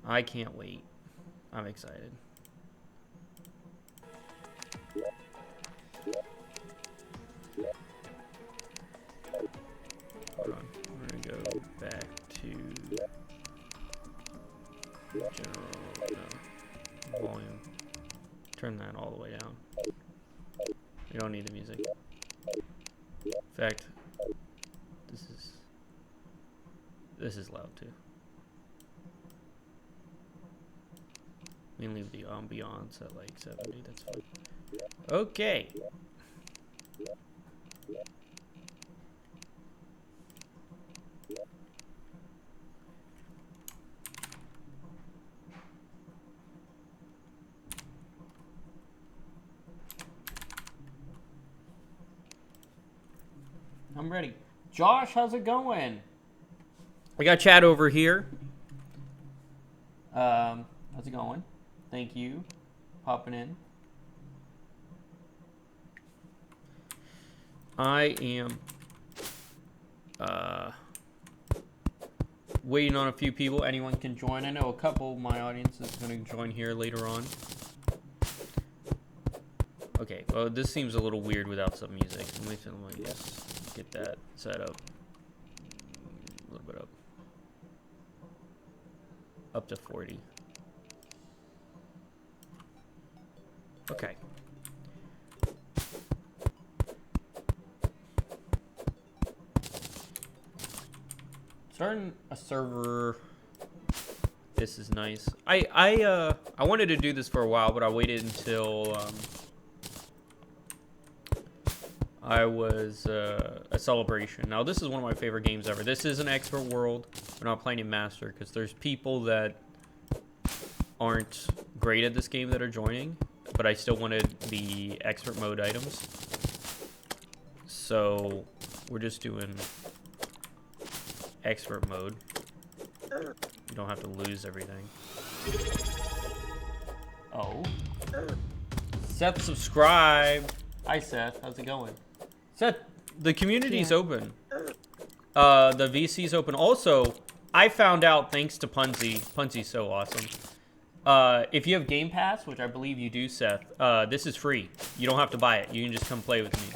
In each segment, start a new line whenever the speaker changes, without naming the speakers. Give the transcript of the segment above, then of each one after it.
I can't wait. I'm excited. Hold on. We're going to go back to general volume. Turn that all the way down. We don't need the music. In fact, this is loud too. We can leave the ambiance at like 70, that's fine. Okay. I'm ready. Josh, how's it going? We got chat over here. How's it going? Thank you. Popping in. I am waiting on a few people. Anyone can join. I know a couple of my audience is going to join here later on. Okay, well, this seems a little weird without some music. Let me just get that set up. A little bit up. Up to 40. Okay. Starting a server. This is nice. I wanted to do this for a while, but I waited until I was a celebration. Now this is one of my favorite games ever. This is an expert world. We're not playing in master because there's people that aren't great at this game that are joining, but I still wanted the expert mode items. So we're just doing expert mode. You don't have to lose everything. Oh. Seth subscribed. Hi Seth, how's it going? Seth, the community's open. The VC's open. Also, I found out thanks to Punzi. Punzi's so awesome. If you have Game Pass, which I believe you do, Seth, this is free. You don't have to buy it. You can just come play with me.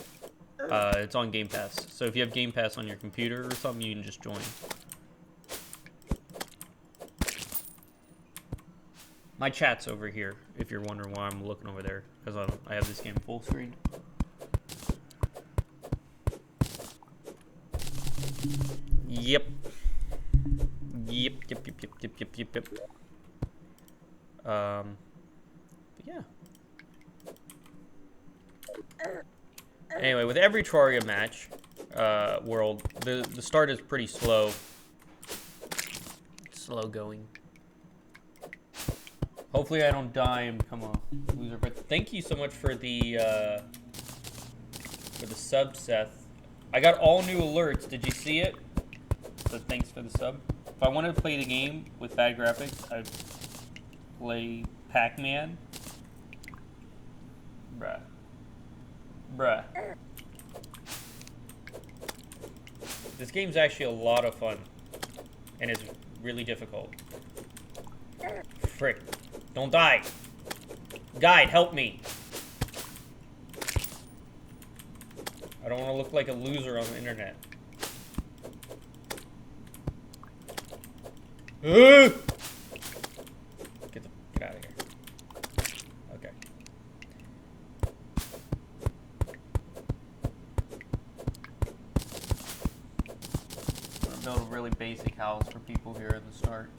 It's on Game Pass. So if you have Game Pass on your computer or something, you can just join. My chat's over here, if you're wondering why I'm looking over there, because I have this game full screen. Yep. Yep. But yeah. Anyway, with every Terraria match, world, the start is pretty slow. Slow going. Hopefully I don't die and become a loser. But thank you so much for the sub, Seth. I got all new alerts. Did you see it? So thanks for the sub. If I wanted to play the game with bad graphics, I'd play Pac-Man. Bruh. This game's actually a lot of fun. And it's really difficult. Frick. Don't die. Guide, help me. I don't want to look like a loser on the internet. Get out of here. Okay. I'm gonna build a really basic house for people here at the start.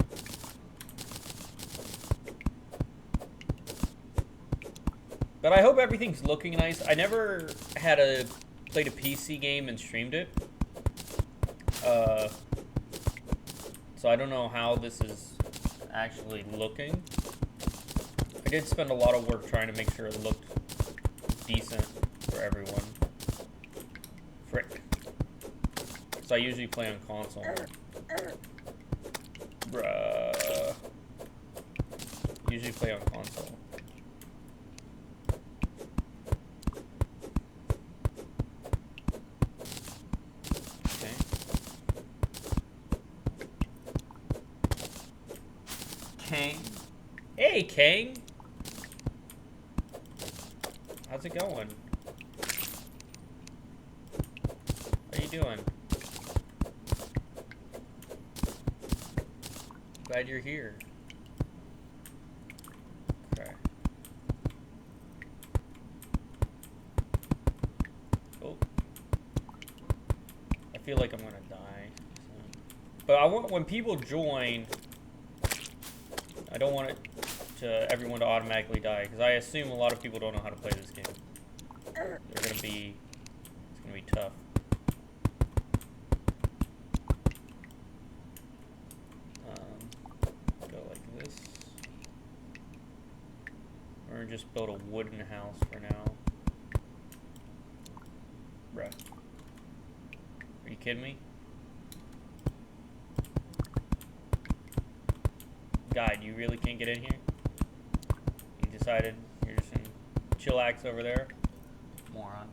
But I hope everything's looking nice. I never played a PC game and streamed it. So I don't know how this is actually looking. I did spend a lot of work trying to make sure it looked decent for everyone. Frick. So I usually play on console. Bruh. Usually play on console. Kang. Hey, Kang. How's it going? How you doing? Glad you're here. Okay. Oh. I feel like I'm gonna die. So. But I want, when people join, I don't want it to everyone to automatically die, because I assume a lot of people don't know how to play this game. It's gonna be tough. Go like this. We're gonna just build a wooden house for now. Bruh. Are you kidding me? God, you really can't get in here? You decided you're just gonna chillax over there? Moron.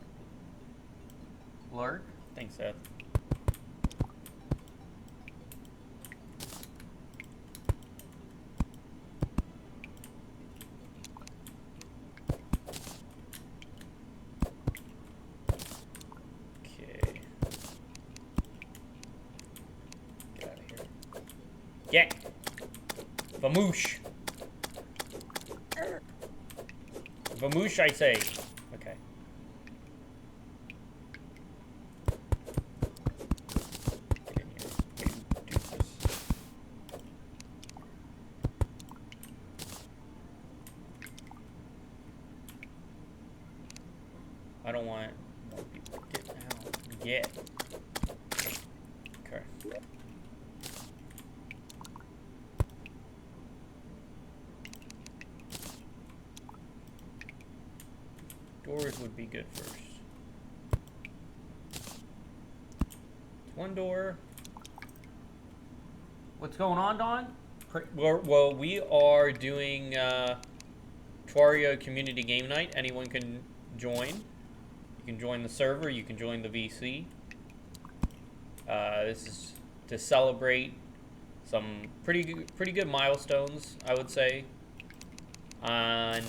Lurk? Thanks, Seth. Okay. Get out of here. Yeah! Vamoosh! Vamoosh, I say. Okay. Get in here. Do this. I don't want more people to get out. Get. Okay. Doors would be good first. One door. What's going on, Don? Well, we are doing Terraria Community Game Night. Anyone can join. You can join the server. You can join the VC. This is to celebrate some pretty good milestones, I would say. On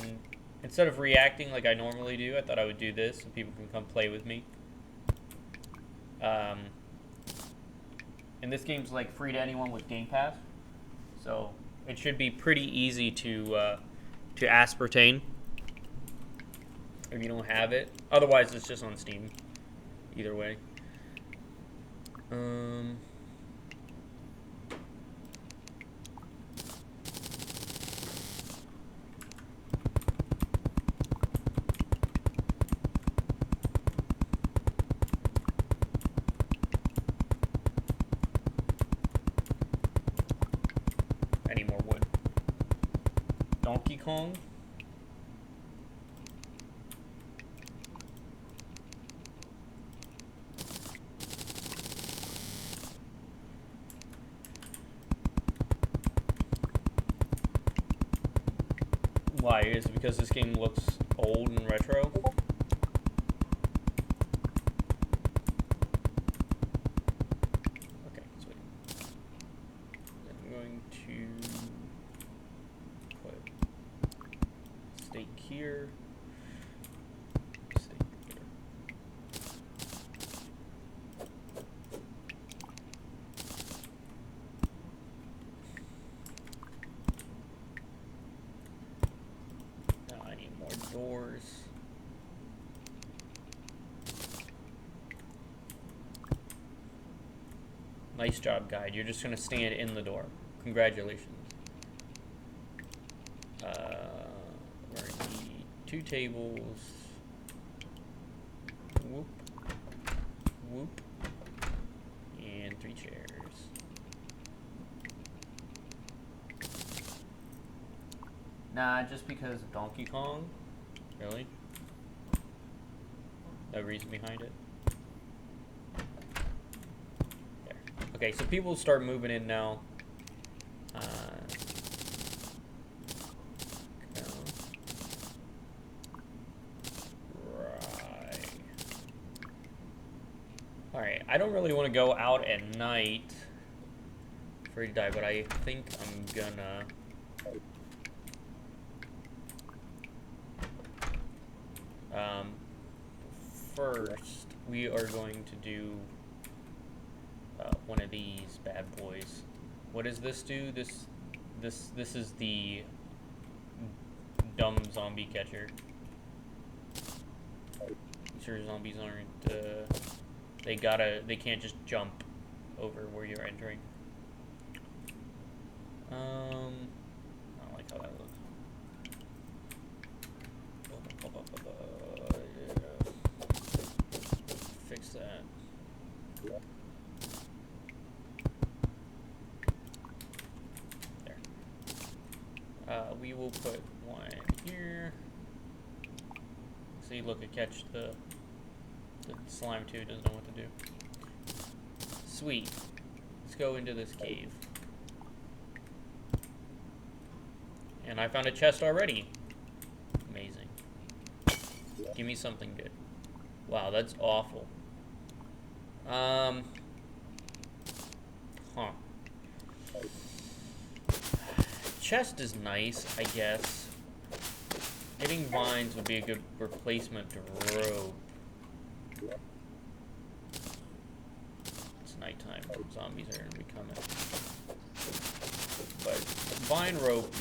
instead of reacting like I normally do, I thought I would do this so people can come play with me. And this game's like free to anyone with Game Pass, so it should be pretty easy to aspartame if you don't have it. Otherwise, it's just on Steam. Either way. Any more wood? Donkey Kong? Why? Is it because this game looks old and retro? Okay, sweet. I'm going to put stake here. Stake here. Doors. Nice job, guide. You're just gonna stand in the door. Congratulations. We're gonna need 2 tables. Whoop. Whoop. And 3 chairs. Nah, just because of Donkey Kong. Really? No reason behind it? There. Okay, so people start moving in now. Right. Alright, I don't really want to go out at night. Afraid to die, but I think I'm gonna First, we are going to do one of these bad boys. What does this do? This is the dumb zombie catcher. Sure, zombies aren't. They can't just jump over where you're entering. I don't like how that looks. Yeah. Fix that. There. We will put one here. See, look, it catch the slime too. Doesn't know what to do. Sweet. Let's go into this cave. And I found a chest already. Amazing. Give me something good. Wow, that's awful. Huh. Chest is nice, I guess. Getting vines would be a good replacement to rope. It's nighttime. Zombies are gonna be coming. But vine rope.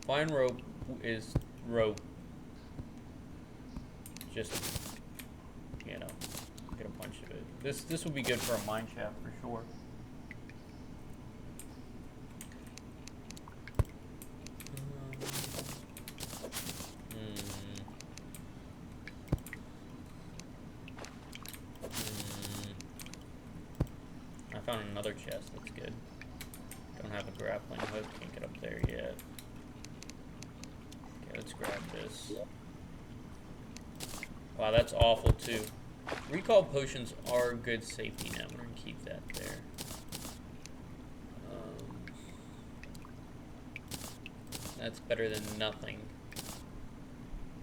Vine rope is rope. Just, you know, get a bunch of it. This would be good for a mine shaft for sure. I found another chest. That's good. Don't have a grappling hook. Can't get up there yet. Okay, let's grab this. Wow, that's awful too. Recall potions are good safety net. We're gonna keep that there. That's better than nothing.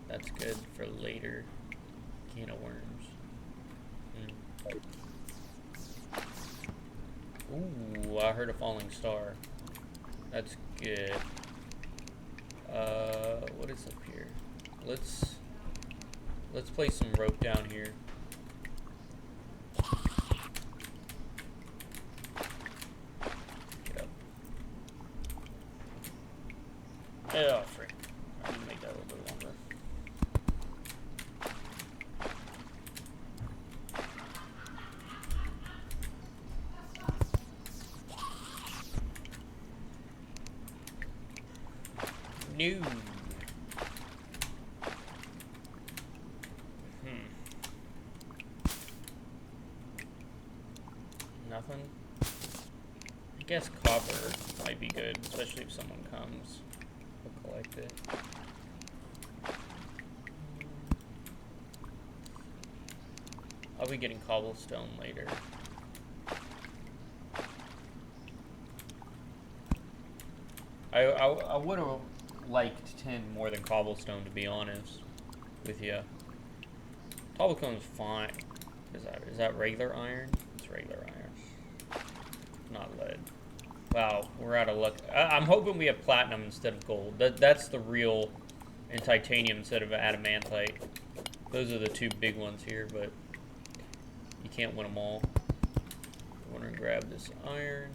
That's good for later. Can of worms. Ooh, I heard a falling star. That's good. What is up here? Let's place some rope down here. Get up. Oh, frick. I need to make that a little bit longer. No. Nothing? I guess copper might be good, especially if someone comes. We'll collect it. I'll be getting cobblestone later. I would have liked tin more than cobblestone, to be honest with you. Cobblestone's fine. Is that regular iron? It's regular iron. Not lead. Wow, we're out of luck. I'm hoping we have platinum instead of gold. That's the real, and titanium instead of adamantite. Those are the two big ones here, but you can't win them all. I want to grab this iron.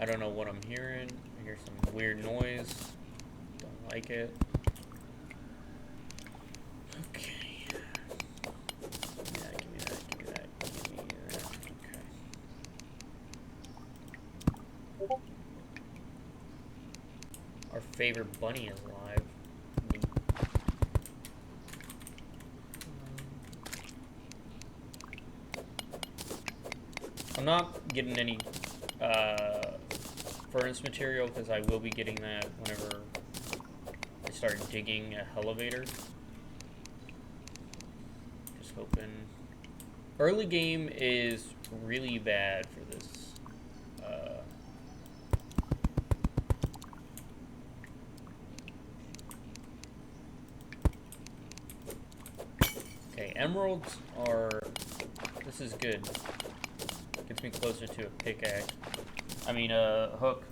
I don't know what I'm hearing. I hear some weird noise. Don't like it. Okay. Give me that, give me that, give me that, give me that. Okay. Our favorite bunny is alive. I'm not getting any furnace material because I will be getting that whenever I start digging a elevator. Just hoping. Early game is really bad for this. emeralds are... This is good. Gets me closer to a pickaxe. I mean, a hook.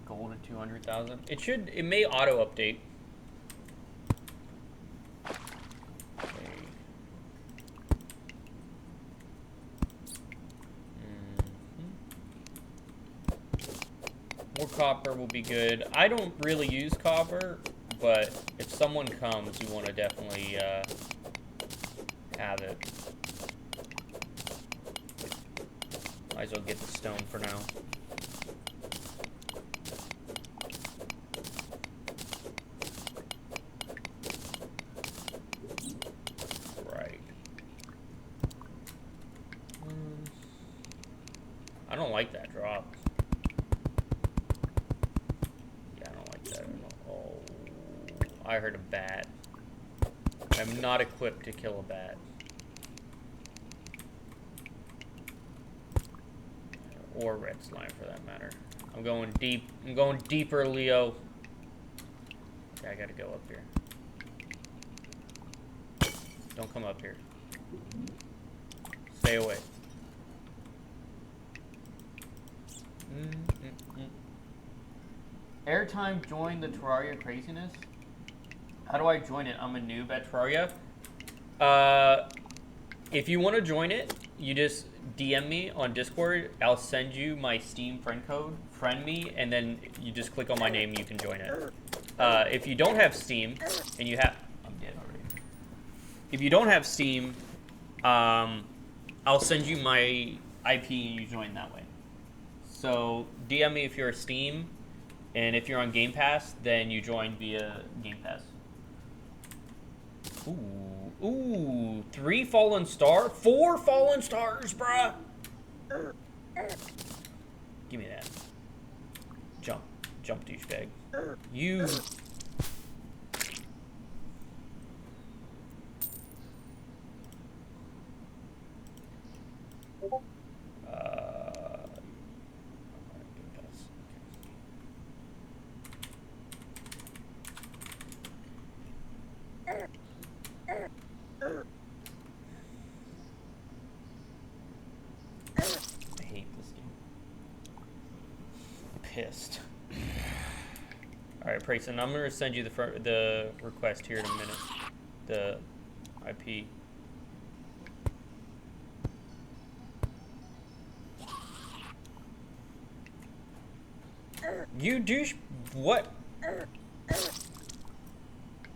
Gold at 200,000. It may auto-update. More copper will be good. I don't really use copper, but if someone comes, you want to definitely have it. Might as well get the stone for now. Right. I don't like that drop. I heard a bat. I'm not equipped to kill a bat. Or red slime for that matter. I'm going deep. I'm going deeper, Leo. Okay, I gotta go up here. Don't come up here. Stay away. Airtime joined the Terraria craziness. How do I join it? I'm a noob at Terraria. If you want to join it, you just DM me on Discord. I'll send you my Steam friend code. Friend me, and then you just click on my name and you can join it. If you don't have Steam, and you have... I'm dead already. If you don't have Steam, I'll send you my IP and you join that way. So DM me if you're a Steam, and if you're on Game Pass, then you join via Game Pass. Ooh, 3 fallen star, 4 fallen stars, bruh. Give me that. Jump, douchebag. You. I hate this game. Pissed. All right, Prayson, I'm gonna send you the request here in a minute. The IP. You douche. What? I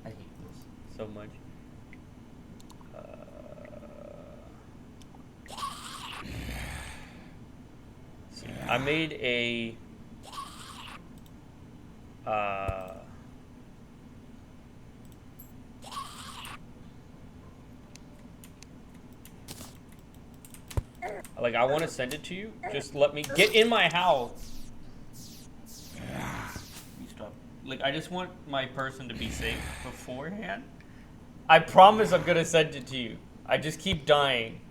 hate this so much. See, I made a. Like, I want to send it to you. Just let me get in my house. Stop. Like, I just want my person to be safe beforehand. I promise I'm gonna send it to you. I just keep dying.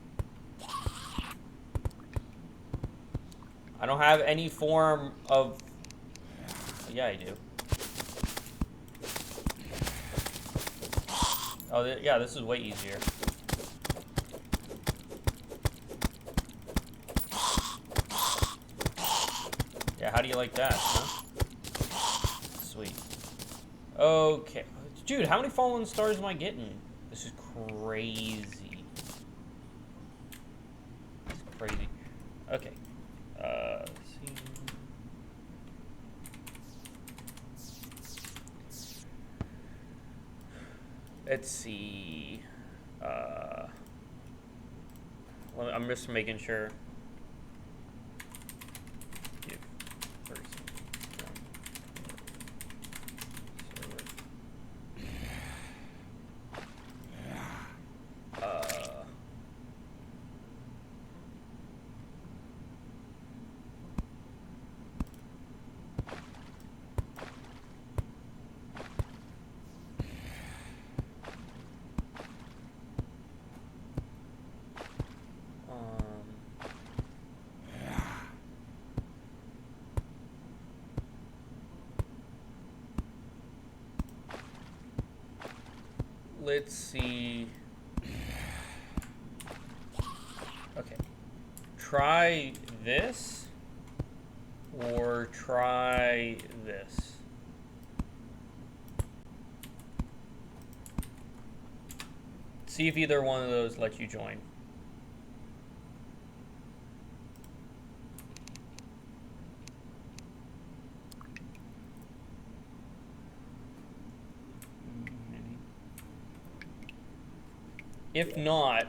I don't have any form of... Yeah, I do. Oh, yeah, this is way easier. Yeah, how do you like that, huh? Sweet. Okay. Dude, how many fallen stars am I getting? This is crazy. This is crazy. Okay. Let's see. Let's see. Well, I'm just making sure. let's see. Okay. Try this or try this. See if either one of those lets you join. If not,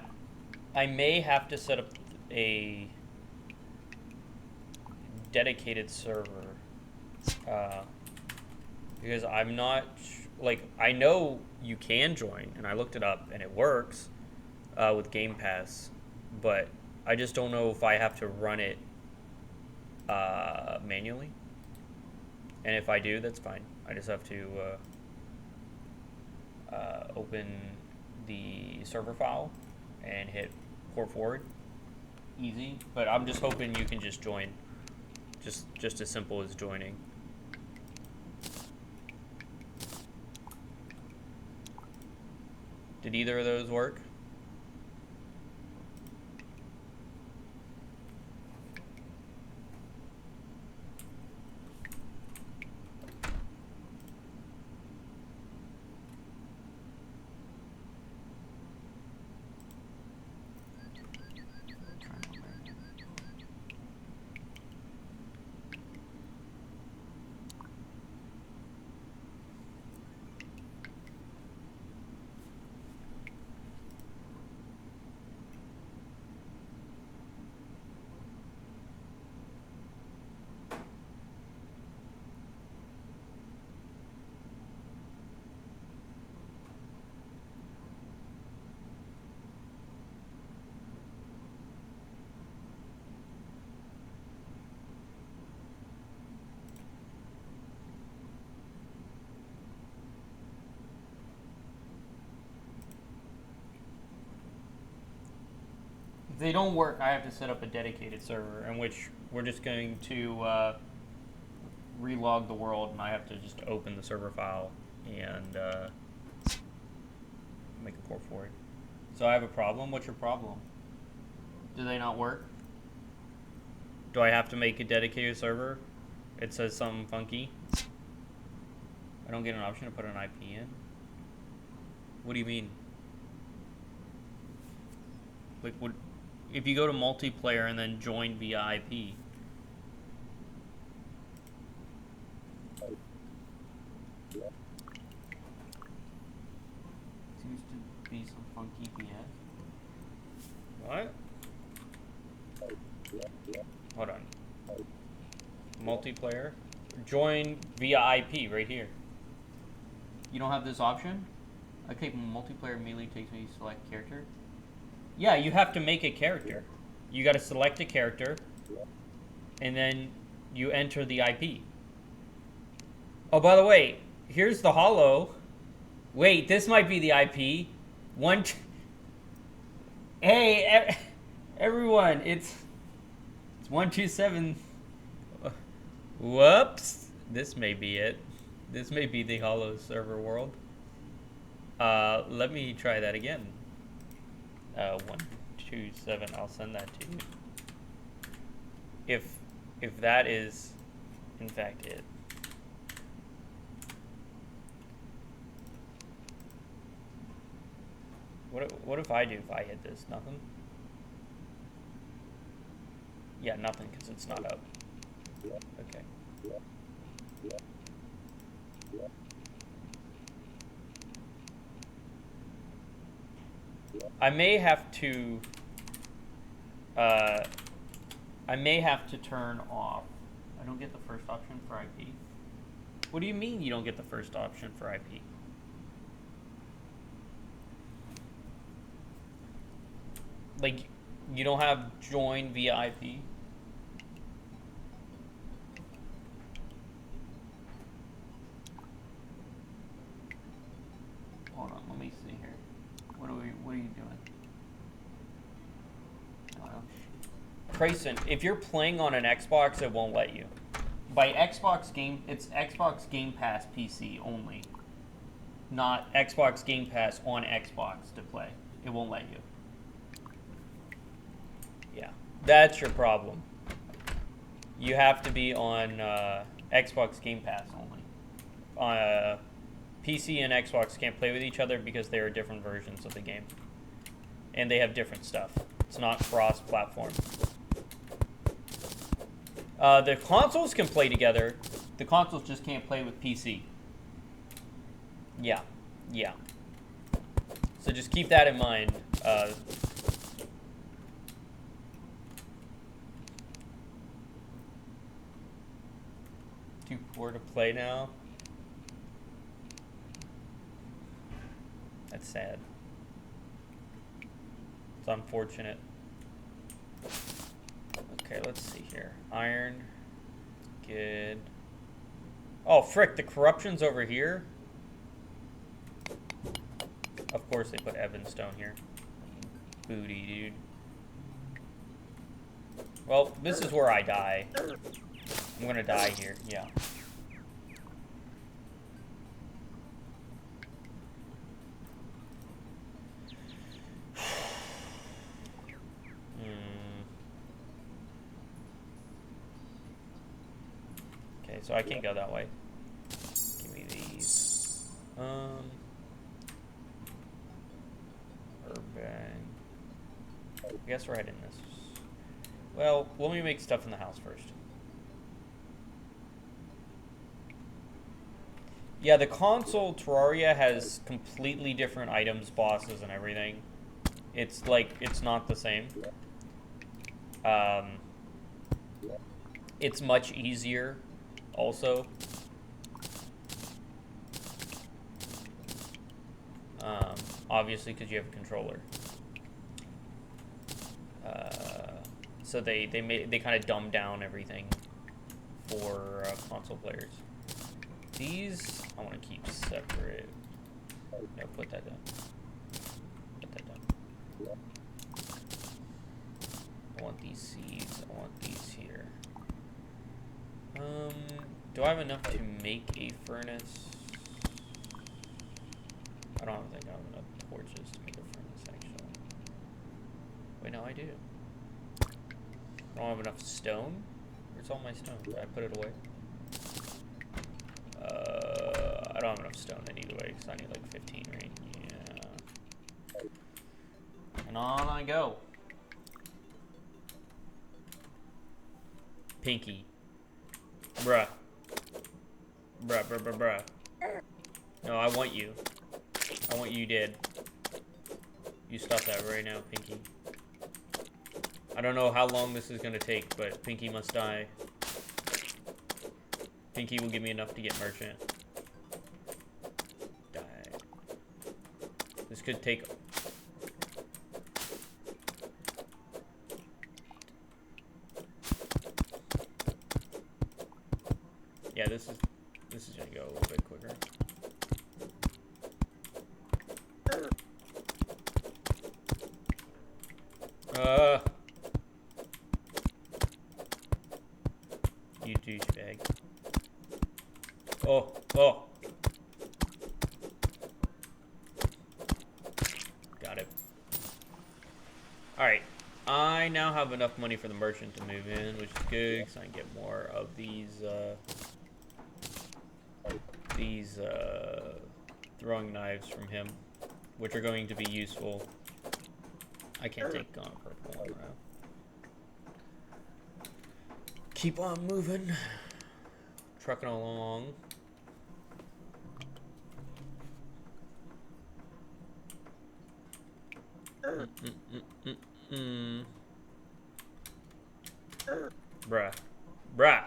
I may have to set up a dedicated server because I'm not like, I know you can join and I looked it up and it works with Game Pass, but I just don't know if I have to run it manually, and if I do, that's fine. I just have to open the server file and hit port forward. Easy, but I'm just hoping you can just join. Just as simple as joining. Did either of those work? If they don't work, I have to set up a dedicated server in which we're just going to relog the world, and I have to just open the server file and make a port for it. So I have a problem. What's your problem? Do they not work? Do I have to make a dedicated server? It says something funky. I don't get an option to put an IP in. What do you mean? Like, what? If you go to multiplayer and then join via IP. Seems to be some funky BS. What? Hold on. Multiplayer. Join via IP right here. You don't have this option? Okay, multiplayer immediately takes me to select character. Yeah, you have to make a character. You got to select a character, and then you enter the IP. Oh, by the way, here's the holo. Wait, this might be the IP. Hey, everyone, it's 127. Whoops. This may be it. This may be the holo server world. Let me try that again. 127. I'll send that to you. If that is in fact it. What if I do? If I hit this, nothing. Yeah, nothing because it's not up. Okay. I may have to turn off. I don't get the first option for IP. What do you mean you don't get the first option for IP? Like, you don't have join via IP? Hold on, let me see here. What are you doing? Grayson, if you're playing on an Xbox, it won't let you. By Xbox Game, it's Xbox Game Pass PC only. not Xbox Game Pass on Xbox to play. It won't let you. Yeah, that's your problem. You have to be on Xbox Game Pass only. PC and Xbox can't play with each other because they are different versions of the game. And they have different stuff. It's not cross-platform. The consoles can play together. The consoles just can't play with PC. Yeah. Yeah. So just keep that in mind. Too poor to play now? That's sad. It's unfortunate. Okay, let's see here. Iron. Good. Oh, frick, the corruption's over here? Of course they put Evanstone here. Booty, dude. Well, this is where I die. I'm gonna die here, yeah. Okay, so I can't go that way. Give me these. Urban. I guess we're heading this. Well, let me make stuff in the house first. Yeah, the console Terraria has completely different items, bosses, and everything. It's like, it's not the same. It's much easier, also. Obviously, because you have a controller. So they kind of dumb down everything for console players. These I want to keep separate. No, put that down. Put that down. I want these seeds. I want these here. Do I have enough to make a furnace? I don't think I have enough torches to make a furnace, actually. Wait, no, I do. I don't have enough stone? Where's all my stone? Did I put it away? I don't have enough stone then either way, because I need like 15, right? Yeah. And on I go. Pinky. Bruh. Bruh, bruh, bruh, bruh. No, I want you. I want you dead. You stop that right now, Pinky. I don't know how long this is gonna take, but Pinky must die. Pinky will give me enough to get merchant. Die. This could take... Yeah, this is gonna go a little bit quicker. You douchebag. Oh, oh. Got it. Alright. I now have enough money for the merchant to move in, which is good, because I can get more of these throwing knives from him, which are going to be useful. I can't take on a purple one now. Keep on moving. Trucking along. Bruh. Bruh.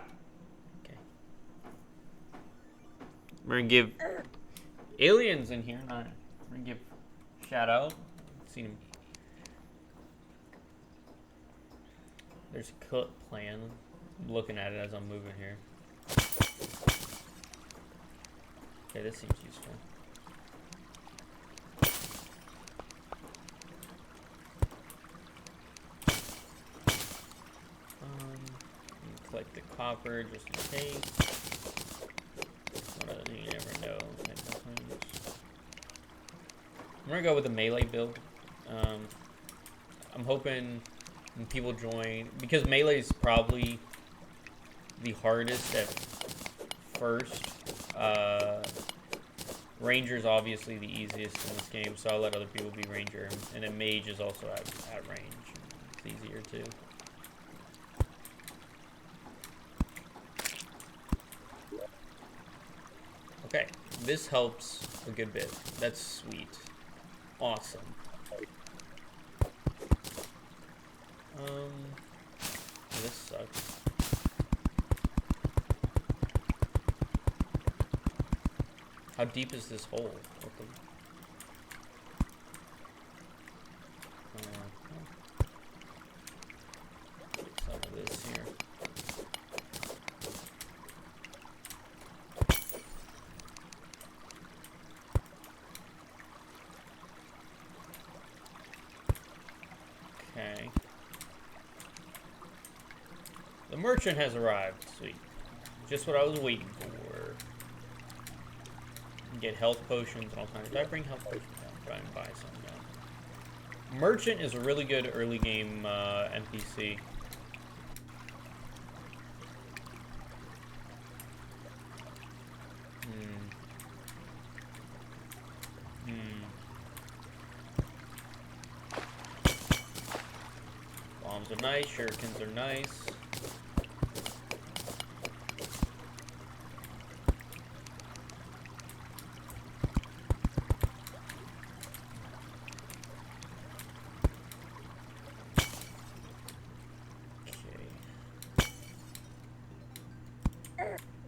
Okay. We're gonna give aliens in here. We're gonna give shout out. Seen him. There's a cut plan. I'm looking at it as I'm moving here. Okay, this seems useful. Collect the copper just in case. One other thing you never know. I'm gonna go with the melee build. I'm hoping when people join, because melee is probably the hardest at first. Ranger's obviously the easiest in this game, so I'll let other people be ranger, and then mage is also at range. It's easier too. Okay, this helps a good bit. That's sweet. Awesome. This sucks. How deep is this hole? Some of this here. Okay. The merchant has arrived. Sweet. Just what I was waiting for. Get health potions and all kinds. Did I bring health potions down? Try and buy some now. Merchant is a really good early game NPC. Bombs are nice. Shurikens are nice.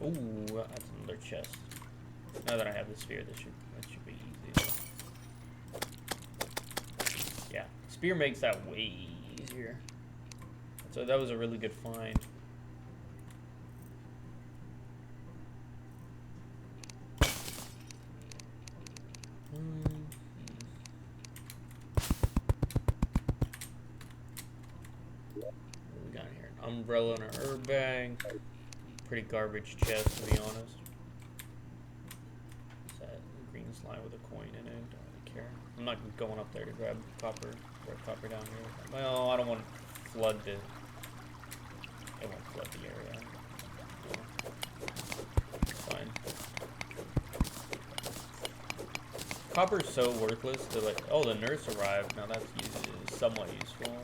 Ooh, that's another chest. Now that I have the spear, that should be easy. Yeah, spear makes that way easier. So that was a really good find. What we got here? An umbrella and a herb bag. Pretty garbage chest, to be honest. What's that? Green slime with a coin in it. Don't really care. I'm not going up there to grab copper. Grab copper down here. Well, I don't want to flood the. It won't flood the area. Fine. Copper's so worthless to like. Oh, the nurse arrived. Now that's somewhat useful.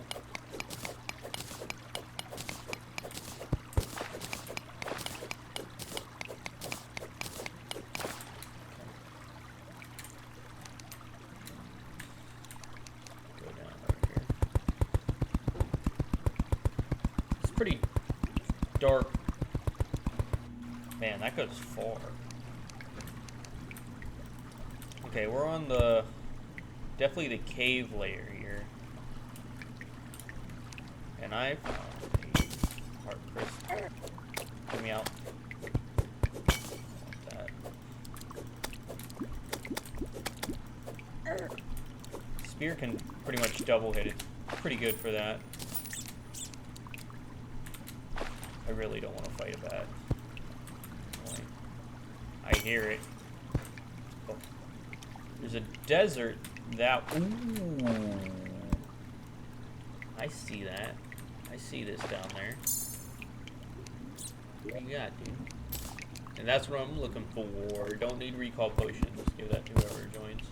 Pretty dark. Man, that goes far. Okay, we're on the definitely the cave layer here. And I found a heart crystal. Get me out. That. Spear can pretty much double hit it. Pretty good for that. I really don't want to fight a bat. I hear it. Oh. There's a desert that... Ooh. I see that. I see this down there. What do you got, dude? And that's what I'm looking for. Don't need recall potions. Give that to whoever joins.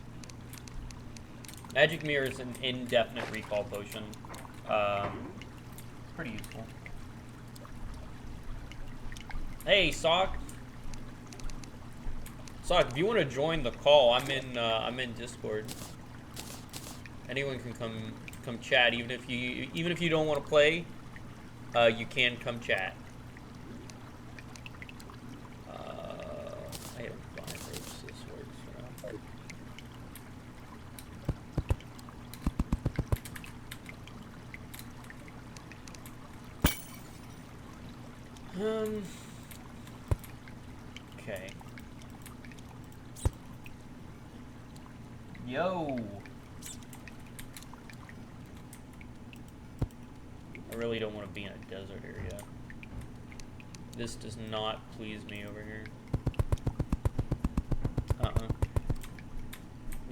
Magic Mirror is an indefinite recall potion. Pretty useful. Hey, Sock. Sock, if you want to join the call, I'm in Discord. Anyone can come chat, even if you don't want to play. You can come chat. I have vine ropes. This works for now. Okay. Yo. I really don't want to be in a desert area. This does not please me over here.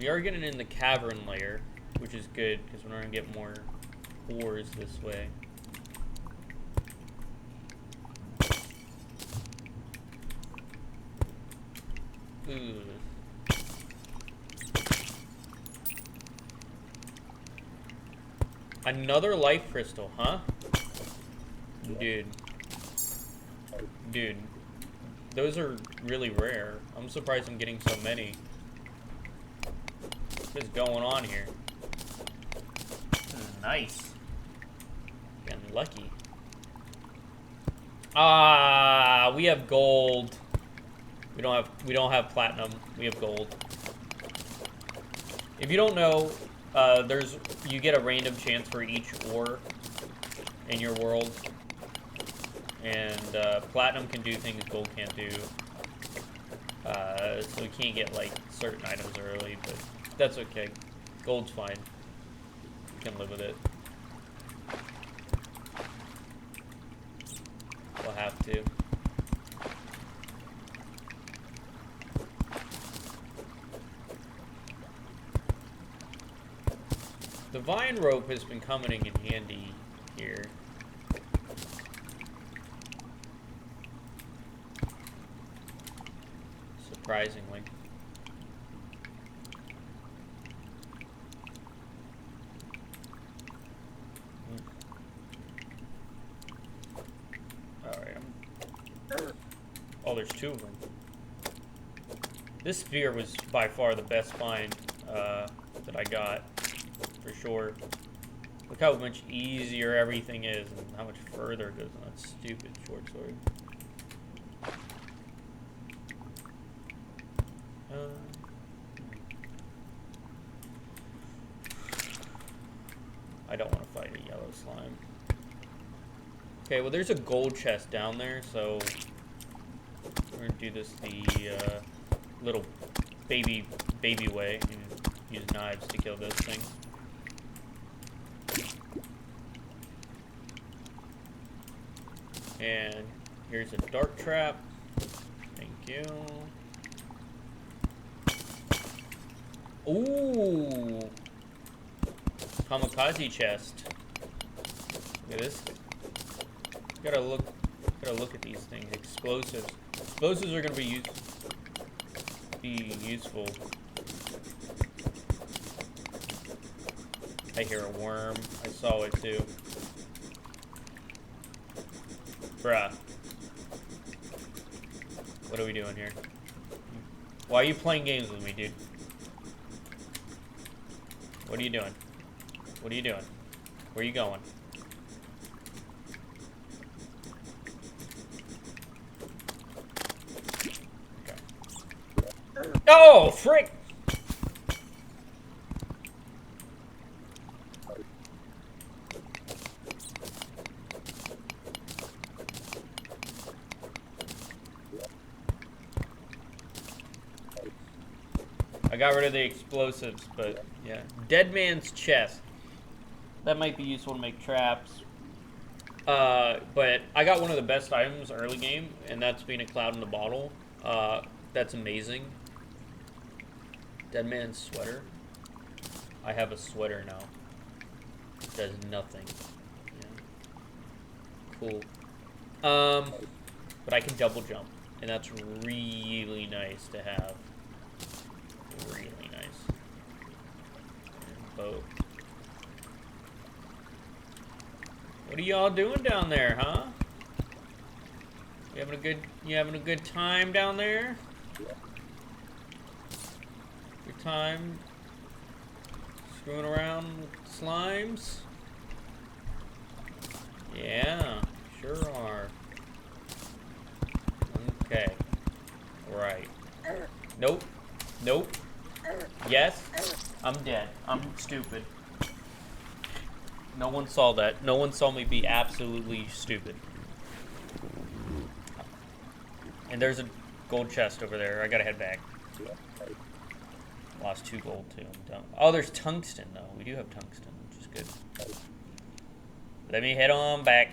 We are getting in the cavern layer, which is good, because we're going to get more ores this way. Ooh. Another life crystal, huh? Dude. Dude. Those are really rare. I'm surprised I'm getting so many. What is going on here? This is nice. Getting lucky. Ah, we have gold. We don't have platinum. We have gold. If you don't know, you get a random chance for each ore in your world. And platinum can do things gold can't do. So we can't get like certain items early, but that's okay. Gold's fine. You can live with it. We'll have to. The vine rope has been coming in handy here. Surprisingly. Alright. Oh, there's two of them. This spear was by far the best find that I got, for sure. Look how much easier everything is and how much further it goes on that stupid short sword. I don't want to fight a yellow slime. Okay, well there's a gold chest down there, so we're gonna do this the little baby way and use knives to kill this thing. And here's a dark trap. Thank you. Ooh, kamikaze chest. Look at this. Gotta look at these things. Explosives. Explosives are gonna be useful. I hear a worm. I saw it too. Bruh. What are we doing here? Why are you playing games with me, dude? What are you doing? What are you doing? Where are you going? Okay. Oh, frick! I got rid of the explosives, but yeah. Dead man's chest. That might be useful to make traps. But I got one of the best items early game, and that's being a cloud in the bottle. That's amazing. Dead man's sweater. I have a sweater now. It does nothing. Yeah. Cool. But I can double jump, and that's really nice to have. Really nice. And boat. What are y'all doing down there, huh? You having a good time down there? Good time screwing around with slimes? Yeah, sure are. Okay. Right. Nope. Nope. Yes. I'm dead. I'm stupid. No one saw that. No one saw me be absolutely stupid. And there's a gold chest over there. I gotta head back. Lost 2 gold too. I'm done. Oh, there's tungsten though. We do have tungsten, which is good. Let me head on back.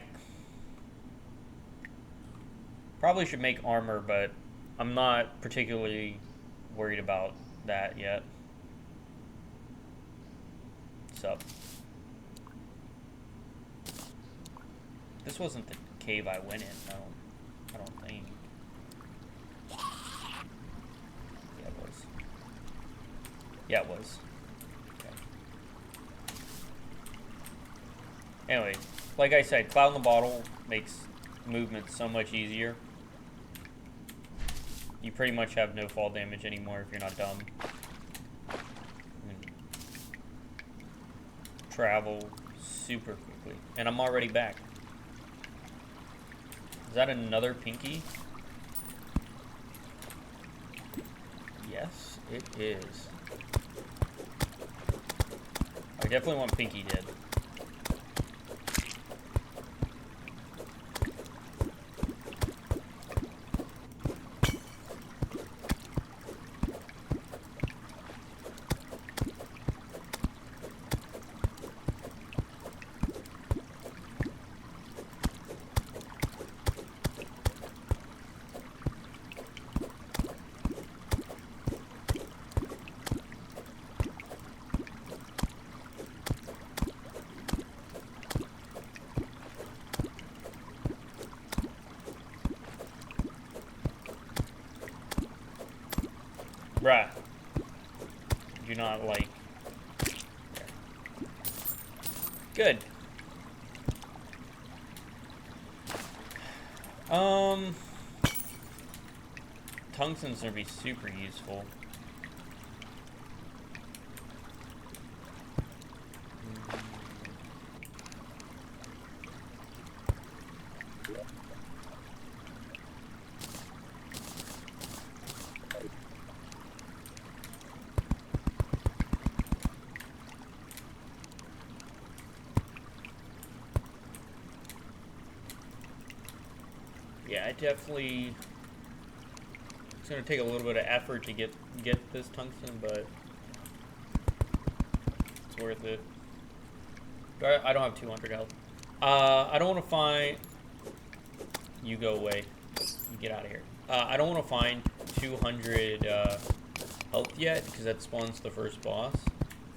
Probably should make armor, but I'm not particularly worried about that yet. Sup? This wasn't the cave I went in. I don't think. Yeah, it was. Yeah, it was. Okay. Anyway, like I said, Cloud in the Bottle makes movement so much easier. You pretty much have no fall damage anymore if you're not dumb. Travel super quickly. And I'm already back. Is that another pinky? Yes, it is. I definitely want pinky dead. Bruh. Do not like. Good. Tungsten's gonna be super useful. Yeah, I definitely. It's gonna take a little bit of effort to get this tungsten, but it's worth it. I don't have 200 health. I don't want to find. You go away. You get out of here. I don't want to find 200 health yet because that spawns the first boss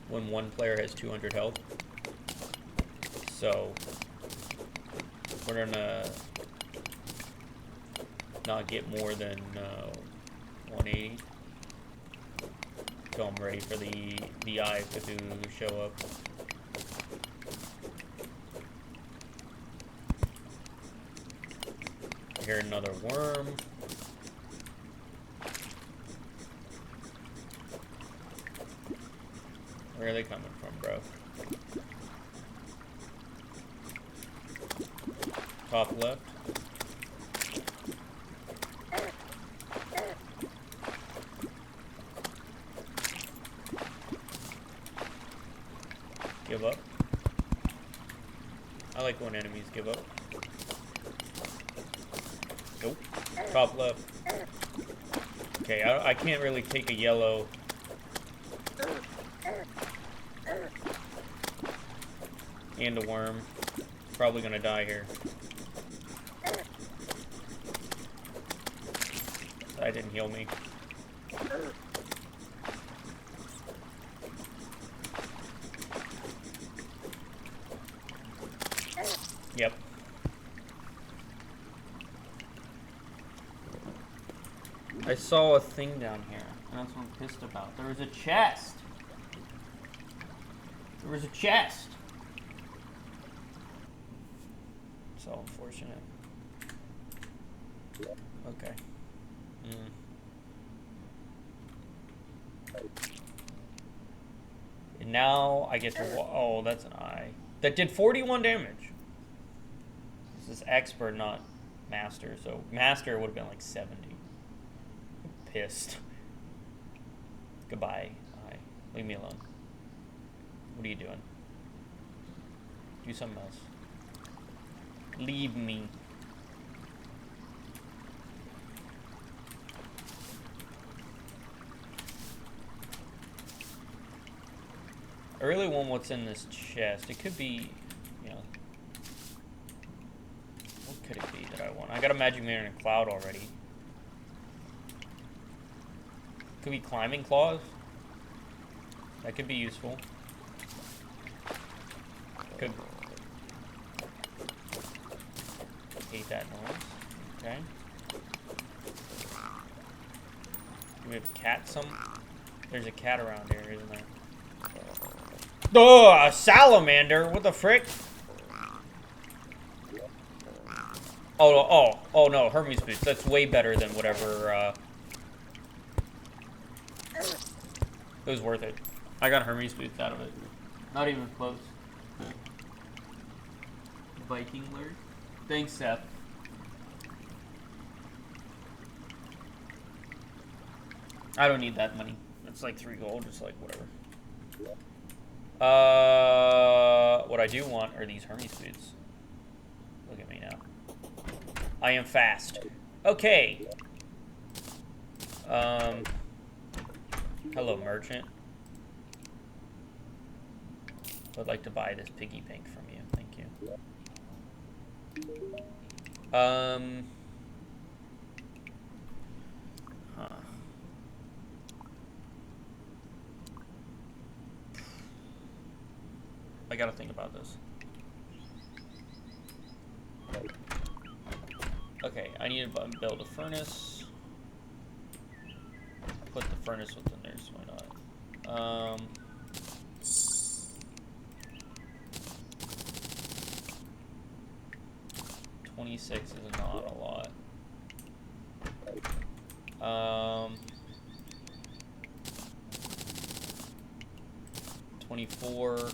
when one player has 200 health. So we're gonna not get more than 180. So I'm ready for the eye to show up. I hear another worm. Where are they coming from, bro? Top left. Give up. I like when enemies give up. Nope. Top left. Okay, I can't really take a yellow. And a worm. Probably gonna die here. That didn't heal me. Yep. I saw a thing down here, and that's what I'm pissed about. There was a chest. There was a chest. So unfortunate. Okay. And now I get to. Oh, that's an eye. That did 41 damage. This is expert, not master. So master would have been like 70. I'm pissed. Goodbye. Eye. Leave me alone. What are you doing? Do something else. Leave me. I really want what's in this chest. It could be, you know, what could it be that I want? I got a magic mirror and a cloud already. Could be climbing claws. That could be useful. Good. Hate that noise. Okay. Do we have a cat There's a cat around here, isn't there? Oh, a salamander! What the frick? Oh no, Hermes boots. That's way better than whatever, It was worth it. I got Hermes boots out of it. Not even close. Viking lure. Thanks, Seth. I don't need that money. It's like 3 gold, just like whatever. What I do want are these Hermes boots. Look at me now. I am fast. Okay. Hello, merchant. I'd like to buy this piggy bank from you. Thank you. Huh. I gotta think about this. Okay, I need to build a furnace. Put the furnace within there, so why not? 26 is not a lot. 24.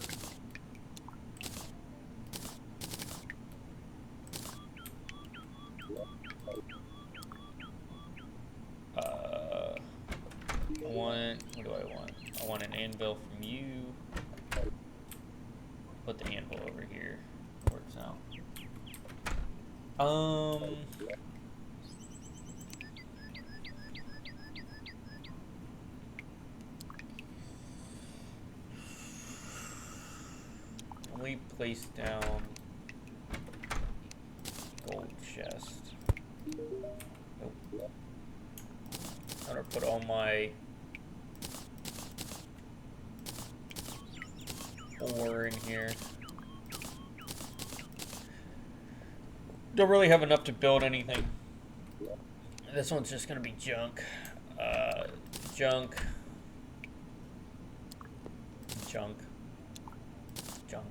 What do I want? I want an anvil from you. Put the anvil over here. Works out. We place down gold chest. Nope. I'm gonna put all my ore in here. Don't really have enough to build anything. This one's just gonna be junk. Junk. Junk. Junk.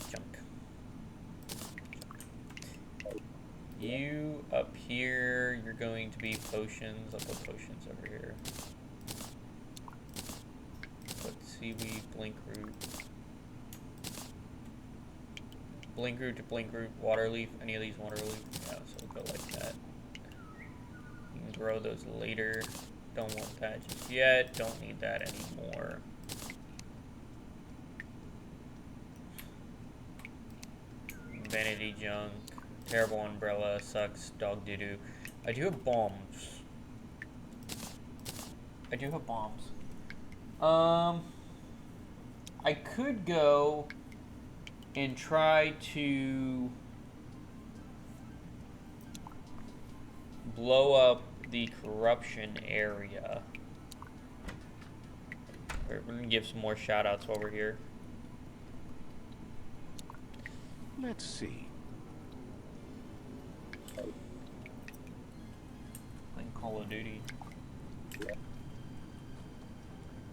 Junk. You up here, you're going to be potions. I'll put potions over here. Put seaweed, blink root. Blink root to blink root, water leaf, any of these water leaf. Yeah, so we'll go like that. You can grow those later. Don't want that just yet. Don't need that anymore. Vanity junk. Terrible umbrella. Sucks. Dog doo-doo. I do have bombs. I do have bombs. I could go and try to blow up the corruption area. We're gonna give some more shout outs while we're here.
Let's see.
Playing Call of Duty.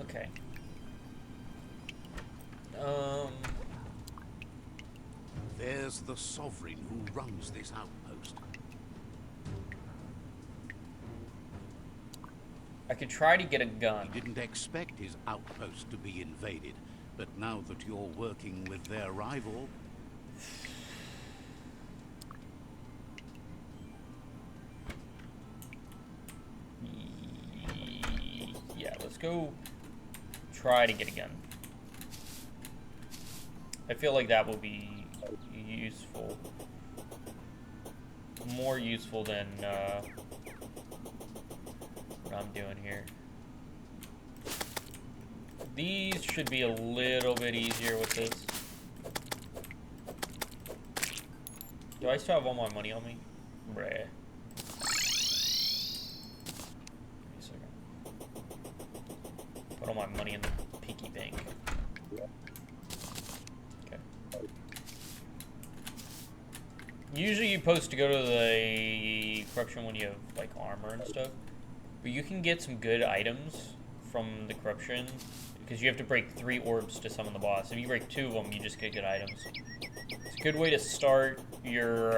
Okay.
There's the sovereign who runs this outpost.
I could try to get a gun.
He didn't expect his outpost to be invaded, but now that you're working with their rival...
Yeah, let's go try to get a gun. I feel like that will be useful. More useful than what I'm doing here. These should be a little bit easier with this. Do I still have all my money on me? Bruh. Put all my money in the piggy empty bank. Okay. Usually you're supposed to go to the corruption when you have like armor and stuff. But you can get some good items from the corruption because you have to break 3 orbs to summon the boss. If you break 2 of them, you just get good items. It's a good way to start your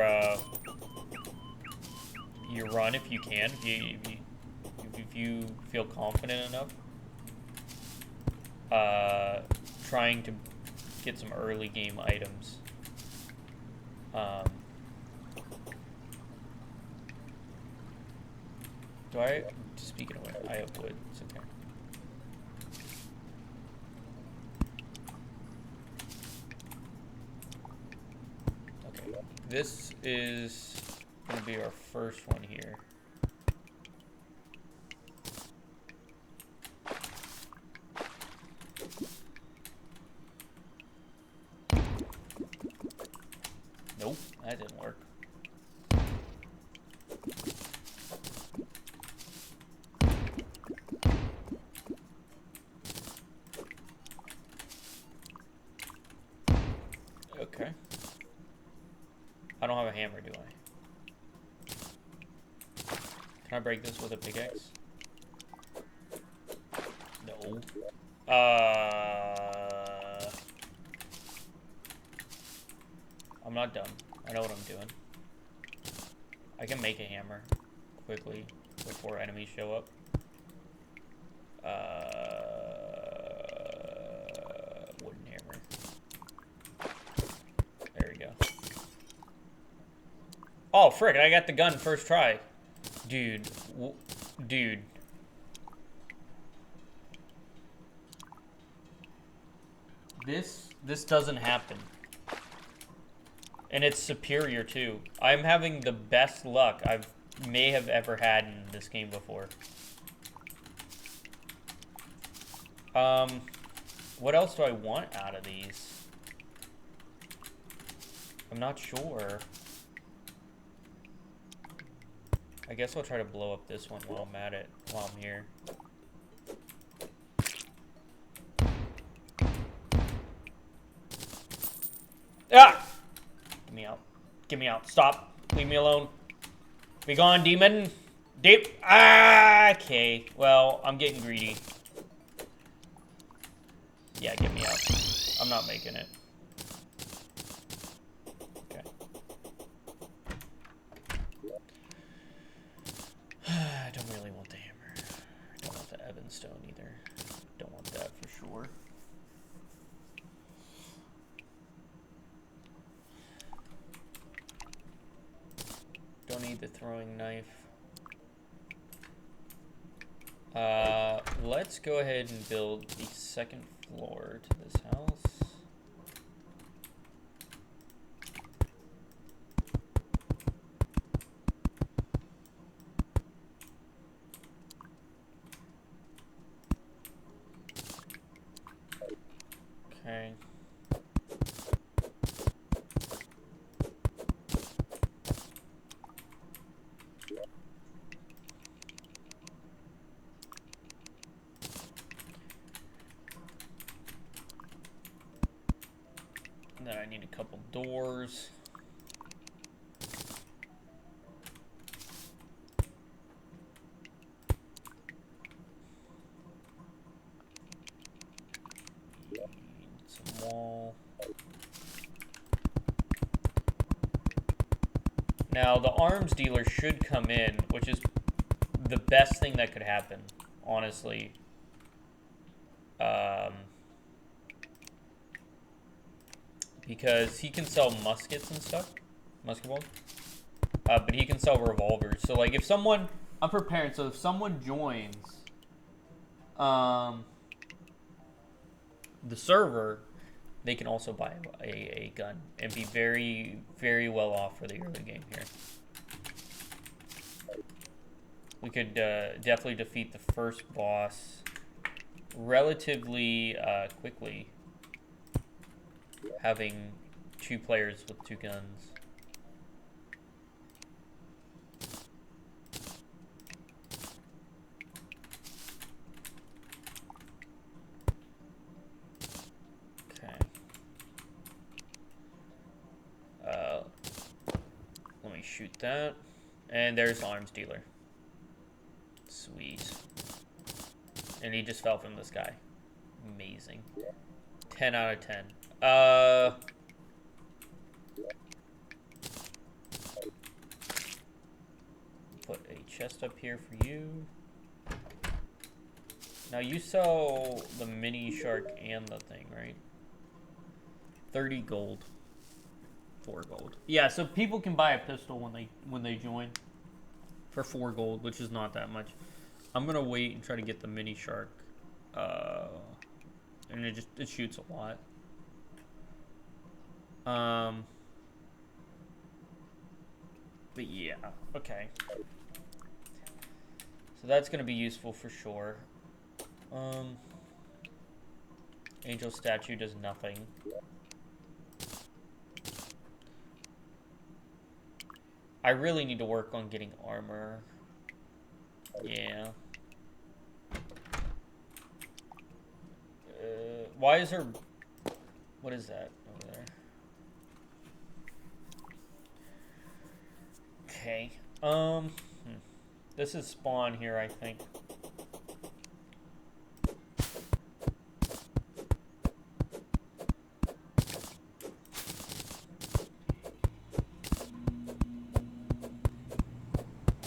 run if you can, if you feel confident enough. Trying to get some early game items. Do I? Speaking of which, I have wood. It's okay. Okay. This is gonna be our first one here. Nope, that didn't work. Okay. I don't have a hammer, do I? Can I break this with a pickaxe? No. I'm not done. I know what I'm doing. I can make a hammer quickly before enemies show up. Wooden hammer. There we go. Oh, frick, I got the gun first try. Dude. Dude. This doesn't happen. And it's superior too. I'm having the best luck I may have ever had in this game before. What else do I want out of these? I'm not sure. I guess I'll try to blow up this one while I'm at it, while I'm here. Ah! Get me out. Get me out. Stop. Leave me alone. Be gone, demon. Deep. Ah, okay. Well, I'm getting greedy. Yeah, get me out. I'm not making it. Okay. I don't really want the hammer. I don't want the Ebon stone either. Don't want that for sure. Don't need the throwing knife. Let's go ahead and build the second floor to this house. Okay. And then I need a couple doors. Need some wall. Now the arms dealer should come in, which is the best thing that could happen, honestly. Because he can sell muskets and stuff, musket balls, but he can sell revolvers. So like if someone, I'm preparing, so if someone joins the server, they can also buy a gun and be very, very well off for the early game here. We could definitely defeat the first boss relatively quickly, having 2 players with 2 guns. that. And there's the arms dealer. Sweet. And he just fell from the sky. Amazing. 10 out of 10. Put a chest up here for you. Now you sell the mini shark and the thing, right? 30 gold. 4 gold. Yeah, so people can buy a pistol when they join for 4 gold, which is not that much. I'm gonna wait and try to get the mini shark. And it shoots a lot. But yeah, okay. So that's gonna be useful for sure. Angel statue does nothing. I really need to work on getting armor. Yeah. Why is there... What is that over there? Okay. This is spawn here, I think.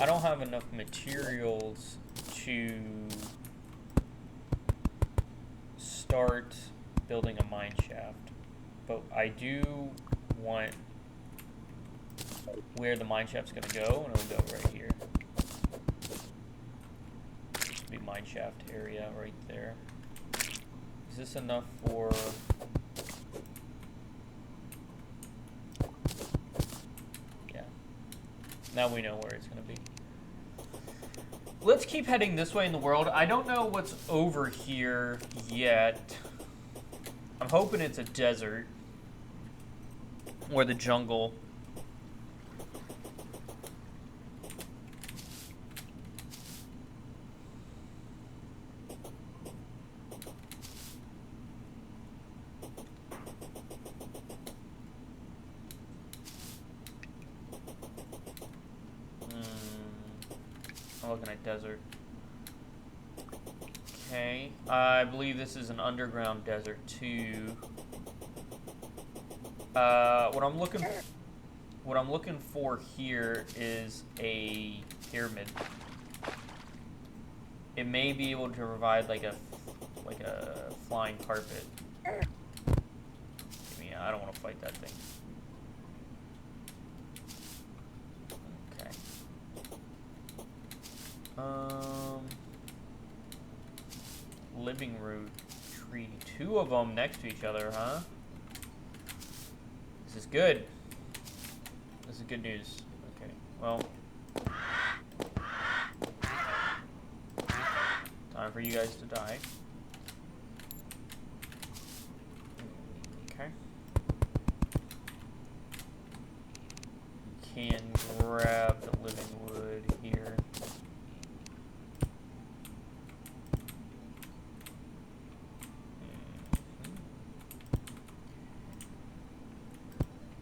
I don't have enough materials to start building a mine shaft, but I do want where the mine shaft's gonna go, and it'll go right here. This should be mine shaft area right there. Is this enough for... Yeah. Now we know where it's gonna be. Let's keep heading this way in the world. I don't know what's over here yet. I'm hoping it's a desert. Or the jungle. I'm looking at desert. Okay, I believe this is an underground desert too. What I'm looking for here is a pyramid. It may be able to provide like a flying carpet. Yeah, I don't want to fight that thing. Okay. Living root tree. 2 of them next to each other, huh? This is good. This is good news. Okay, well. Time for you guys to die. Okay. Can grab the living wood here.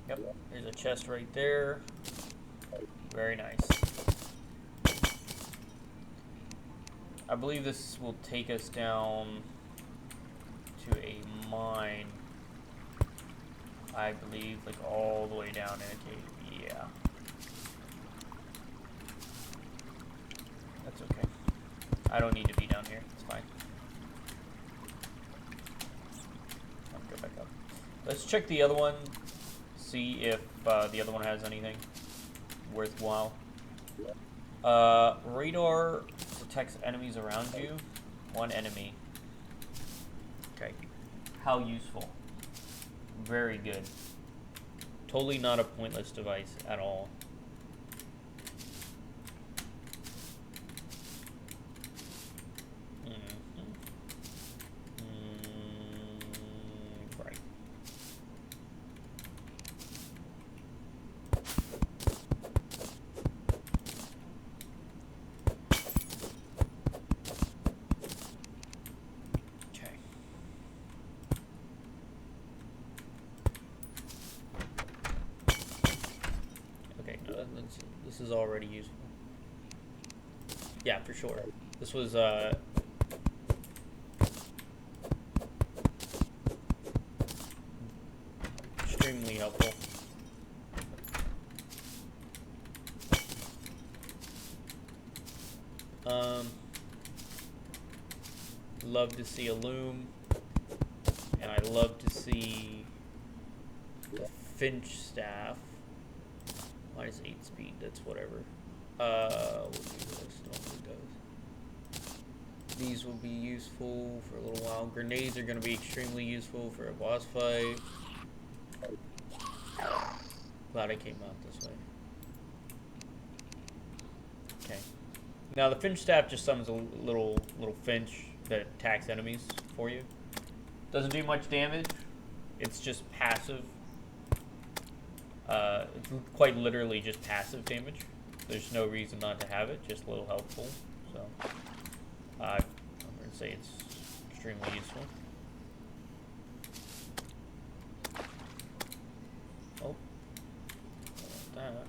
Yep, there's a chest right there. Very nice. I believe this will take us down to a mine. I believe, like all the way down in a cave. Yeah. That's okay. I don't need to be down here. It's fine. I'll go back up. Let's check the other one. See if the other one has anything worthwhile. Radar detects enemies around you. 1 enemy. Okay. How useful. Very good. Totally not a pointless device at all. Right. Okay, is already useful. Yeah, for sure. This was extremely helpful. Love to see a loom, and I love to see the finch staff. Minus 8 speed, that's whatever. We'll do this, don't do those. These will be useful for a little while. Grenades are going to be extremely useful for a boss fight. Glad I came out this way. Okay. Now the finch staff just summons a little finch that attacks enemies for you. Doesn't do much damage. It's just passive. It's quite literally just passive damage. There's no reason not to have it, just a little helpful. So, I'm going to say it's extremely useful. Oh, that.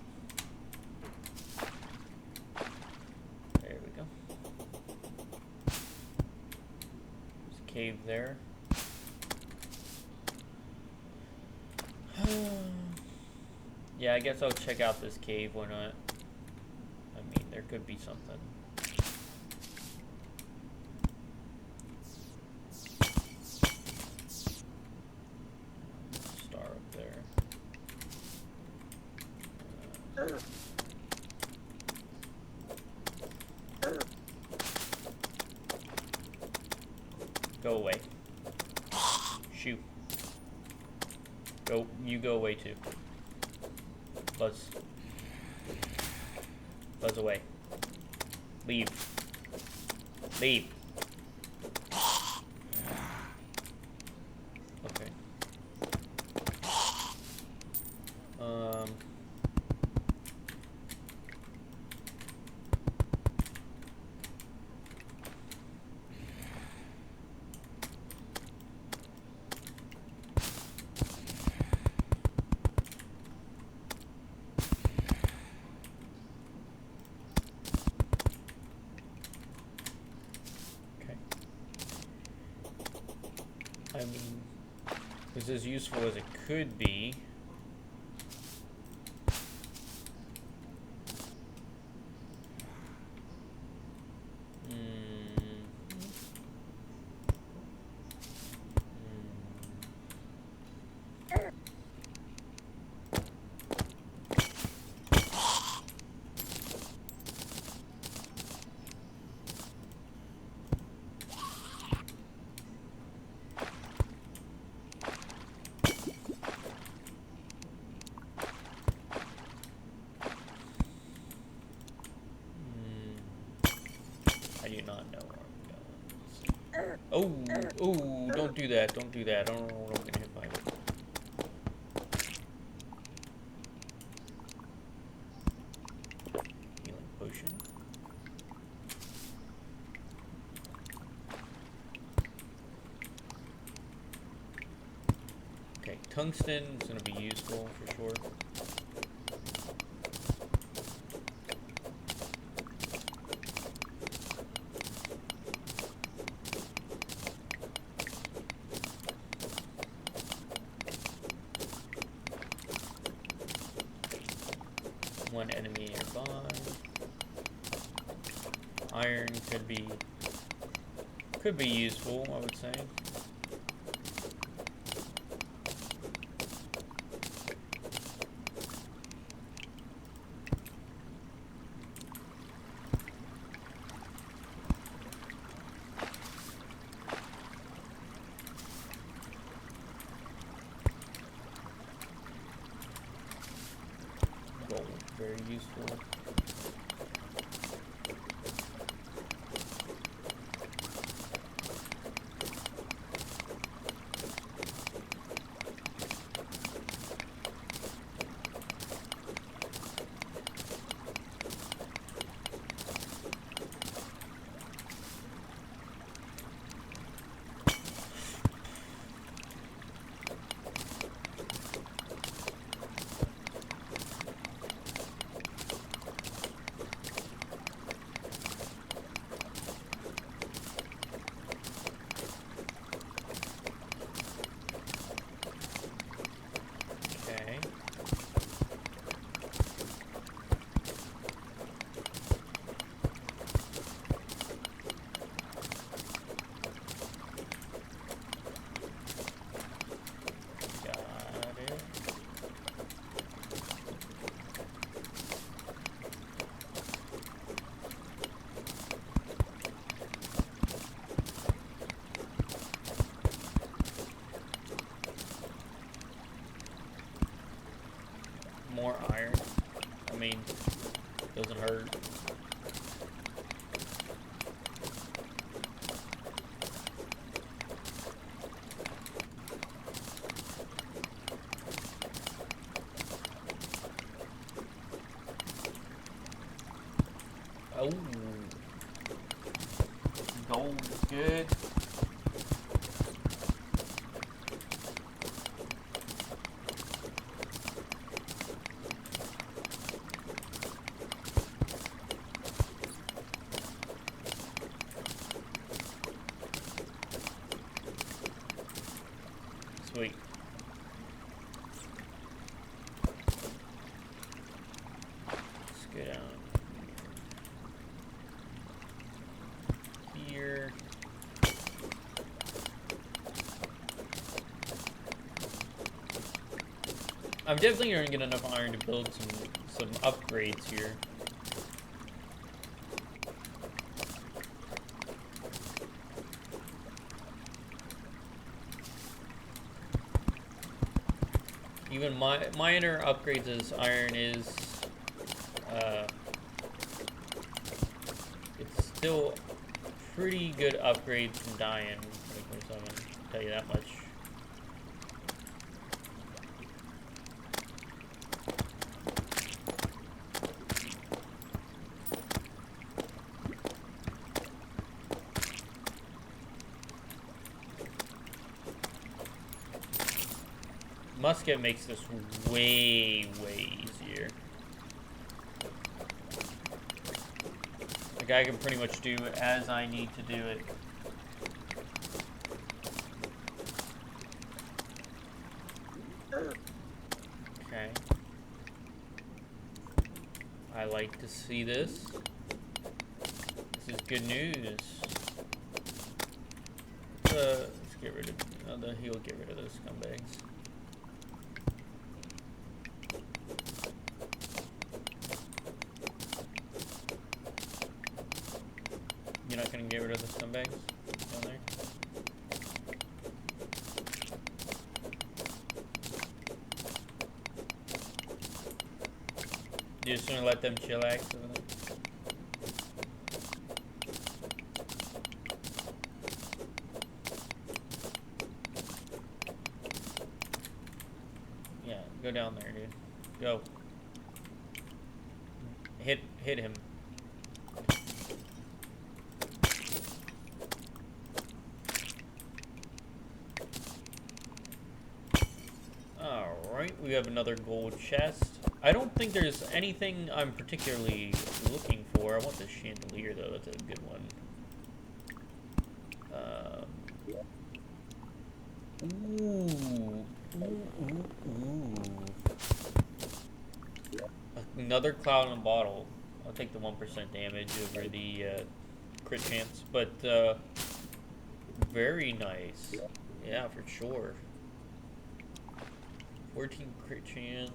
There we go. There's a cave there. Yeah, I guess I'll check out this cave, why not? I mean, there could be something. Star up there. Go away. Shoot. Go, you go away too. Buzz. Buzz away. Leave. Leave. Okay. I mean, it's as useful as it could be. I do not know where I'm going. Oh, don't do that, don't do that. I don't know what I'm gonna hit by it. Healing potion. Okay, tungsten is gonna be useful for sure. One enemy nearby. Iron could be useful, I would say. Gold, very useful. Doesn't hurt. Oh, gold is good. Sweet. Let's go down here. I'm definitely going to get enough iron to build some upgrades here. Even minor upgrades as iron is, it's still pretty good upgrades from dying. I'm going to tell you that much. Musket makes this way easier. Like I can pretty much do as I need to do it. Okay. I like to see this. This is good news. Let's get rid of he'll get rid of those scumbags. You're not gonna get rid of the scumbags down there? You're just gonna let them chillax over there? Yeah, go down there, dude. Go. Hit him. Alright, we have another gold chest. I don't think there's anything I'm particularly looking for. I want this chandelier, though. That's a good one. Ooh. Another cloud in a bottle. I'll take the 1% damage over the crit chance. But, very nice. Yeah, for sure. 14 crit chance.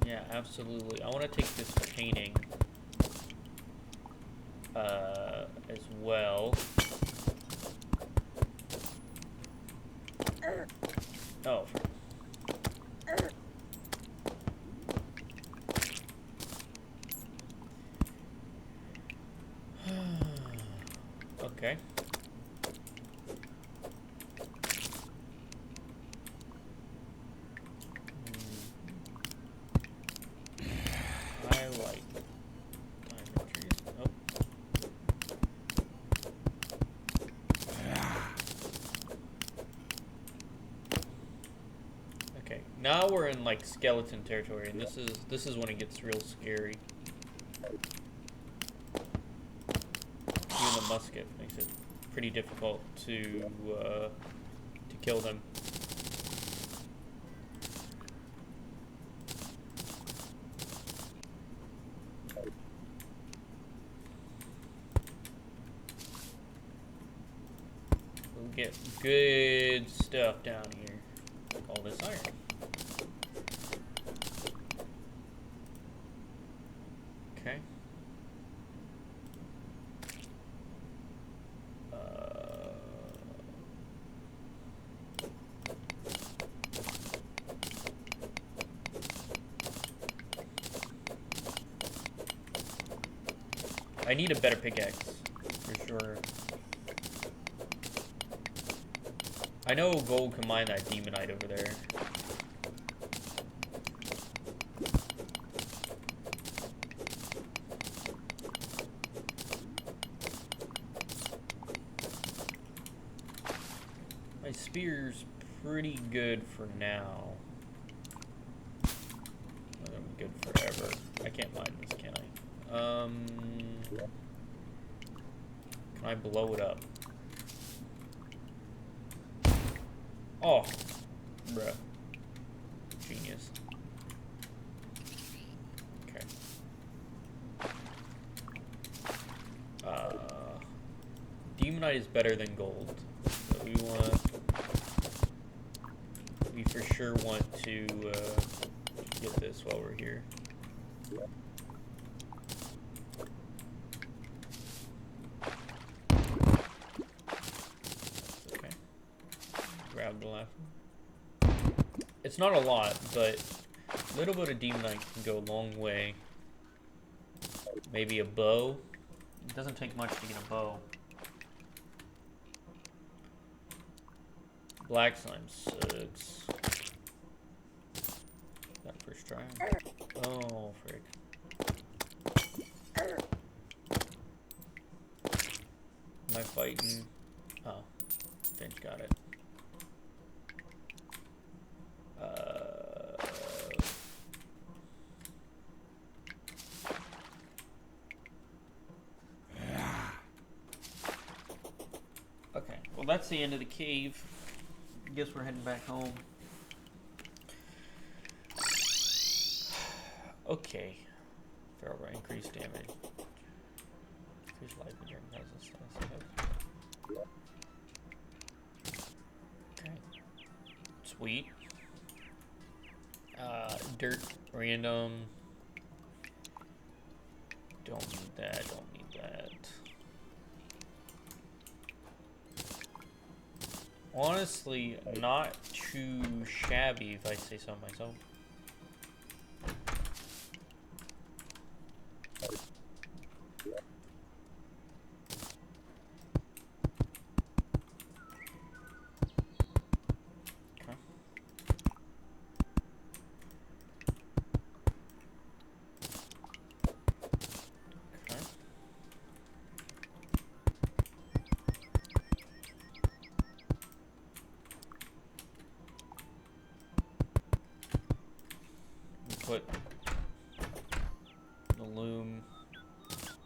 Yeah, absolutely. I want to take this painting as well. Oh. Okay. I like diamond trees. Oh. Okay, now we're in like skeleton territory, and this is when it gets real scary. Even the musket makes it pretty difficult to kill them. We'll get good stuff down here. Like all this iron. Okay. I need a better pickaxe, for sure. I know gold can mine that demonite over there. My spear's pretty good for now. Not gonna be good forever. I can't mine this, can I? Can I blow it up? Oh, bruh. Genius. Okay. Demonite is better than gold. So we for sure want to get this while we're here. Okay. Grab the last one. It's not a lot, but a little bit of demonite can go a long way. Maybe a bow. It doesn't take much to get a bow. Black slime sucks. That first try. Oh, frick. Am I fighting? Oh, Finch got it. Okay, well that's the end of the cave. I guess we're heading back home. Okay. Feral Rat, increased damage. Increased life and during puzzles. Okay. Sweet. Dirt, random. Don't need that, don't need that. Honestly, not too shabby if I say so myself. Okay. Okay. Put the loom,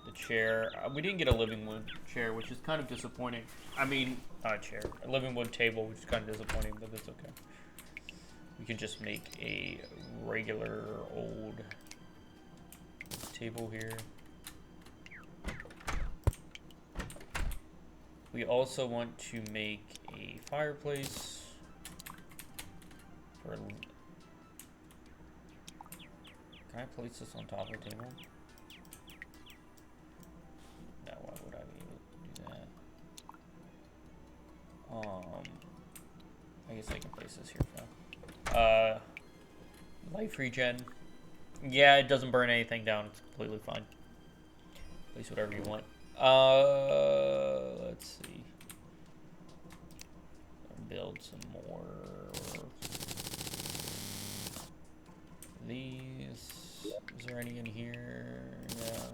the chair. We didn't get a living wood chair, which is kind of disappointing. I mean, not a chair, a living wood table, which is kind of disappointing, but it's okay. We can just make a regular old table here. We also want to make a fireplace for. Can I place this on top of the table? No, why would I be able to do that? I guess I can place this here for now. Life regen. Yeah, it doesn't burn anything down. It's completely fine. Place whatever you want. Let's see. Build some more. These. Is there any in here? Yeah.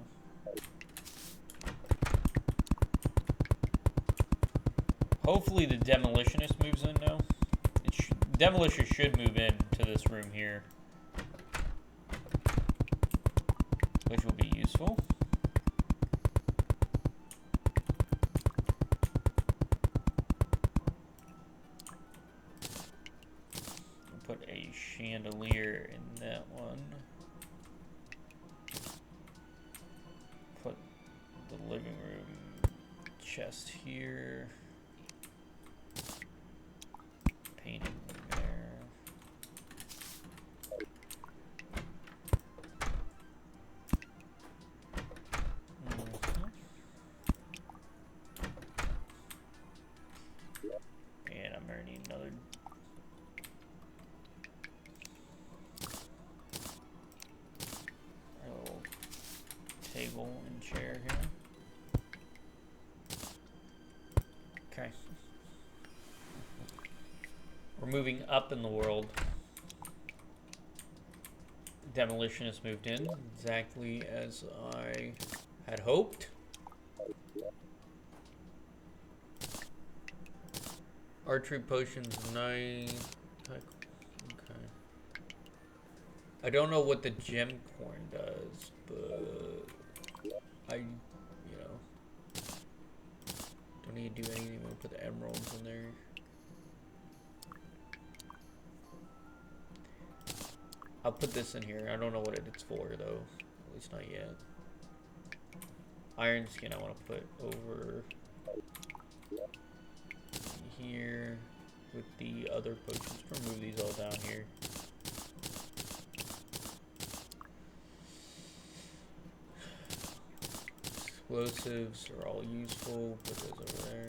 Hopefully the demolitionist moves in now. Demolitionist should move in to this room here, which will be useful. We'll put a chandelier in that one. Put the living room chest here. Painting there. And I'm gonna need another little table and chair here. We're moving up in the world. Demolition has moved in exactly as I had hoped. Archery potions, 9. Okay. I don't know what the gem corn does, but you know, don't need to do anything. I'm gonna put the emeralds in there. I'll put this in here. I don't know what it's for, though. At least not yet. Iron skin I want to put over here with the other potions. Remove these all down here. Explosives are all useful. Put those over there.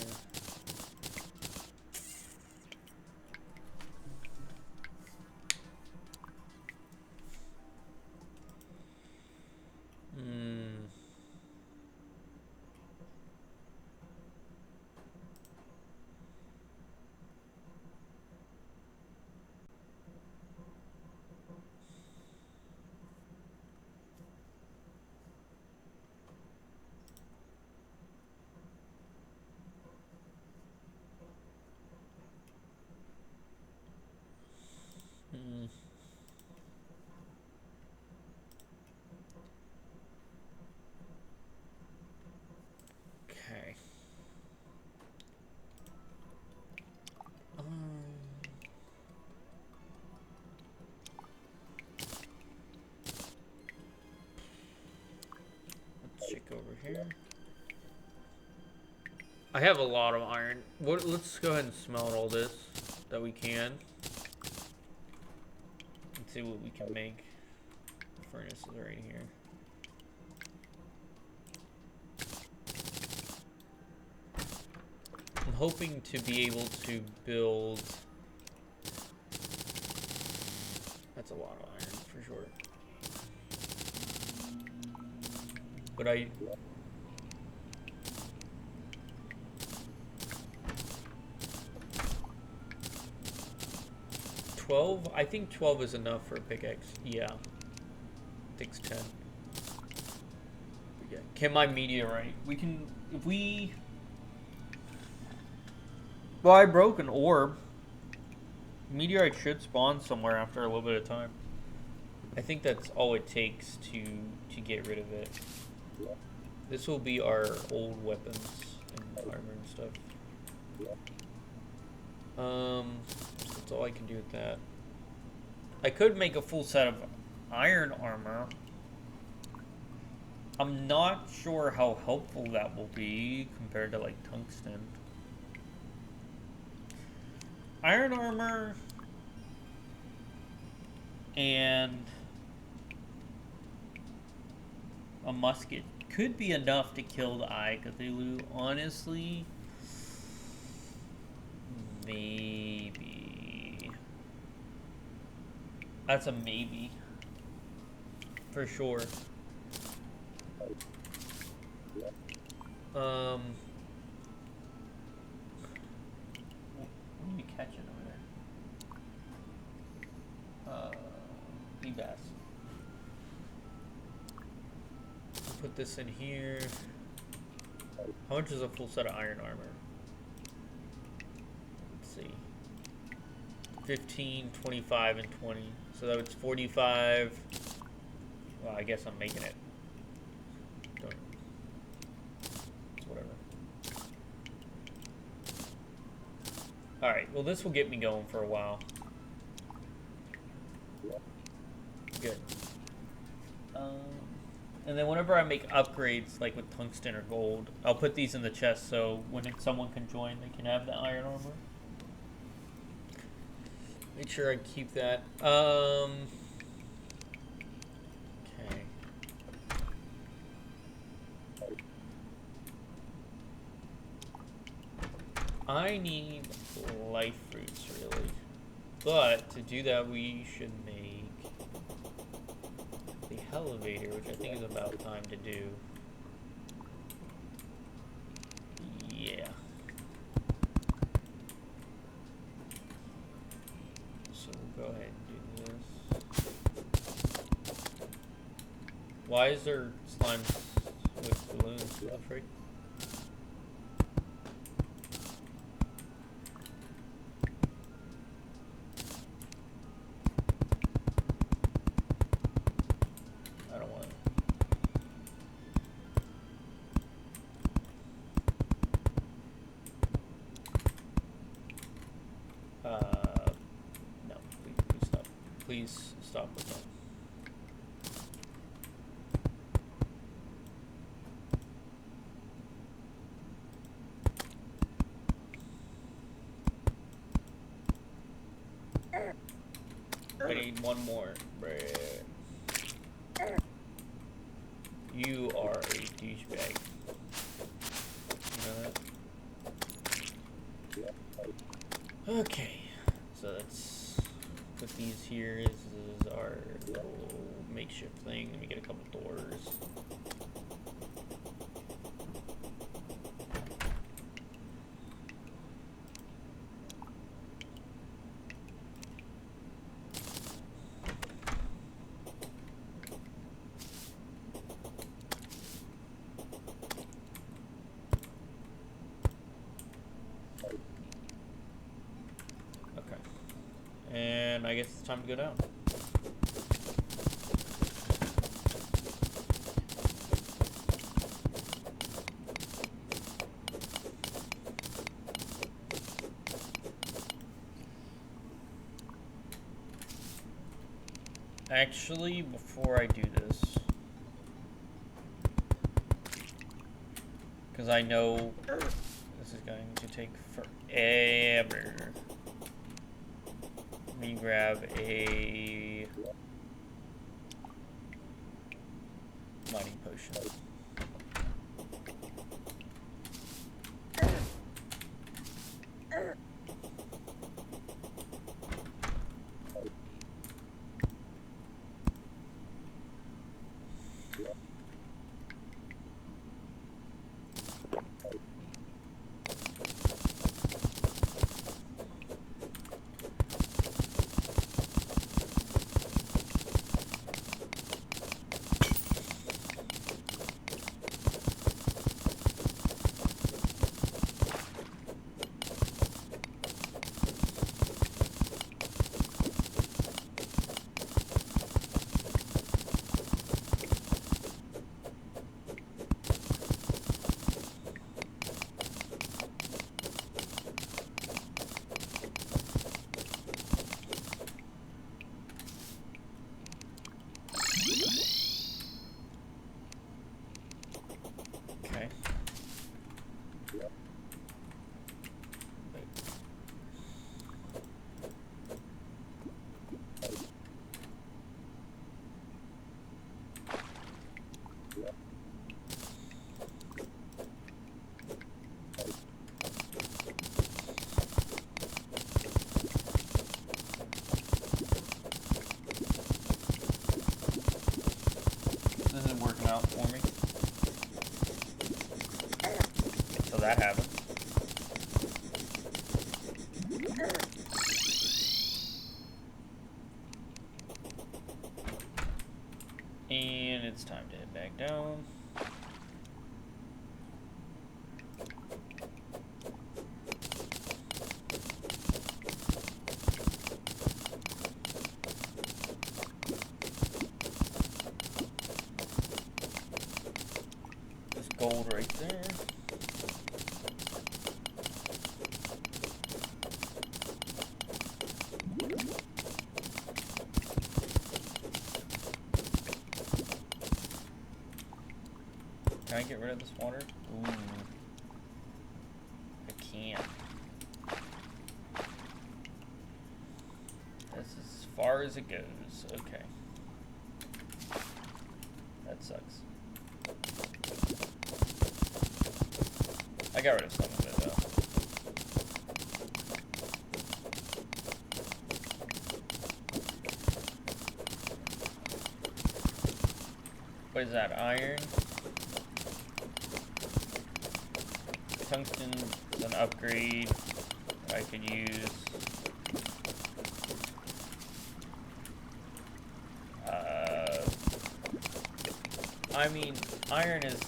Okay. 'Check over here. I have a lot of iron. Let's go ahead and smelt all this that we can. And see what we can make. Furnaces are right here. I'm hoping to be able to build... That's a lot of iron, for sure. But I... 12? I think 12 is enough for a pickaxe. Yeah. Takes 10. Yeah. Can my meteorite? We can... If we... Well, I broke an orb. Meteorite should spawn somewhere after a little bit of time. I think that's all it takes to get rid of it. This will be our old weapons and armor and stuff. That's all I can do with that. I could make a full set of iron armor. I'm not sure how helpful that will be compared to like tungsten. Iron armor and a musket could be enough to kill the Eye Cthulhu. Honestly, maybe. That's a maybe. For sure. What are you catching over there? Bee bass. Put this in here. How much is a full set of iron armor? Let's see. 15, 25, and 20. So that was 45. Well, I guess I'm making it. It's whatever. Alright, well this will get me going for a while. Good. And then whenever I make upgrades, like with tungsten or gold, I'll put these in the chest so when someone can join, they can have the iron armor. Make sure I keep that. Okay. I need life fruits, really. But to do that, we should make the elevator, which I think is about time to do. Yeah. go ahead and do this. Why is there slime with balloons? What the freak? I don't want it. No, please stop. Please stop with that. I need one more bread. You are a douchebag. You know that? Okay, so let's put these here. This is our little makeshift thing. Let me get a couple doors. And I guess it's time to go down. Actually, before I do this, because I know this is going to take forever. Let me grab a mining potion. This isn't working out for me. So that happened. And it's time to head back down. There's gold right there. Can I get rid of this water? Ooh. I can't. That's as far as it goes. Okay. That sucks. I got rid of some of it though. What is that? Iron? Tungsten is an upgrade I could use. I mean, iron is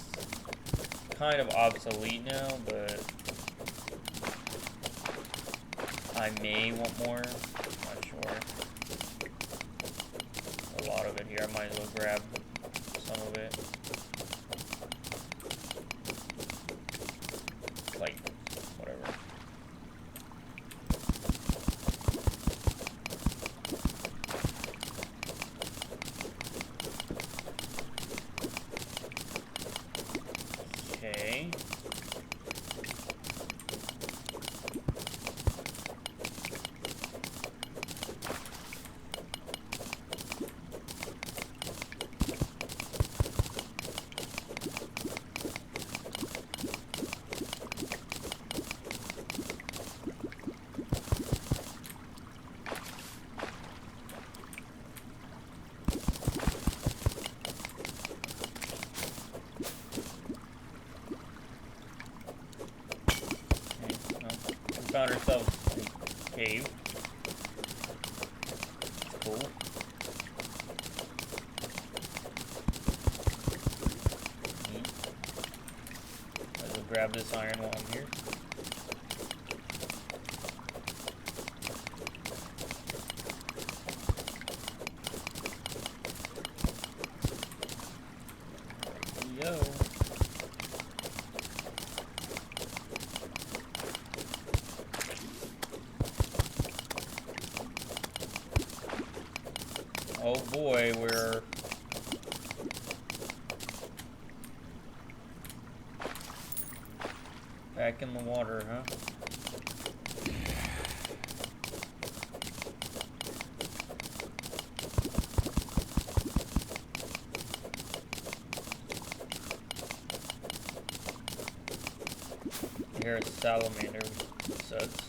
kind of obsolete now, but I may want more. Not sure. A lot of it here. I might as well grab some of it. Like, whatever. Okay. Found ourselves a cave. Cool. Neat. Let's grab this iron while I'm here. Yo. Oh boy, we're back in the water, huh? Here's a salamander, sucks.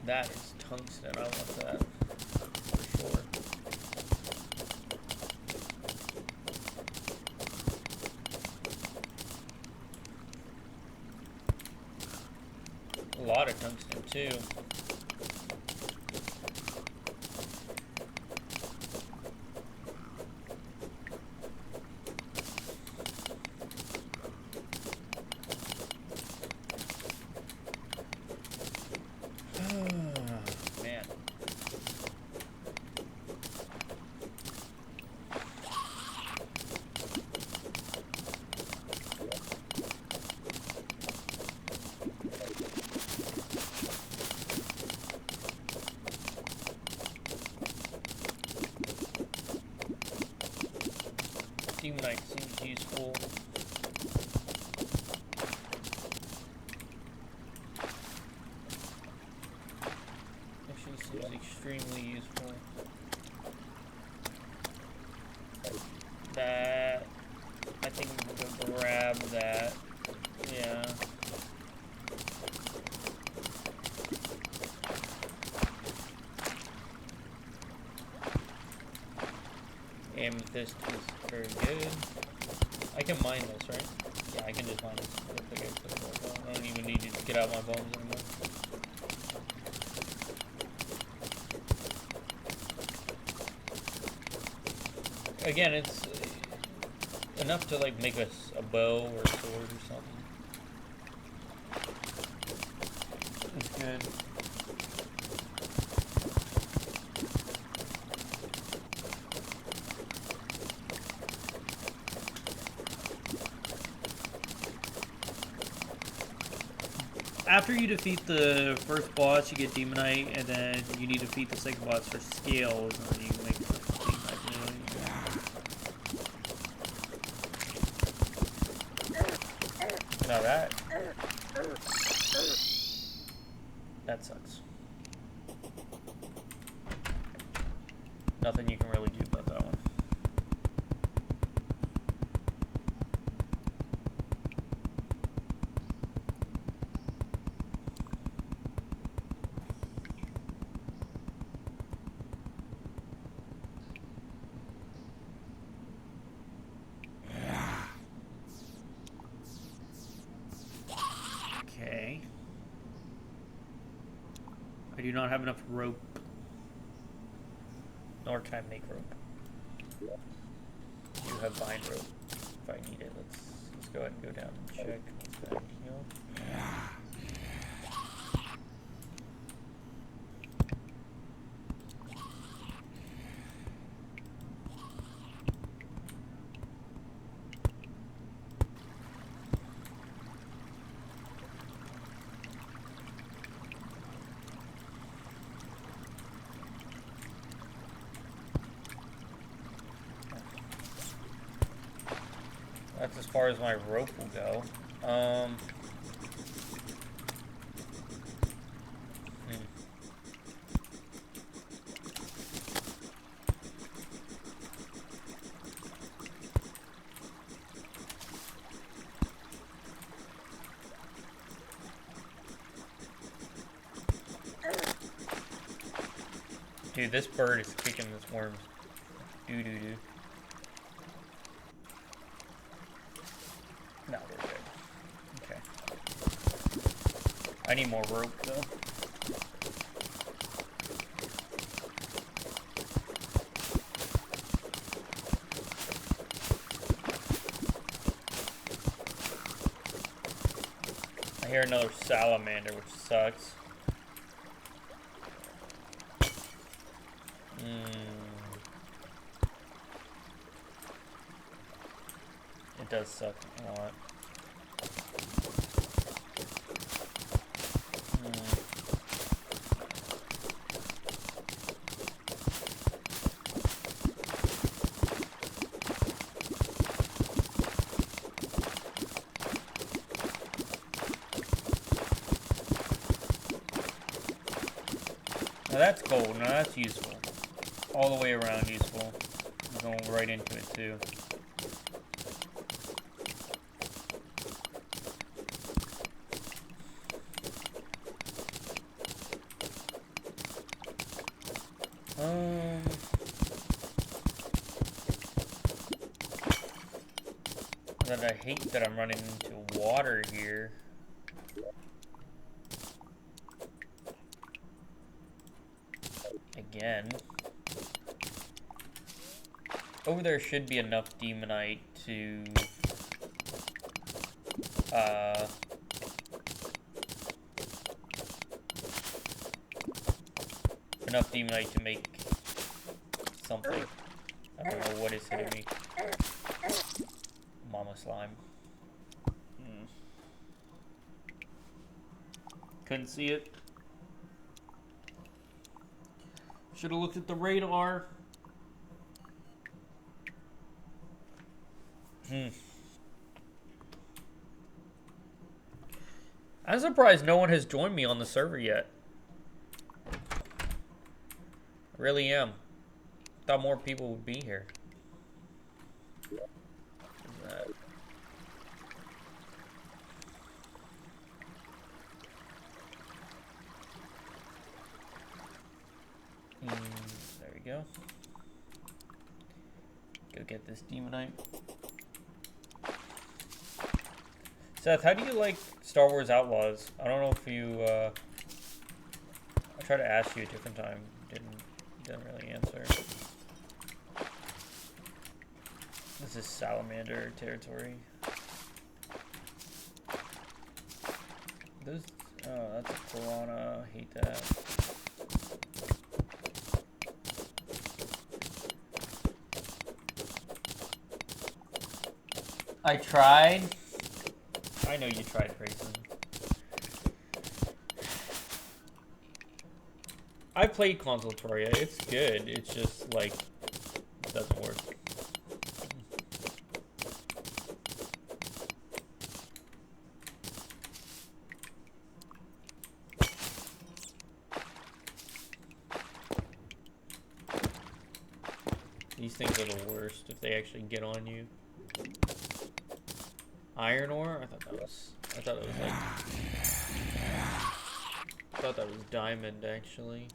That is tungsten. I want that for sure. A lot of tungsten too. Man. Demonite seems useful. Actually seems extremely useful. That, I think I'm gonna grab that. Yeah. Amethyst is very good. I can mine this, right? Yeah, I can just mine this. I don't even need to get out my bones anymore. Again, it's enough to like make us a bow or a sword or something. It's good. After you defeat the first boss, you get Demonite, and then you need to defeat the second boss for scales, and then you make the Demonite. Now that sucks. Nothing you can really do about that one. I do not have enough rope. Nor can I make rope. I do have vine rope if I need it. Let's go ahead and go down and check. Let's go ahead and heal. That's as far as my rope will go. Dude, this bird is kicking this worm. Doo doo doo. No, we're good. Okay. I need more rope, though. I hear another salamander, which sucks. It does suck a lot. Now that's gold. Now that's useful. All the way around useful. I'm going right into it too. That I hate that I'm running into water here. Again. Over there should be enough demonite to make something. I don't know what is hitting me. Mama slime. Couldn't see it. Should have looked at the radar. I'm surprised no one has joined me on the server yet. I really am. Thought more people would be here. There we go. Go get this demonite. Seth, how do you like Star Wars Outlaws? I don't know if you, I tried to ask you a different time. Didn't really answer. This is salamander territory. Those, oh, that's a piranha. I hate that. I tried. I know you tried, Grayson. I played console Terraria. It's good. It's just like it doesn't work. These things are the worst if they actually get on you. Iron ore? I thought that was like I thought that was diamond actually.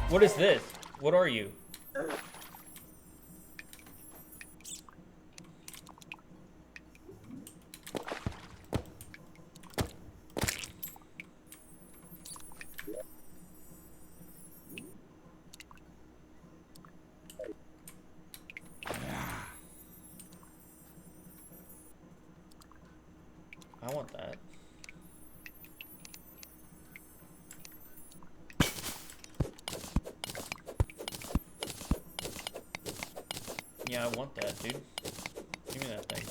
What is this? What are you? Yeah, I want that, dude. Give me that thing.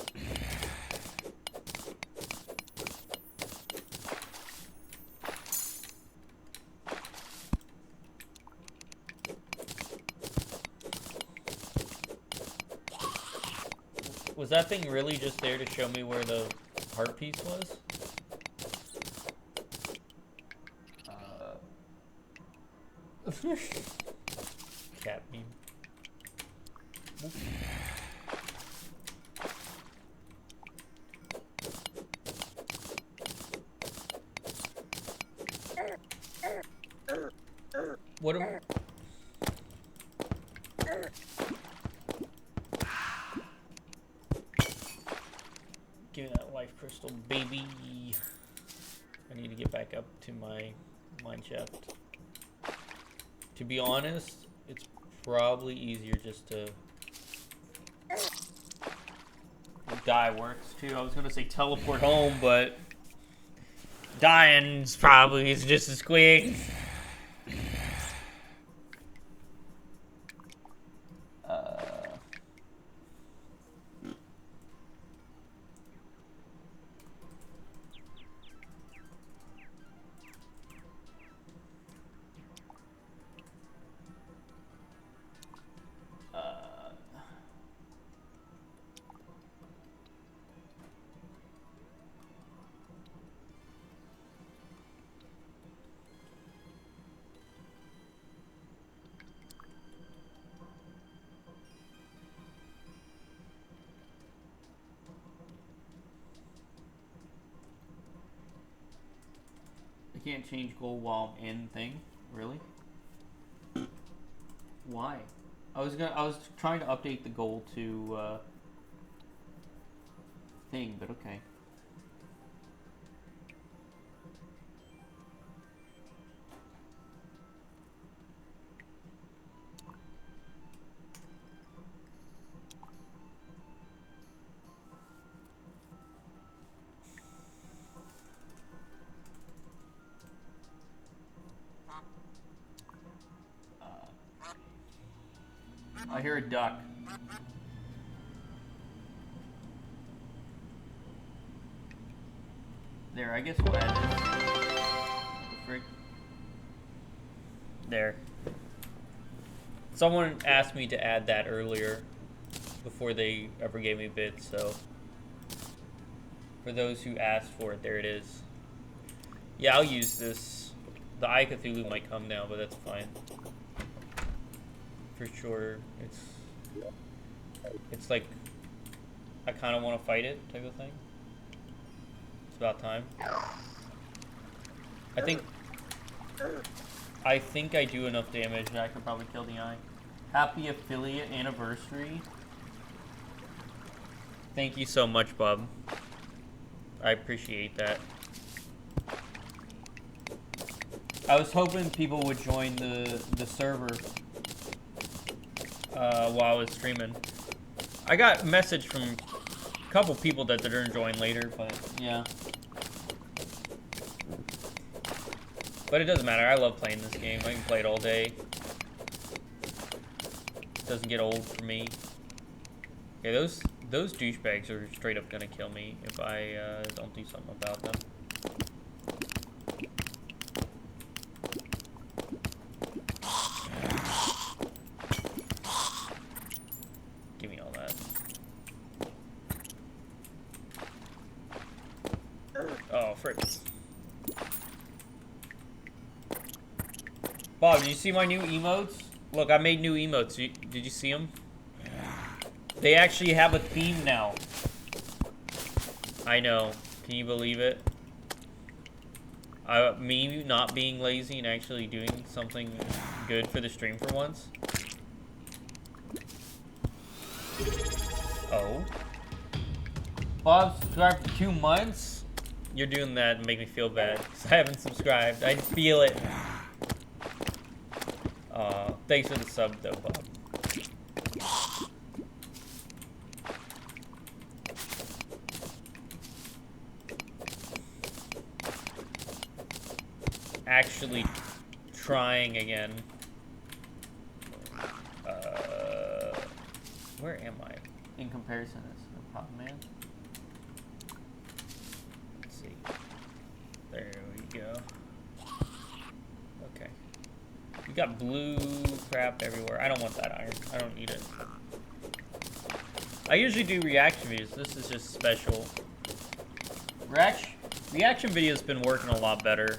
Was that thing really just there to show me where the heart piece was? Cat meme. What am Give me that life crystal, baby. I need to get back up to my mine shaft. To be honest, it's probably easier just to die works too. I was gonna say teleport home, but dying's probably is just as quick. I can't change goal while I'm in thing. Really? Why? I was trying to update the goal to thing, but okay. I hear a duck. There, I guess we'll add this. Frick. There. Someone asked me to add that earlier before they ever gave me bits, so for those who asked for it, there it is. Yeah, I'll use this. The Eye Cthulhu might come now, but that's fine. For sure, it's like I kind of want to fight it type of thing. It's about time. I think I do enough damage that I could probably kill the eye. Happy affiliate anniversary. Thank you so much, Bob. I appreciate that. I was hoping people would join the server while I was streaming. I got a message from a couple people that didn't join later, but yeah. But it doesn't matter. I love playing this game. I can play it all day. It doesn't get old for me. Yeah, those douchebags are straight up gonna kill me if I don't do something about them. Give me all that. Oh, frick. Bob, did you see my new emotes? Look, I made new emotes. Did you see them? They actually have a theme now. I know. Can you believe it? Me not being lazy and actually doing something good for the stream for once. Oh. Bob subscribed for 2 months? You're doing that to make me feel bad. Because I haven't subscribed. I feel it. Thanks for the sub though, Bob. Actually trying again. Where am I in comparison to this pop man? Let's see. There we go. Okay. We got blue crap everywhere. I don't want that iron. I don't need it. I usually do reaction videos. This is just special. Reaction video's been working a lot better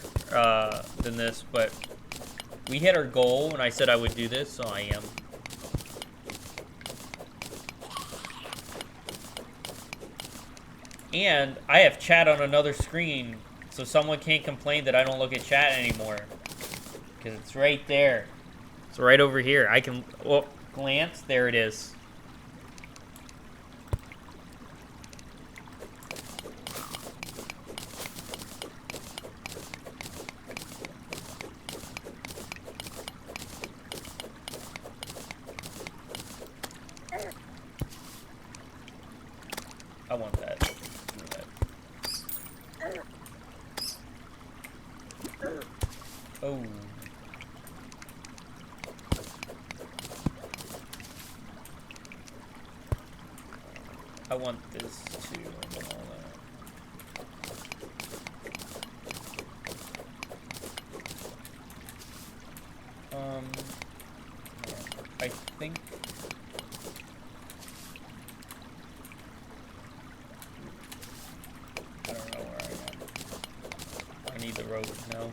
than this, but we hit our goal and I said I would do this, so I am. And I have chat on another screen, so someone can't complain that I don't look at chat anymore. Because it's right there. It's right over here. I can, oh, glance. There it is. I want that. Oh. I want this too. I want all that. I think. I don't know where I am. I need the rope now.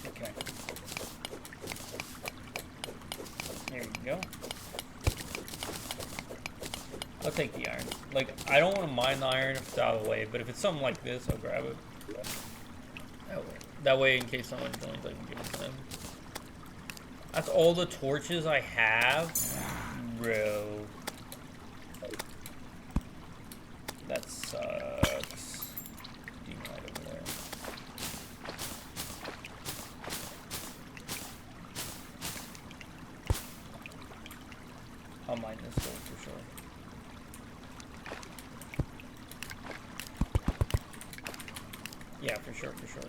Okay. There you go. I'll take the iron. Like, I don't want to mine the iron if it's out of the way, but if it's something like this, I'll grab it. That way, in case someone joins, I can give it to them. That's all the torches I have? Bro. That sucks. Demon right over there. I'll mine this gold for sure. Yeah, for sure, for sure.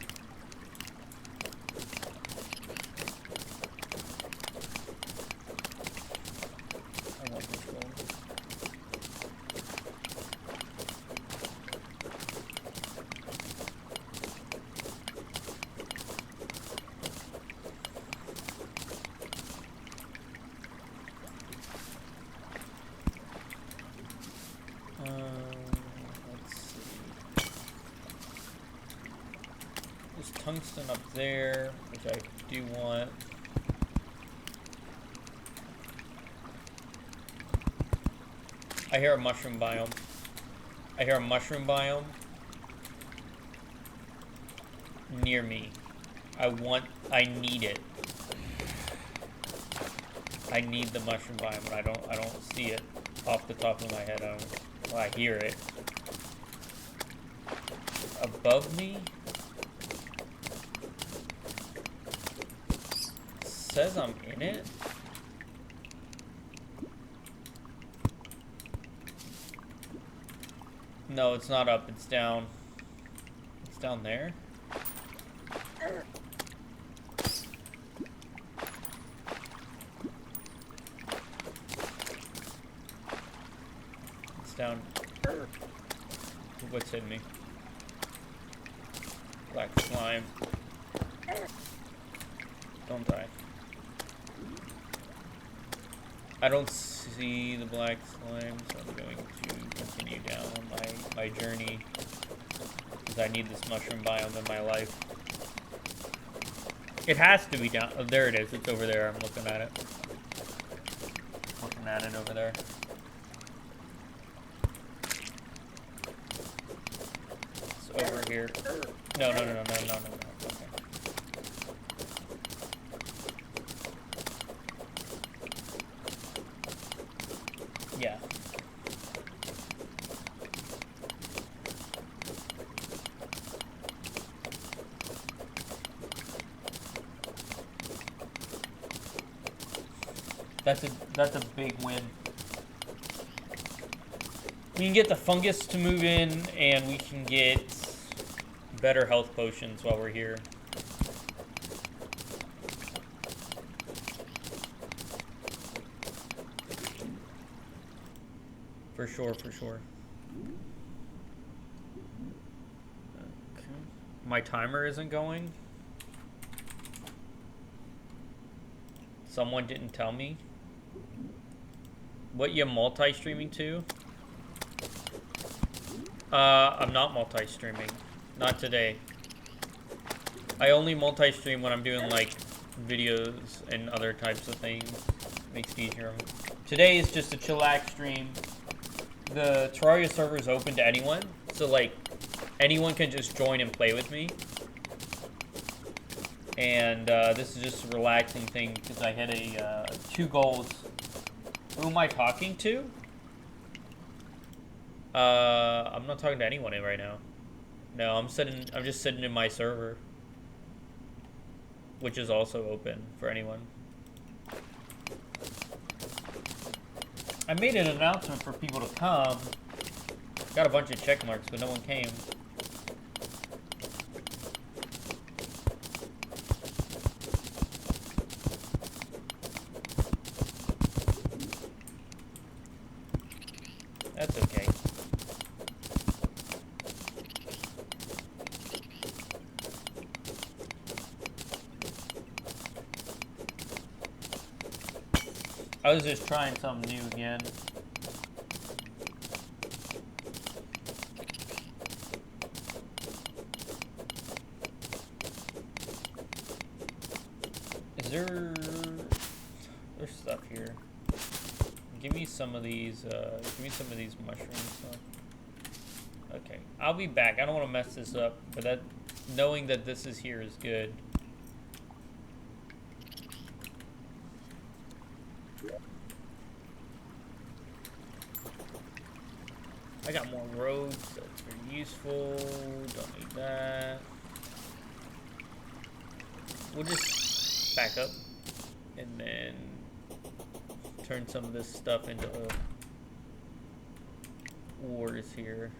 I want this gold. Let's see. There's tungsten up there, which I do want. I hear a mushroom biome. I hear a mushroom biome near me. I need it. I need the mushroom biome, and I don't see it off the top of my head. Well, I hear it. Above me? It says I'm in it? No, it's not up, it's down. It's down there? It's down. What's hitting me? Black slime. Don't die. I don't see the black slime, so I'm going to continue down on my journey. Because I need this mushroom biome in my life. It has to be down. Oh, there it is. It's over there. I'm looking at it. Looking at it over there. It's over here. No. Okay. Yeah. That's a big win. We can get the fungus to move in, and we can get better health potions while we're here. For sure, for sure. Okay. My timer isn't going. Someone didn't tell me. What you multi-streaming to? I'm not multi-streaming. Not today. I only multi-stream when I'm doing like videos and other types of things. Makes it easier. Today is just a chillax stream. The Terraria server is open to anyone, so like anyone can just join and play with me. And this is just a relaxing thing because I had a 2 goals. Who am I talking to? I'm not talking to anyone right now. No, I'm just sitting in my server, which is also open for anyone. I made an announcement for people to come. Got a bunch of check marks, but no one came. That's okay. I was just trying something new again. Is there's stuff here. Give me some of these mushrooms. Okay, I'll be back. I don't want to mess this up, but that knowing that this is here is good. I got more roads. That's very useful. Don't need that. We'll just back up and then turn some of this stuff into ores here.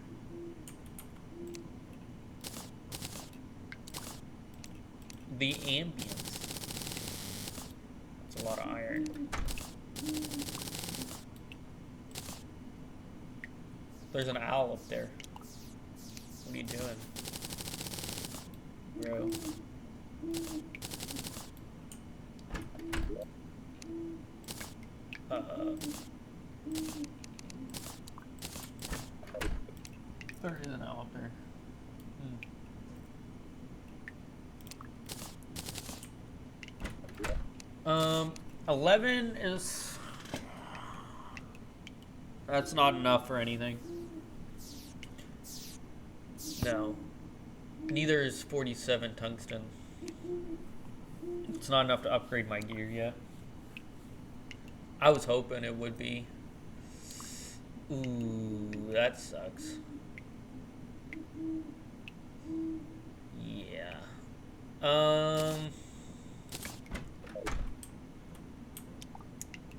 The ambience. That's a lot of iron. There's an owl up there. What are you doing, bro? There is an owl up there. 11 is... That's not enough for anything. No. Neither is 47 tungsten. It's not enough to upgrade my gear yet. I was hoping it would be. Ooh, that sucks. Yeah.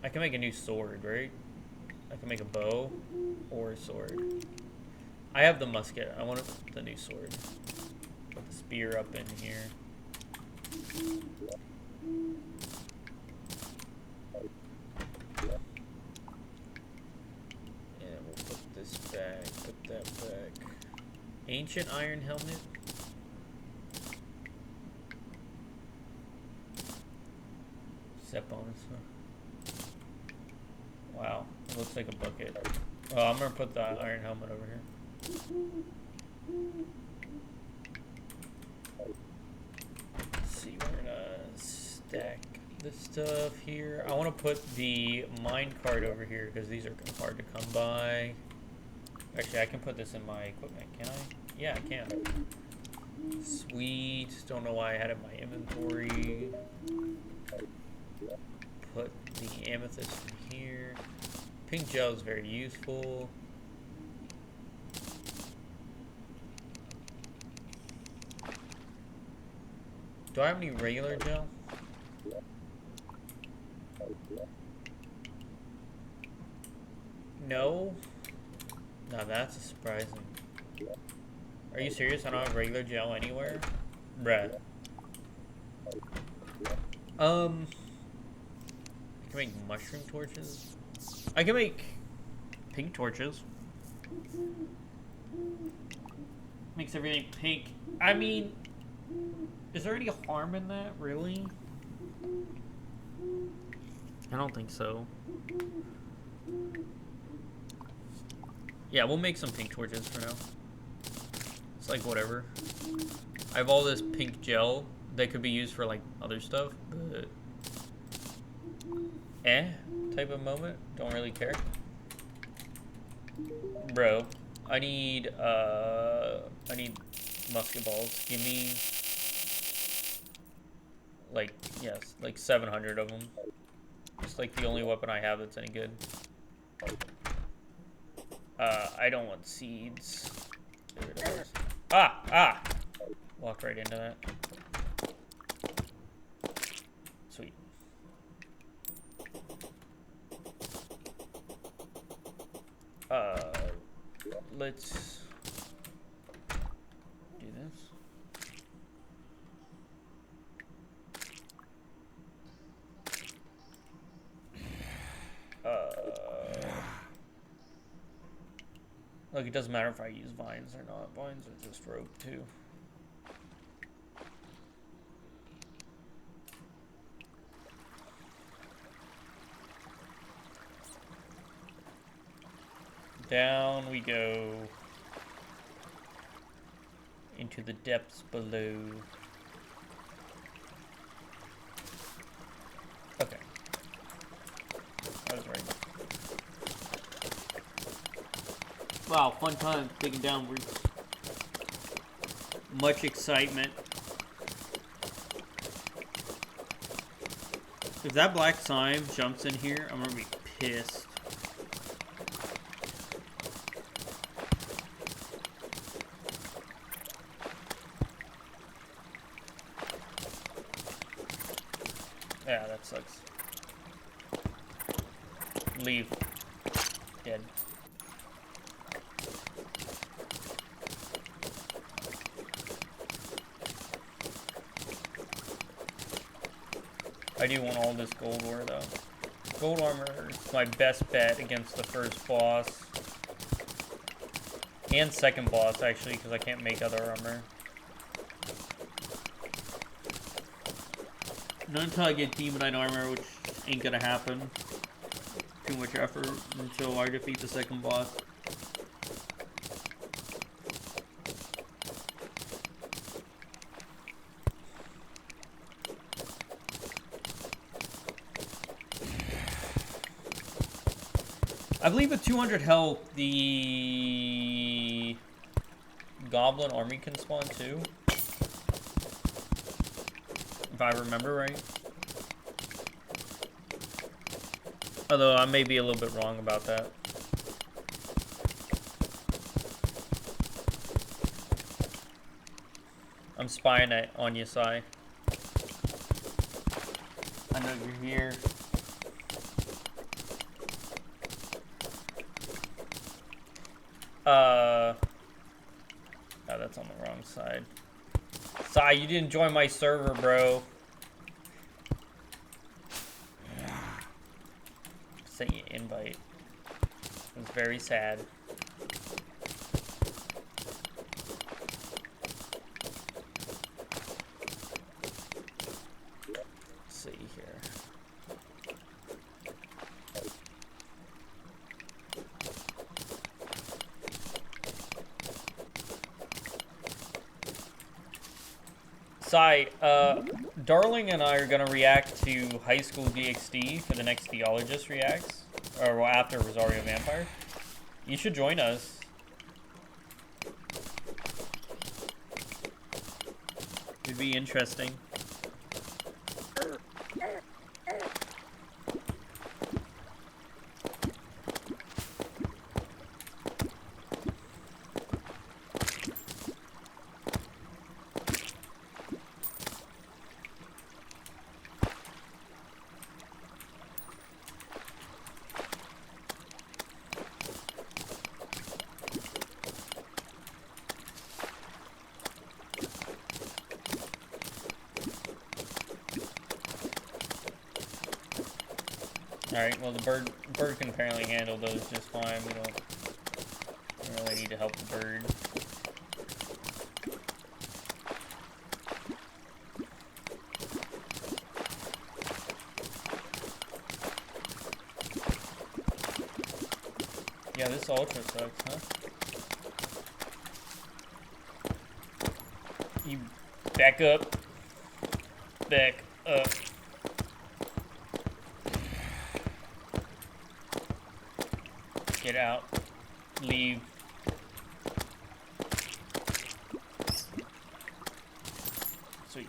I can make a new sword, right? I can make a bow or a sword. I have the musket. I want the new sword. Put the spear up in here. Yeah, we'll put this back. Put that back. Ancient iron helmet. Set bonus, huh? Wow, it looks like a bucket. Oh, I'm gonna put the iron helmet over here. Let's see, we're gonna stack this stuff here. I want to put the mine cart over here because these are hard to come by. Actually, I can put this in my equipment, can I? Yeah, I can. Sweet. Don't know why I had it in my inventory. Put the amethyst in here. Pink gel is very useful. Do I have any regular gel? No. Now that's surprising. Are you serious? I don't have regular gel anywhere? Bruh. I can make mushroom torches. I can make pink torches. Makes everything pink. I mean, is there any harm in that, really? I don't think so. Yeah, we'll make some pink torches for now. It's like whatever. I have all this pink gel that could be used for like other stuff, but type of moment. Don't really care. Bro, I need musket balls. Give me like, yes, like 700 of them. It's like the only weapon I have that's any good. I don't want seeds. Get rid of those. Ah! Walked right into that. Sweet. Let's do this. Look, it doesn't matter if I use vines or not. Vines are just rope too. Down we go into the depths below. Okay. I was right. Wow, fun time digging downwards. Much excitement. If that black slime jumps in here, I'm gonna be pissed. Yeah, that sucks. Leave. Dead. I do want all this gold ore though. Gold armor is my best bet against the first boss. And second boss actually, because I can't make other armor. Not until I get demonite armor, which ain't gonna happen. Too much effort until I defeat the second boss. I believe at 200 health, the goblin army can spawn too. If I remember right. Although I may be a little bit wrong about that. I'm spying on you, Sai. I know you're here. Oh, that's on the wrong side. Sai, you didn't join my server, bro. Sent you an invite. It was very sad. Let's see here. Sai, Darling and I are gonna react to High School DxD for the next Theologist Reacts, or well, after Rosario Vampire. You should join us. It'd be interesting. Alright, well the bird can apparently handle those just fine. We don't really need to help the bird. Yeah, this ultra sucks, huh? You back up. Back up. Get out. Leave. Sweet.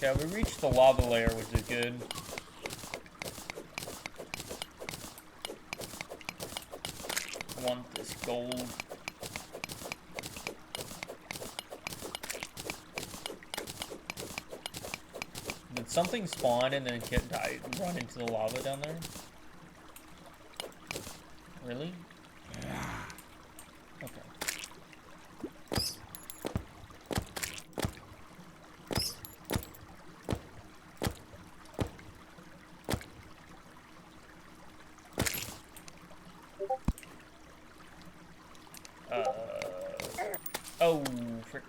Yeah, we reached the lava layer, which is good. I want this gold. Did something spawn and then run into the lava down there? Really? Okay. Oh, frick.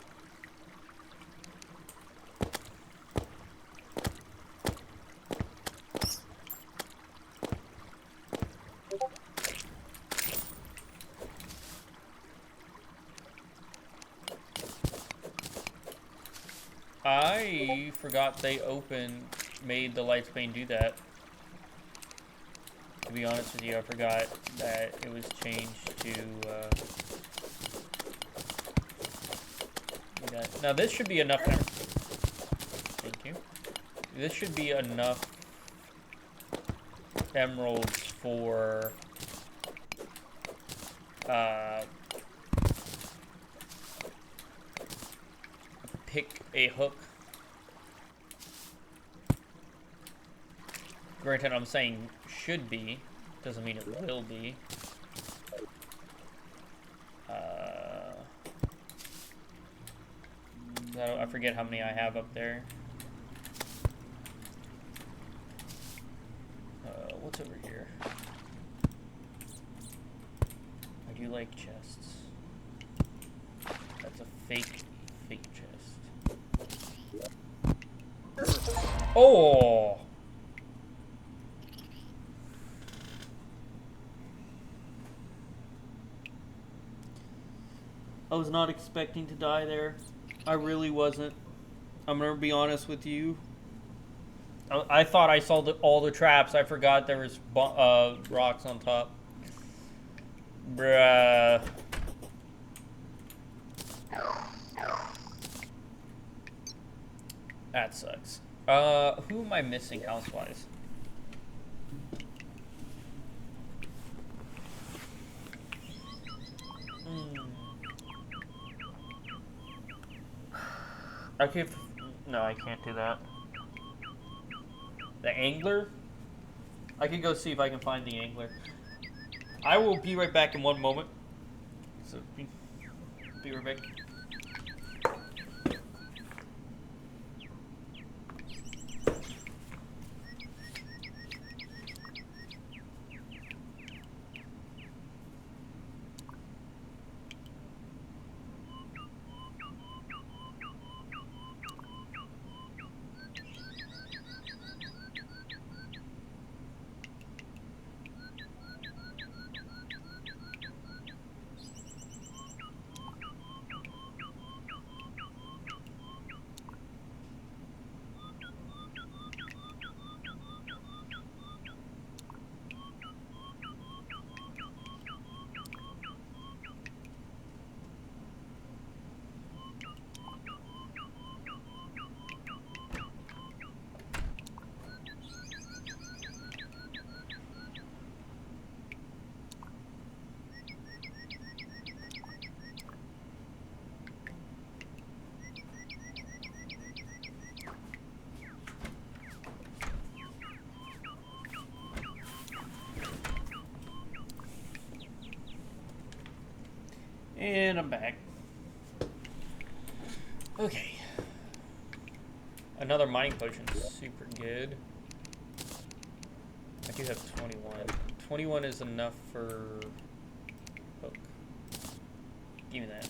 I forgot they made the lights pane do that. To be honest with you, I forgot that it was changed to, do that. Now this should be enough. Thank you. This should be enough emeralds for, pick a hook. Granted, I'm saying should be, doesn't mean it will be. I forget how many I have up there. What's over here? I do like chests. That's a fake chest. Oh! I was not expecting to die there. I really wasn't. I'm gonna be honest with you. I thought I saw all the traps. I forgot there was rocks on top. Bruh. That sucks. Who am I missing house-wise? No, I can't do that. The angler? I can go see if I can find the angler. I will be right back in one moment. So, be right back. And I'm back. Okay. Another mining potion. Super good. I do have 21. 21 is enough for hook. Give me that.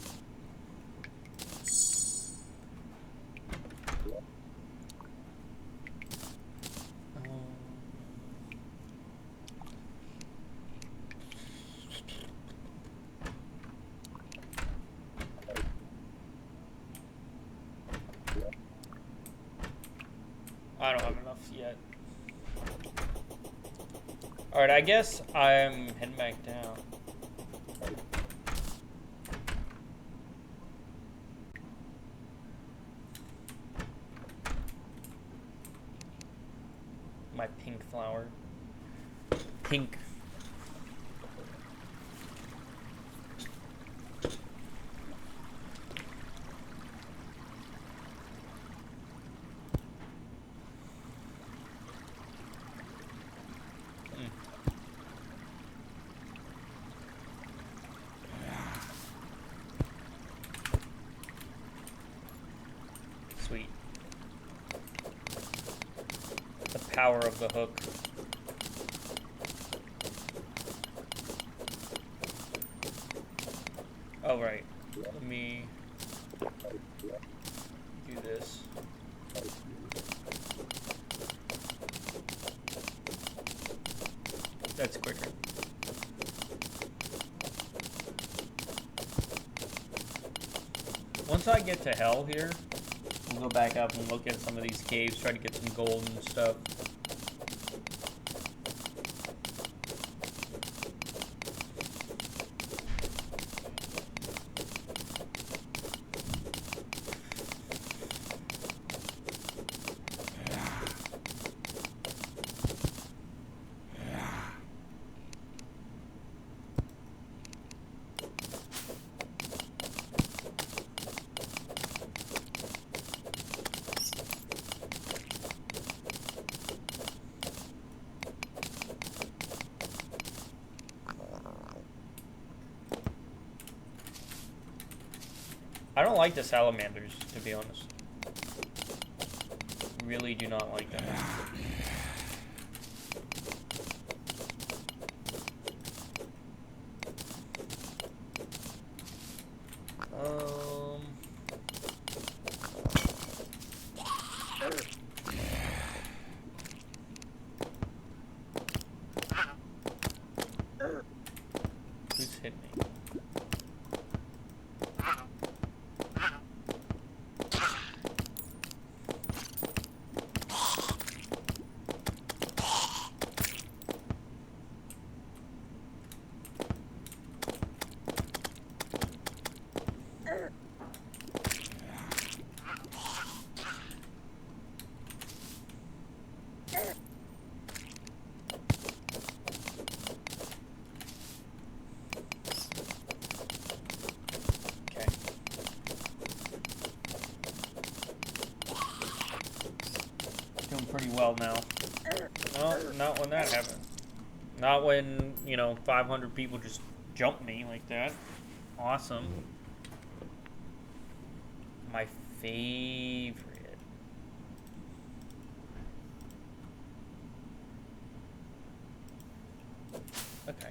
I don't have enough yet. Alright, I guess I'm heading back down. My pink flower. Pink. Sweet. The power of the hook. Oh, right. Let me do this. That's quicker. Once I get to hell here, we'll go back up and look at some of these caves, try to get some gold and stuff. I don't like the salamanders, to be honest. Really do not like them. Who's hit me? Pretty well now. Well, not when that happened. Not when, you know, 500 people just jumped me like that. Awesome. My favorite. Okay.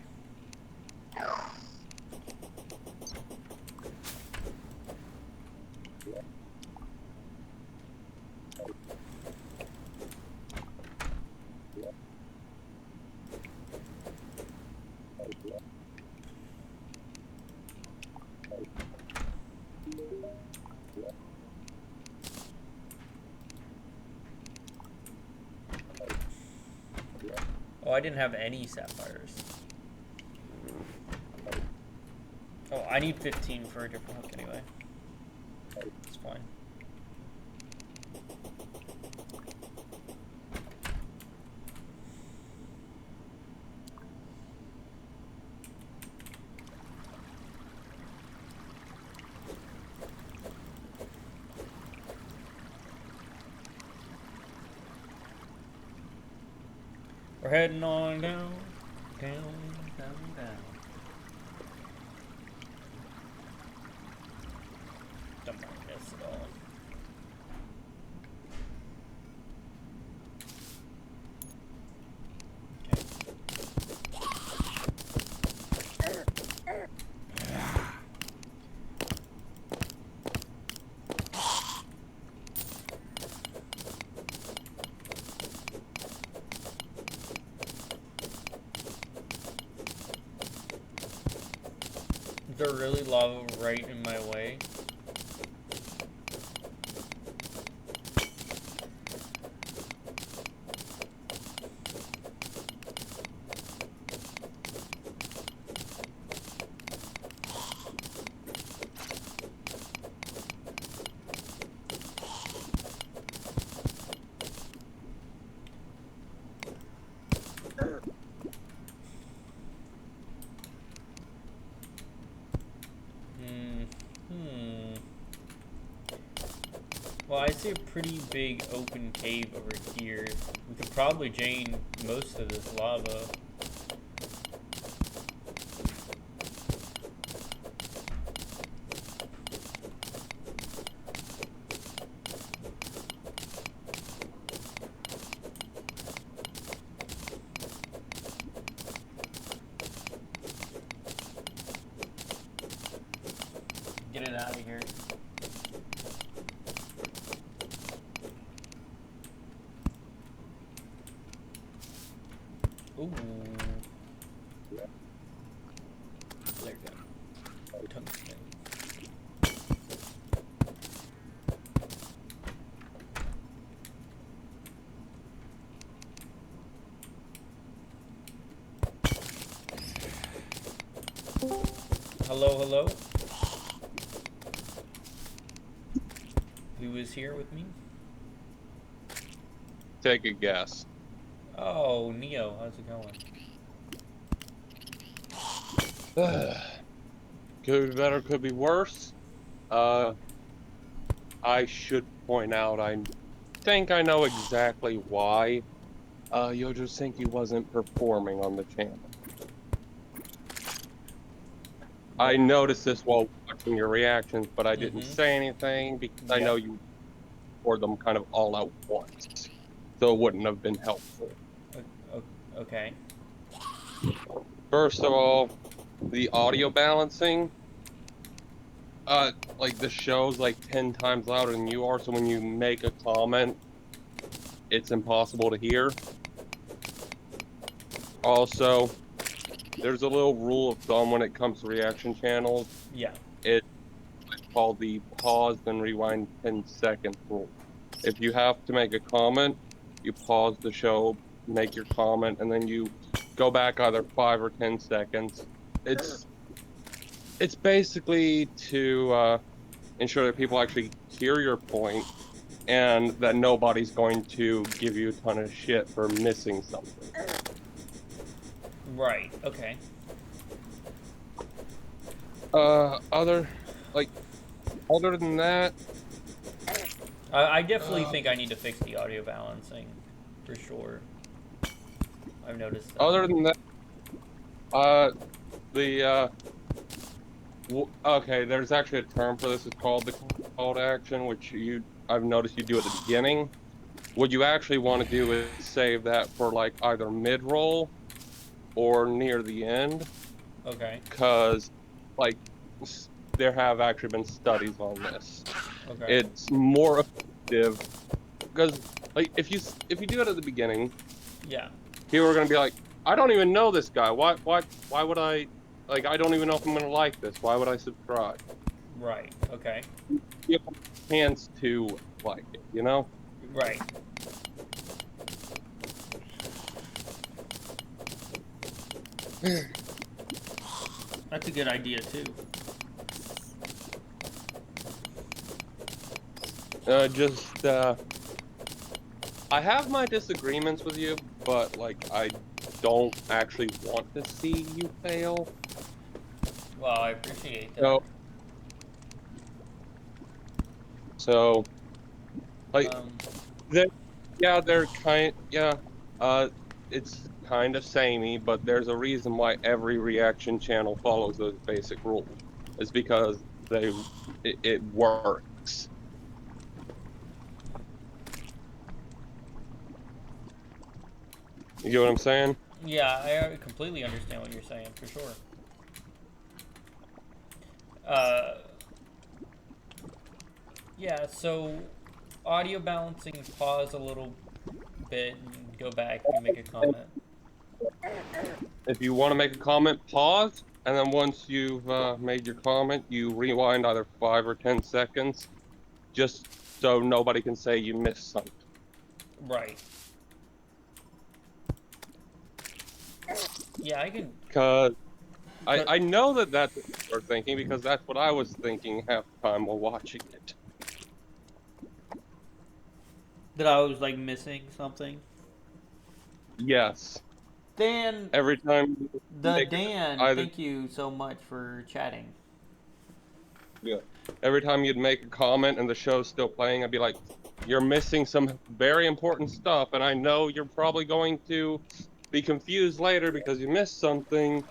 Oh, I didn't have any sapphires. Oh, I need 15 for a different hook anyway. It's fine. We're heading on down, down, down, down. Is there really lava right in my way? Well, I see a pretty big open cave over here. We could probably drain most of this lava. Get it out of here. Ooh. There you go. Tungsten. Hello, hello. Who is here with me?
Take a guess.
Oh, Neo, how's it going?
Could be better, could be worse. I should point out, I think I know exactly why Yojo Senki wasn't performing on the channel. I noticed this while watching your reactions, but I didn't say anything because I know you poured them kind of all out once, so it wouldn't have been helpful.
Okay.
First of all, the audio balancing, like the show's like 10 times louder than you are, so when you make a comment, it's impossible to hear. Also, there's a little rule of thumb when it comes to reaction channels.
Yeah.
It's called the pause then rewind 10 second rule. If you have to make a comment, you pause the show, make your comment, and then you go back either 5 or 10 seconds. It's basically to ensure that people actually hear your point and that nobody's going to give you a ton of shit for missing something.
Right, okay.
Other than that,
I definitely think I need to fix the audio balancing, for sure. I've noticed that.
other than that, okay, there's actually a term for this. It's called the call to action, which I've noticed you do at the beginning. What you actually want to do is save that for like either mid-roll or near the end.
Okay.
Because, like, there have actually been studies on this.
Okay.
It's more effective because, like, if you do it at the beginning,
yeah,
people are gonna be like, I don't even know this guy. Why would I? Like, I don't even know if I'm gonna like this. Why would I subscribe?
Right. Okay.
You have a chance to like it, you know?
Right. That's a good idea too.
I have my disagreements with you, but like I don't actually want to see you fail.
Well, I appreciate that.
So like it's kind of samey, but there's a reason why every reaction channel follows those basic rules. It's because it works. You get what I'm saying?
Yeah, I completely understand what you're saying, for sure. Yeah, so audio balancing, pause a little bit and go back and make a comment.
If you want to make a comment, pause, and then once you've made your comment, you rewind either 5 or 10 seconds, just so nobody can say you missed something.
Right. Yeah, I can.
Because
But
I know that that's what you're thinking, because that's what I was thinking half the time while watching it.
that I was like missing something.
Yes.
Dan,
Every time you make
Dan,
either
thank you so much for chatting.
yeah, every time you'd make a comment and the show's still playing, I'd be like, "You're missing some very important stuff, and I know you're probably going to be confused later because you missed something."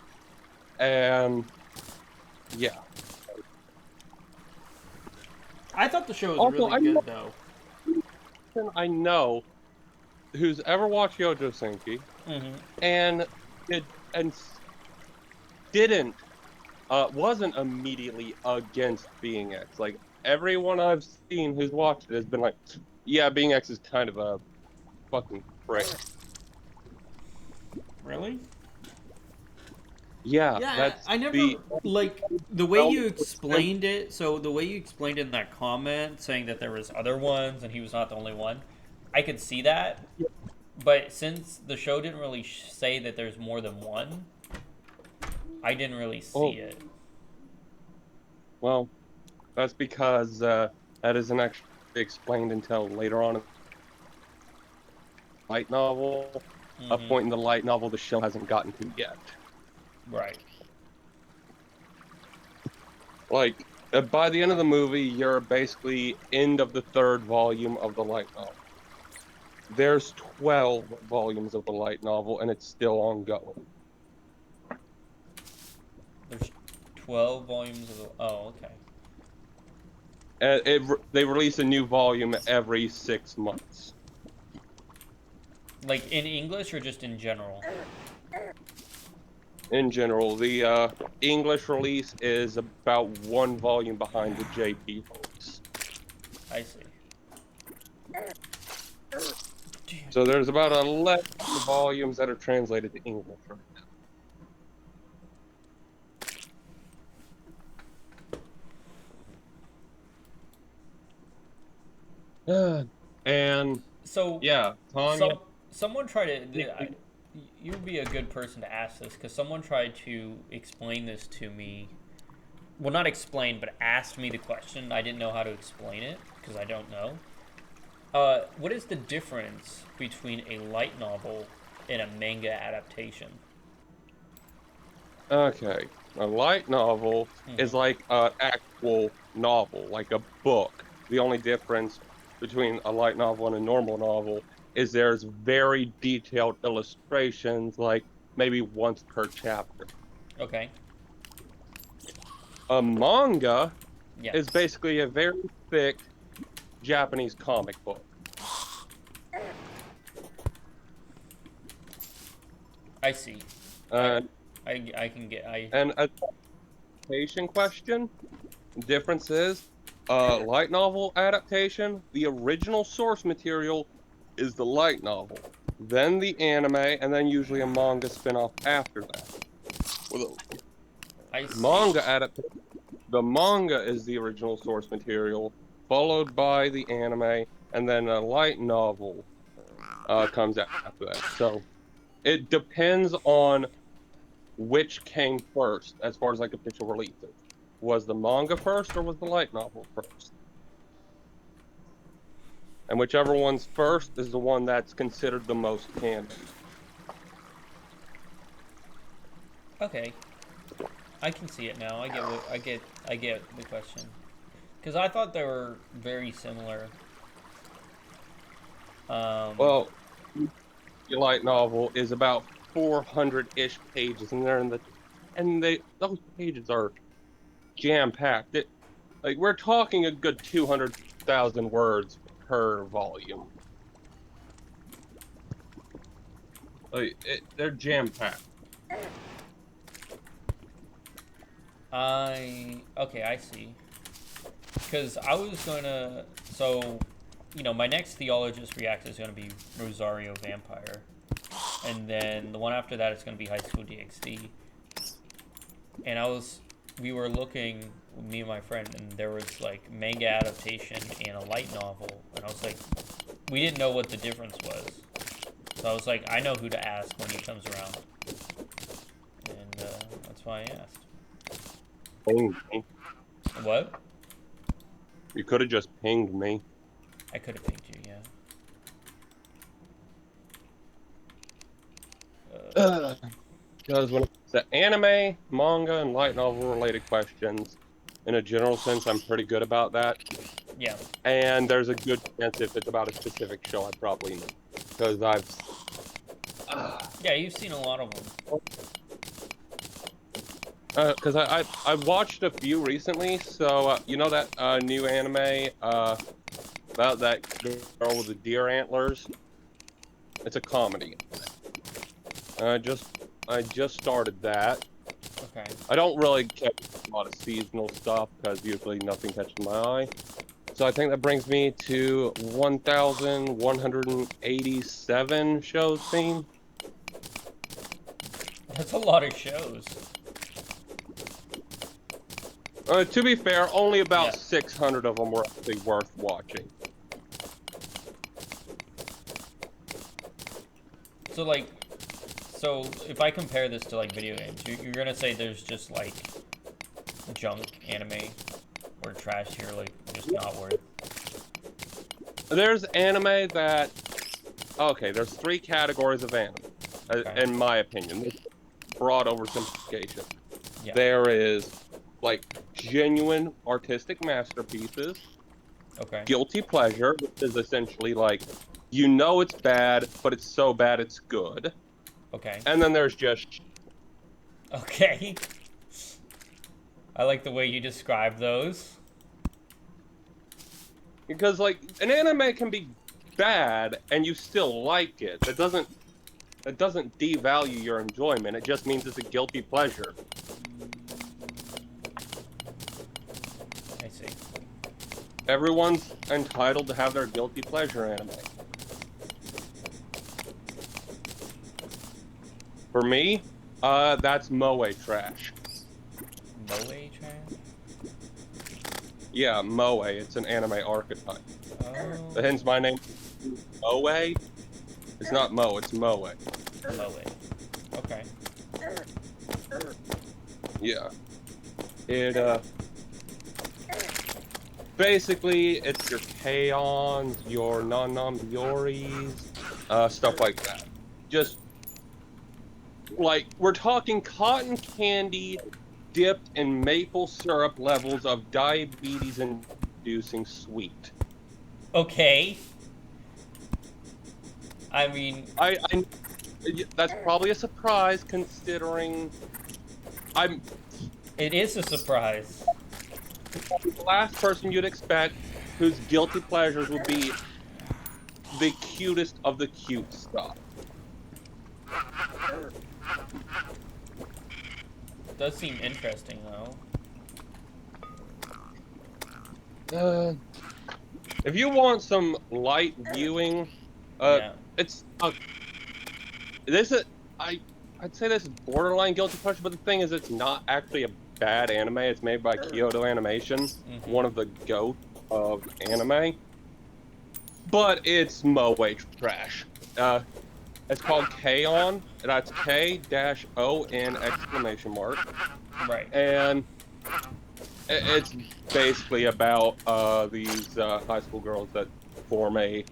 And yeah.
I thought the show was
Also,
really good though.
I know who's ever watched Yojo Senki
Mm-hmm.
and did and didn't wasn't immediately against Being X. Like everyone I've seen who's watched it has been like, yeah, Being X is kind of a fucking prick.
Really?
Yeah,
Yeah,
that's
I never
the
like the way
well,
you explained it. So the way you explained it in that comment, saying that there was other ones and he was not the only one, I could see that. But since the show didn't really say that there's more than one, I didn't really see
oh,
it.
well, that's because that isn't actually explained until later on in the light novel. A
Mm-hmm.
point in the light novel the show hasn't gotten to yet.
Right.
Like by the end of the movie, you're basically end of the third volume of the light novel. There's 12 volumes of the light novel, and it's still ongoing.
There's 12 volumes of. Oh, okay.
They release a new volume every 6 months.
Like in English or just in general?
In general, the English release is about one volume behind the JP release.
I see.
So there's about 11 volumes that are translated to English right now. And
So,
yeah, Tanya.
someone tried to. You would be a good person to ask this because someone tried to explain this to me. Well, not explain, but asked me the question. I didn't know how to explain it because I don't know. What is the difference between a light novel and a manga adaptation?
Okay, a light novel is
Mm-hmm.
like an actual novel, like a book. The only difference between a light novel and a normal novel is there's very detailed illustrations, like maybe once per chapter.
Okay.
A manga is
Yes.
basically a very thick Japanese comic book.
I see. I
Uh,
I can get I.
and a adaptation question, difference is light novel adaptation, the original source material is the light novel, then the anime, and then usually a manga spin-off after that. Well,
I
the
see.
manga adaptation, the manga is the original source material, followed by the anime, and then a light novel comes after that. So it depends on which came first as far as like official releases. Was the manga first or was the light novel first? And whichever one's first is the one that's considered the most canon.
Okay. I can see it now. I get the question. Cuz I thought they were very similar. Um
Well, your light novel is about 400-ish pages, and those pages are jam packed. Like we're talking a good 200,000 words per volume. They're jam packed.
I see. Cuz I was going to so my next theologist react is going to be Rosario Vampire. And then the one after that is going to be High School DxD. and we were looking, me and my friend, and there was like manga adaptation and a light novel, and I was like, we didn't know what the difference was. So I was like, I know who to ask when he comes around, and that's why I asked.
Pinged me.
What?
You could have just pinged me.
I could have picked you, yeah.
Because when it's the anime, manga, and light novel related questions, in a general sense, I'm pretty good about that.
Yeah.
And there's a good chance if it's about a specific show, I probably know. Because
Yeah, you've seen a lot of them.
Because I watched a few recently. So you know that new anime about that girl with the deer antlers? It's a comedy. I just started that.
Okay.
I don't really catch a lot of seasonal stuff because usually nothing catches my eye. So I think that brings me to 1,187 shows seen.
That's a lot of shows.
To be fair, only about
Yeah.
600 of them were actually worth watching.
So like, if I compare this to like video games, you're gonna say there's just like junk anime or trash here, like just not worth.
There's anime that... Okay, there's 3 categories of anime,
Okay.
in my opinion. This is broad oversimplification.
Yeah.
There is, like, genuine artistic masterpieces.
Okay.
Guilty pleasure, which is essentially like, you know it's bad, but it's so bad it's good.
Okay.
And then there's just...
Okay. I like the way you describe those.
Because, like, an anime can be bad and you still like it. It doesn't devalue your enjoyment. It just means it's a guilty pleasure.
I see.
Everyone's entitled to have their guilty pleasure anime. For me, that's moe trash.
Moe trash?
Yeah, moe. It's an anime archetype.
Oh.
Hence my name, moe. It's not mo, it's moe.
Moe. Okay.
Yeah. It, basically, it's your K-ons, your non-non-bioris, stuff like that. Just, like, we're talking cotton candy dipped in maple syrup levels of diabetes-inducing sweet.
Okay. I mean...
That's probably a surprise, considering
It is a surprise.
the last person you'd expect whose guilty pleasures would be the cutest of the cute stuff.
Does seem interesting
Uh,
though.
if you want some light viewing,
Yeah.
it's I'd say this is borderline guilty pleasure, but the thing is, it's not actually a bad anime. It's made by Kyoto Animation, one of the GOAT of anime, but it's moe trash. It's called K-On! That's K-O-N exclamation mark.
Right.
And it's basically about these high school girls that form a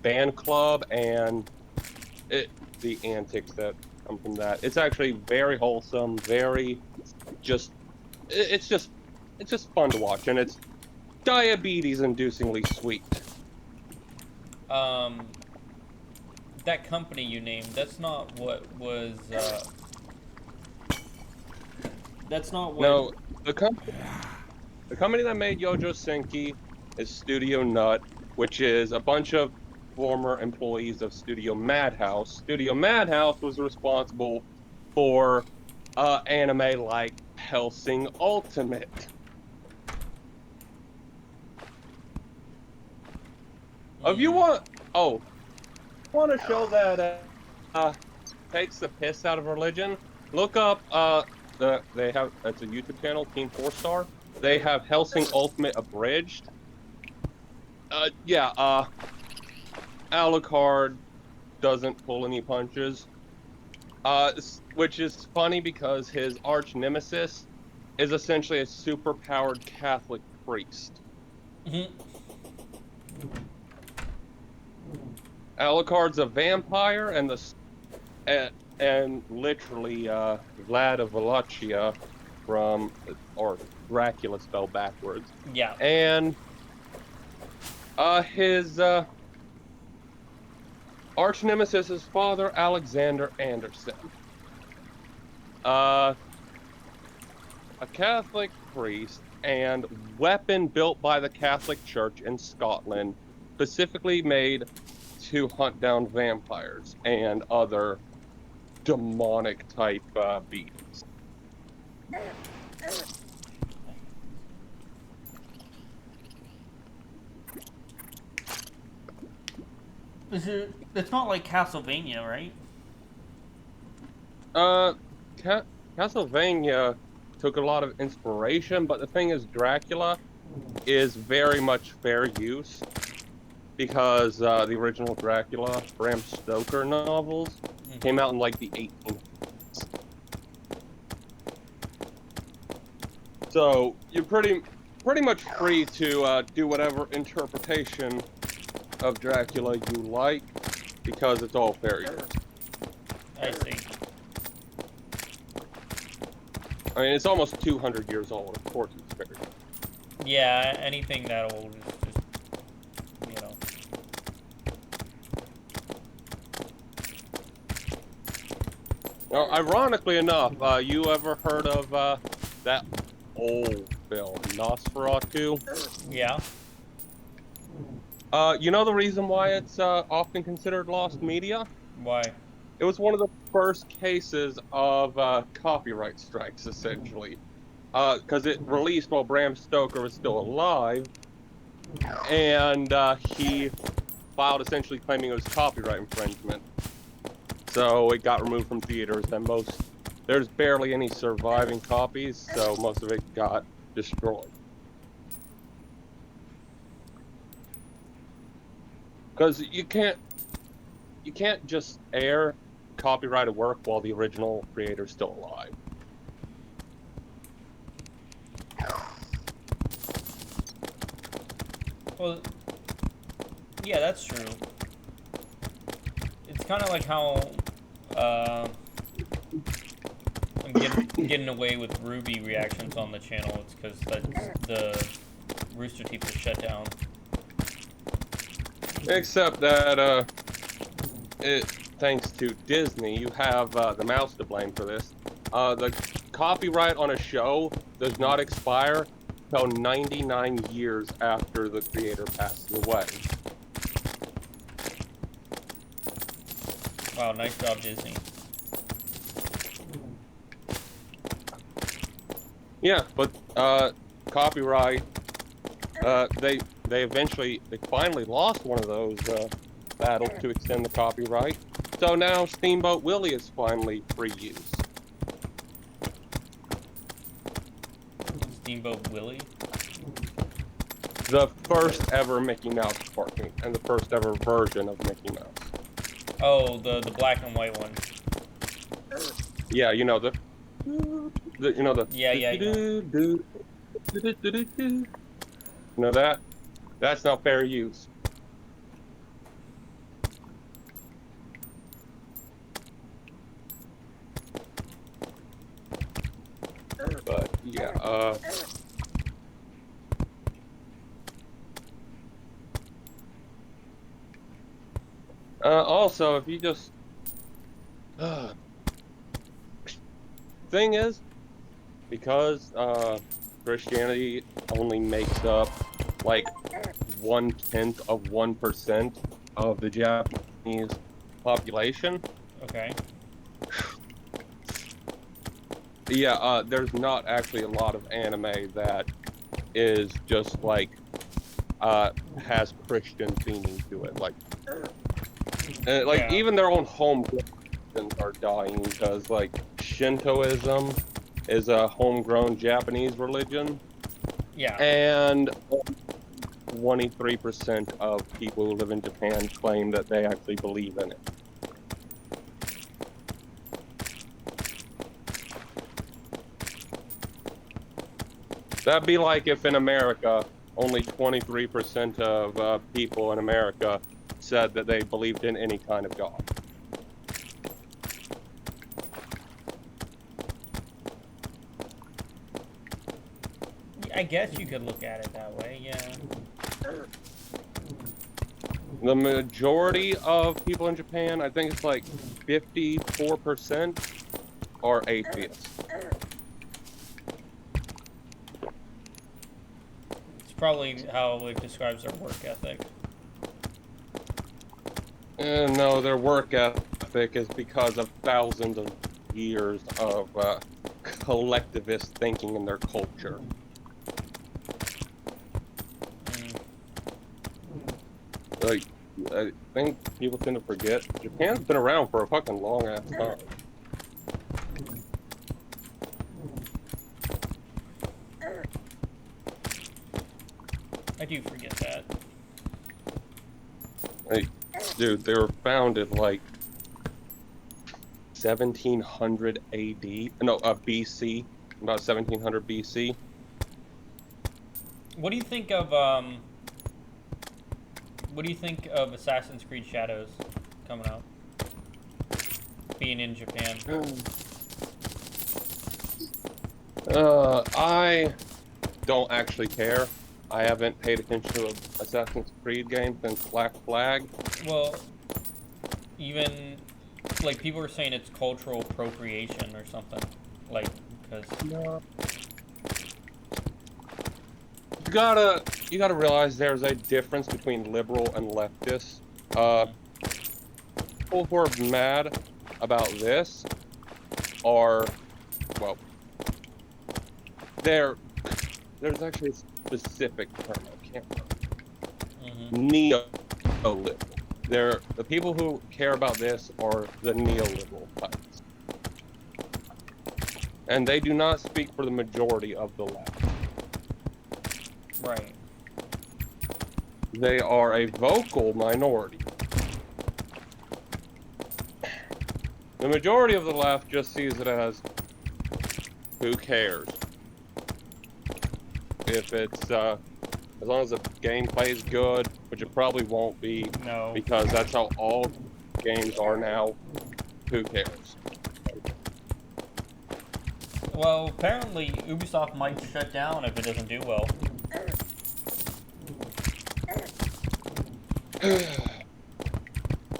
band club and the antics that come from that. It's actually very wholesome, very it's just fun to watch, and it's diabetes-inducingly sweet.
That company you named, that's not what was, that's not what...
No, the company that made Yojo Senki is Studio Nut, which is a bunch of former employees of Studio Madhouse. Studio Madhouse was responsible for anime like Hellsing Ultimate. If you want a show that takes the piss out of religion, look up they have, it's a YouTube channel, Team 4-Star. They have Hellsing Ultimate Abridged. Alucard doesn't pull any punches. Which is funny because his arch nemesis is essentially a super-powered Catholic priest. Alucard's a vampire, and literally Vlad of Wallachia or Dracula spelled backwards.
Yeah.
And his arch nemesis is Father Alexander Anderson. A Catholic priest and weapon built by the Catholic Church in Scotland, specifically made to hunt down vampires and other demonic type beings.
It's not like Castlevania, right?
Castlevania took a lot of inspiration, but the thing is, Dracula is very much fair use because the original Dracula, Bram Stoker novels, came out in like the 1800s. So you're pretty much free to do whatever interpretation of Dracula you like, because it's all fair use.
I see.
I mean, it's almost 200 years old. Of course, it's fair use.
Yeah, anything that old is just, you know.
Now, ironically enough, you ever heard of that old film, Nosferatu?
Yeah.
You know the reason why it's often considered lost media?
Why?
It was one of the first cases of copyright strikes, essentially. Because it released while Bram Stoker was still alive, and he filed essentially claiming it was copyright infringement. So it got removed from theaters, and there's barely any surviving copies, so most of it got destroyed. Because you can't just air copyrighted work while the original creator's still alive.
Well, yeah, that's true. It's kind of like how I'm getting away with Ruby reactions on the channel. It's because the Rooster Teeth was shut down.
Except that, thanks to Disney, you have the mouse to blame for this. The copyright on a show does not expire until 99 years after the creator passes away.
Wow, nice job, Disney.
Yeah, but copyright, they finally lost one of those battles to extend the copyright. So now Steamboat Willie is finally free use.
Steamboat Willie?
The first ever Mickey Mouse cartoon, and the first ever version of Mickey Mouse.
Oh, the black and white one.
Yeah, you know the
Yeah.
You know that? That's not fair use. But yeah, also, if you just thing is, because Christianity only makes up like 0.1% of the Japanese population.
Okay.
Yeah, there's not actually a lot of anime that is just like has Christian theming to it. Like
Yeah.
even their own home Christians are dying because like Shintoism is a homegrown Japanese religion,
Yeah.
and 23% of people who live in Japan claim that they actually believe in it. That'd be like if in America, only 23% of people in America said that they believed in any kind of God.
I guess you could look at it that way, yeah.
The majority of people in Japan, I think it's like 54%, are atheists.
It's probably how it describes their work ethic.
And no, their work ethic is because of thousands of years of collectivist thinking in their culture.
Mm.
Like, I think people tend to forget Japan's been around for a fucking long ass time.
I do forget that.
Like, dude, they were founded like 1700 AD. No, BC. About 1700 BC.
What do you think of Assassin's Creed Shadows coming out? Being in Japan.
I don't actually care. I haven't paid attention to an Assassin's Creed game since Black Flag.
Well, even like people were saying it's cultural appropriation or something. Like, because
you gotta realize there's a difference between liberal and leftist. People who are mad about this are, well, there's actually a specific term I can't remember. Neo-liberal. The people who care about this are the neoliberal types, and they do not speak for the majority of the left.
right.
They are a vocal minority. The majority of the left just sees it as, who cares? If it's, as long as the gameplay is good, which it probably won't be,
No.
because that's how all games are now, who cares?
Well, apparently Ubisoft might shut down if it doesn't do well.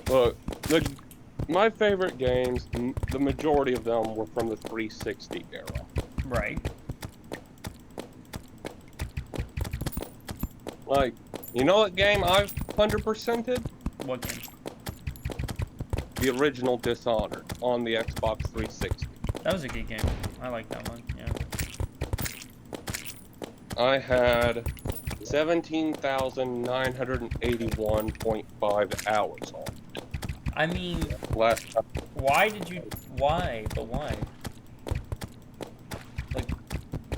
Look, my favorite games, the majority of them were from the 360 era.
Right.
Like, you know what game I've 100%ed?
What game?
The original Dishonored on the Xbox 360.
That was a good game. I like that one, yeah.
I had 17,981.5 hours on it.
I mean,
Last time.
why? But why? Like,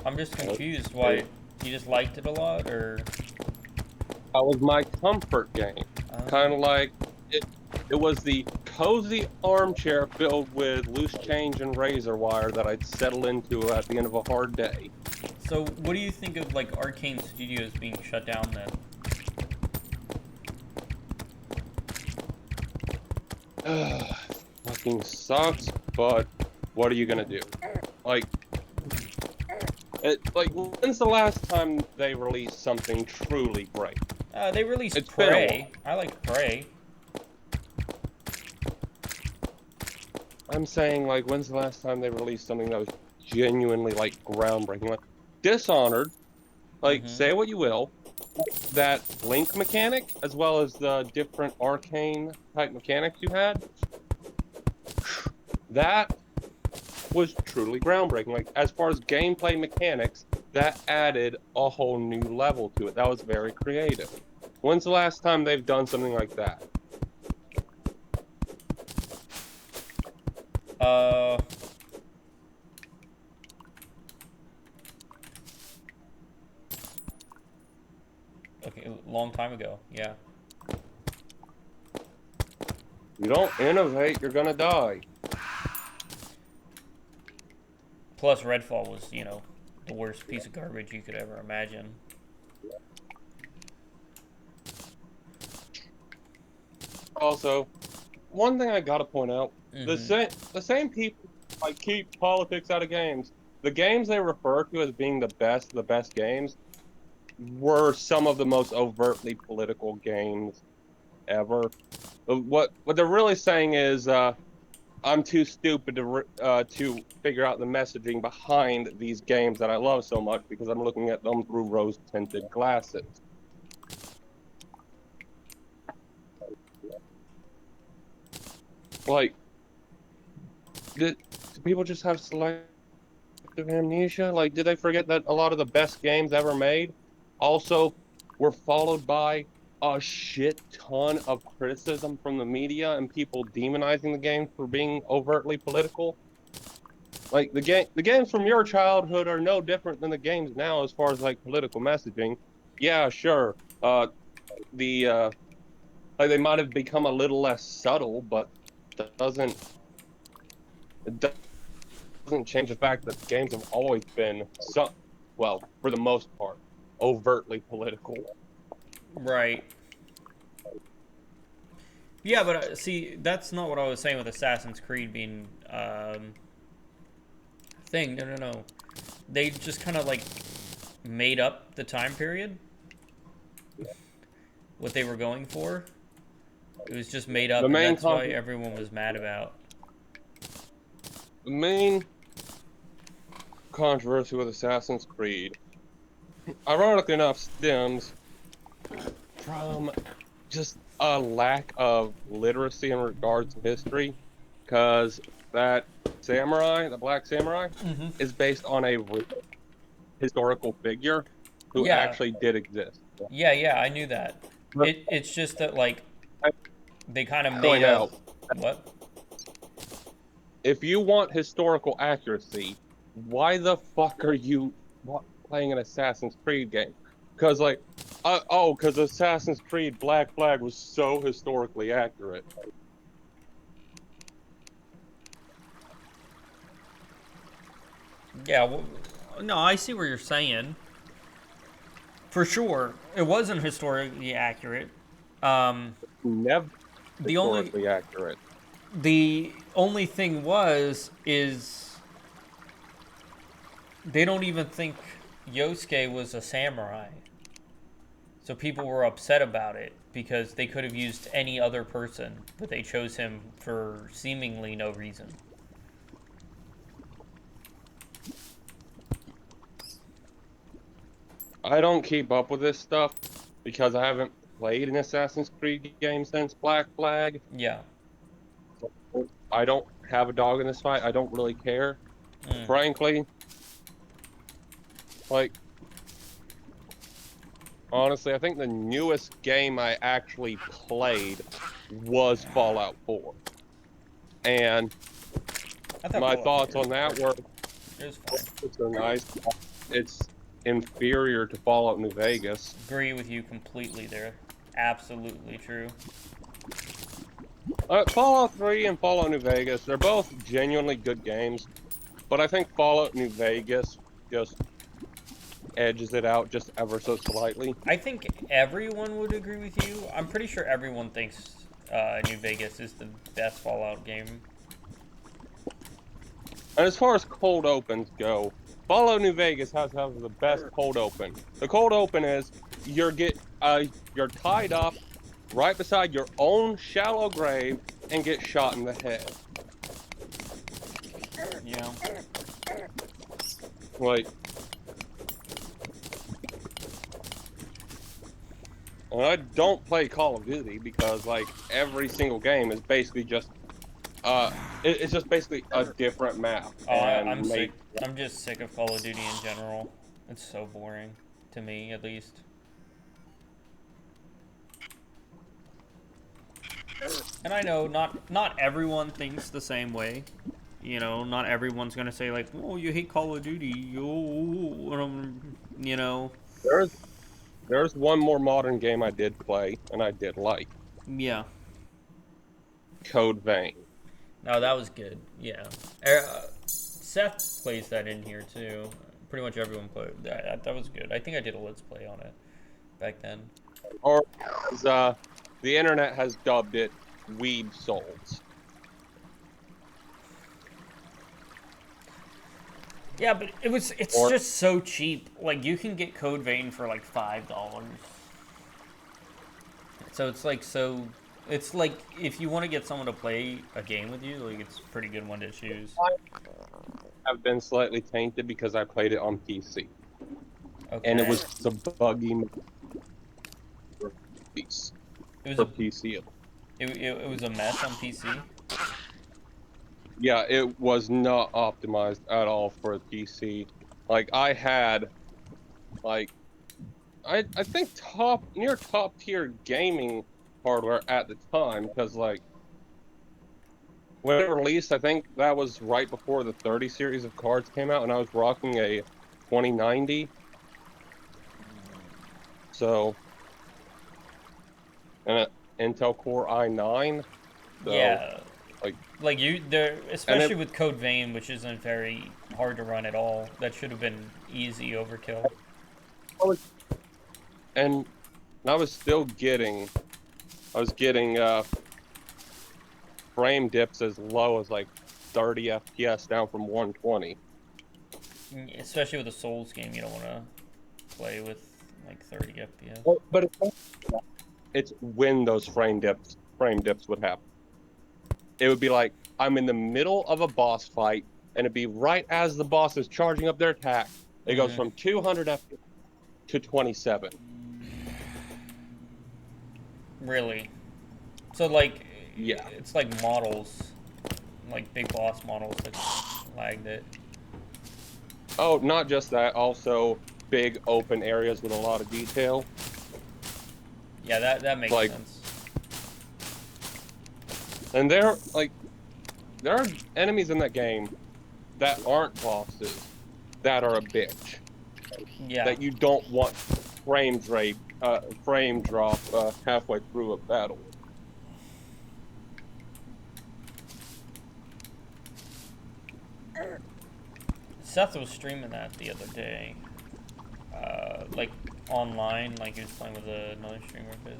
I'm just confused. Why? You just liked it a lot, or?
That was my comfort game. Kind of like, it was the cozy armchair filled with loose change and razor wire that I'd settle into at the end of a hard day.
So, what do you think of, like, Arcane Studios being shut down then?
Fucking sucks, but what are you gonna do? Like, when's the last time they released something truly great?
They released
It's been a
Prey. I like Prey.
I'm saying, like, when's the last time they released something that was genuinely, like, groundbreaking? Like, Dishonored, like, say what you will, that Link mechanic, as well as the different arcane type mechanics you had, that was truly groundbreaking. Like, as far as gameplay mechanics, that added a whole new level to it. That was very creative. When's the last time they've done something like that?
like a long time ago. Yeah.
You don't innovate, you're gonna die.
Plus, Redfall was, you know, the worst piece of garbage you could ever imagine.
Also, one thing I gotta point out:
Mm-hmm.
the same people like keep politics out of games. The games they refer to as being the best games, were some of the most overtly political games ever. What they're really saying is, I'm too stupid to figure out the messaging behind these games that I love so much because I'm looking at them through rose-tinted glasses. Like, do people just have selective amnesia? Like, did they forget that a lot of the best games ever made also were followed by a shit ton of criticism from the media and people demonizing the game for being overtly political? Like the games from your childhood are no different than the games now as far as like political messaging. Yeah, sure. The like they might have become a little less subtle, but doesn't it doesn't change the fact that games have always been well, for the most part, overtly political.
Right. Yeah, but see, that's not what I was saying with Assassin's Creed being thing. No, no, no. They just kind of like made up the time period, what they were going for. It was just made
The
up, and
main
that's why
con-
everyone was mad about.
the main controversy with Assassin's Creed, ironically enough, stems from just a lack of literacy in regards to history, because that samurai, the black samurai,
Mm-hmm.
is based on a real historical figure who
Yeah,
actually did exist.
yeah, yeah. I knew that.
But
It's just that like
I
they kind of made
point
up
out,
what?
if you want historical accuracy, why the fuck are you playing an Assassin's Creed game? Because like, because Assassin's Creed Black Flag was so historically accurate.
Yeah. Well, no, I see what you're saying. For sure, it wasn't historically accurate. Um,
Never
the only
historically accurate.
the only thing was is they don't even think Yosuke was a samurai. So people were upset about it because they could have used any other person, but they chose him for seemingly no reason.
I don't keep up with this stuff because I haven't played an Assassin's Creed game since Black Flag.
Yeah.
I don't have a dog in this fight. I don't really care.
Mm.
Frankly, like honestly, I think the newest game I actually played was Fallout 4. And
I thought
my
Fallout 4
thoughts
was
on that
alright.
were
It was fine.
it's a nice it's inferior to Fallout New Vegas.
Agree with you completely there. Absolutely true.
Fallout 3 and Fallout New Vegas, they're both genuinely good games, but I think Fallout New Vegas just edges it out just ever so slightly.
I think everyone would agree with you. I'm pretty sure everyone thinks New Vegas is the best Fallout game.
And as far as cold opens go, Fallout New Vegas has to have the best cold open. The cold open is you're tied up right beside your own shallow grave and get shot in the head.
Yeah.
Like, and I don't play Call of Duty because like every single game is basically just it's just basically a different map
Oh, I'm
and
sick.
make
I'm just sick of Call of Duty in general. It's so boring, to me at least. And I know not everyone thinks the same way. You know, not everyone's gonna say like, "Oh, you hate Call of Duty." You know.
there's There's one more modern game I did play, and I did like.
Yeah.
Code Vein.
No, that was good. Yeah. Seth plays that in here too. Pretty much everyone played that. That was good. I think I did a let's play on it back then.
Or, as, the internet has dubbed it, Weeb Souls.
Yeah, but it's
Or,
just so cheap. Like you can get Code Vein for like $5. So it's like if you want to get someone to play a game with you, like it's a pretty good one to choose.
I've been slightly tainted because I played it on PC.
Okay.
And it was a buggy piece
It was
for
a
PC.
it was a mess on PC.
Yeah, it was not optimized at all for a PC. Like I had, like, I think near top tier gaming hardware at the time, because like when it released, I think that was right before the 30 series of cards came out, and I was rocking a 2090. So, and an Intel Core i9. So,
Yeah.
like,
Like there,
and
especially with Code Vein, which isn't very hard to run at all. That should have been easy overkill.
and I was still getting, I was getting frame dips as low as like 30 FPS down from 120.
Especially with a Souls game, you don't want to play with like 30 FPS.
But it's when those frame dips would happen. It would be like I'm in the middle of a boss fight, and it'd be right as the boss is charging up their attack. It goes from 200 FPS to 27.
Really? So like,
Yeah.
it's like models, like big boss models that lagged it.
Oh, not just that. Also, big open areas with a lot of detail.
Yeah, that makes
Like-
sense.
And there are enemies in that game that aren't bosses that are a bitch.
Yeah.
That you don't want frame drop halfway through a battle.
Seth was streaming that the other day. Like online, like he was playing with another streamer of his.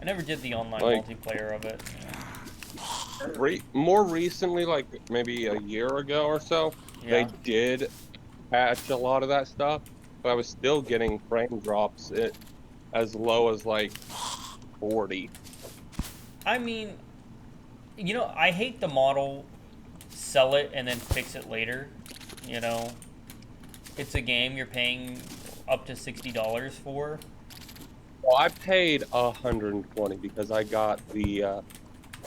I never did the online multiplayer of it.
More recently, like maybe a year ago or so, they did patch a lot of that stuff, but I was still getting frame drops as low as like 40.
I mean, you know, I hate the model, sell it and then fix it later. You know, it's a game you're paying up to $60 for.
Well, I paid 120 because I got the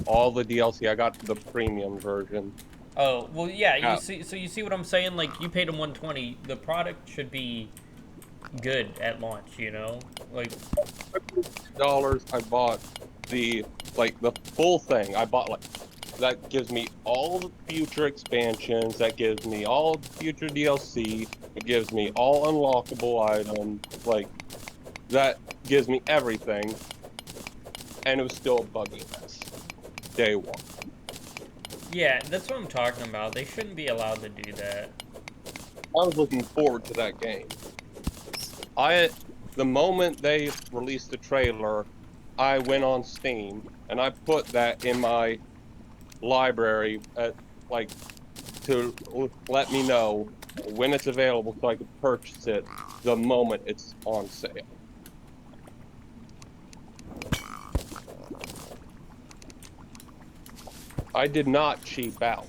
all the DLC. I got the premium version.
Oh, well, yeah, you see, so you see what I'm saying? Like, you paid them 120. The product should be good at launch, you know? Like,
$50, I bought the full thing. I bought that gives me all the future expansions, that gives me all the future DLC, it gives me all unlockable items, like that gives me everything, and it was still a buggy mess. Day one.
yeah, that's what I'm talking about. They shouldn't be allowed to do that.
I was looking forward to that game. The moment they released the trailer, I went on Steam and I put that in my library to let me know when it's available so I could purchase it the moment it's on sale. I did not cheap out,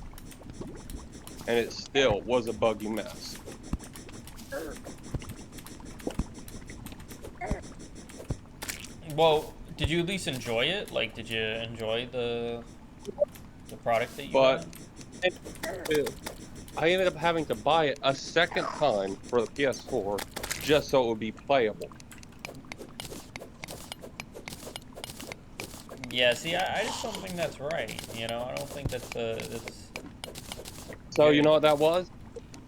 and it still was a buggy mess.
Well, did you at least enjoy it? Like, did you enjoy the product that you got?
I ended up having to buy it a second time for the PS4 just so it would be playable.
Yeah, see, I just don't think that's right. You know, I don't think that's
So you know what that was?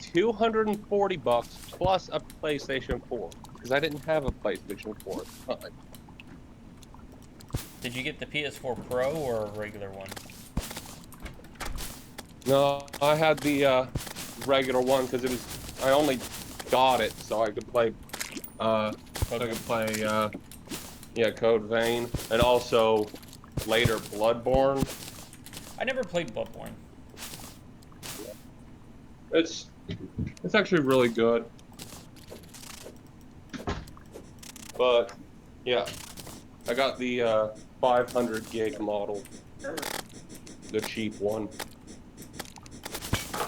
$240 plus a PlayStation 4. because I didn't have a PlayStation 4 at the time.
Did you get the PS4 Pro or a regular one?
No, I had the regular one because I only got it so I could play yeah, Code Vein, and also later Bloodborne.
I never played Bloodborne.
It's actually really good. But yeah, I got the 500 gig model, the cheap one.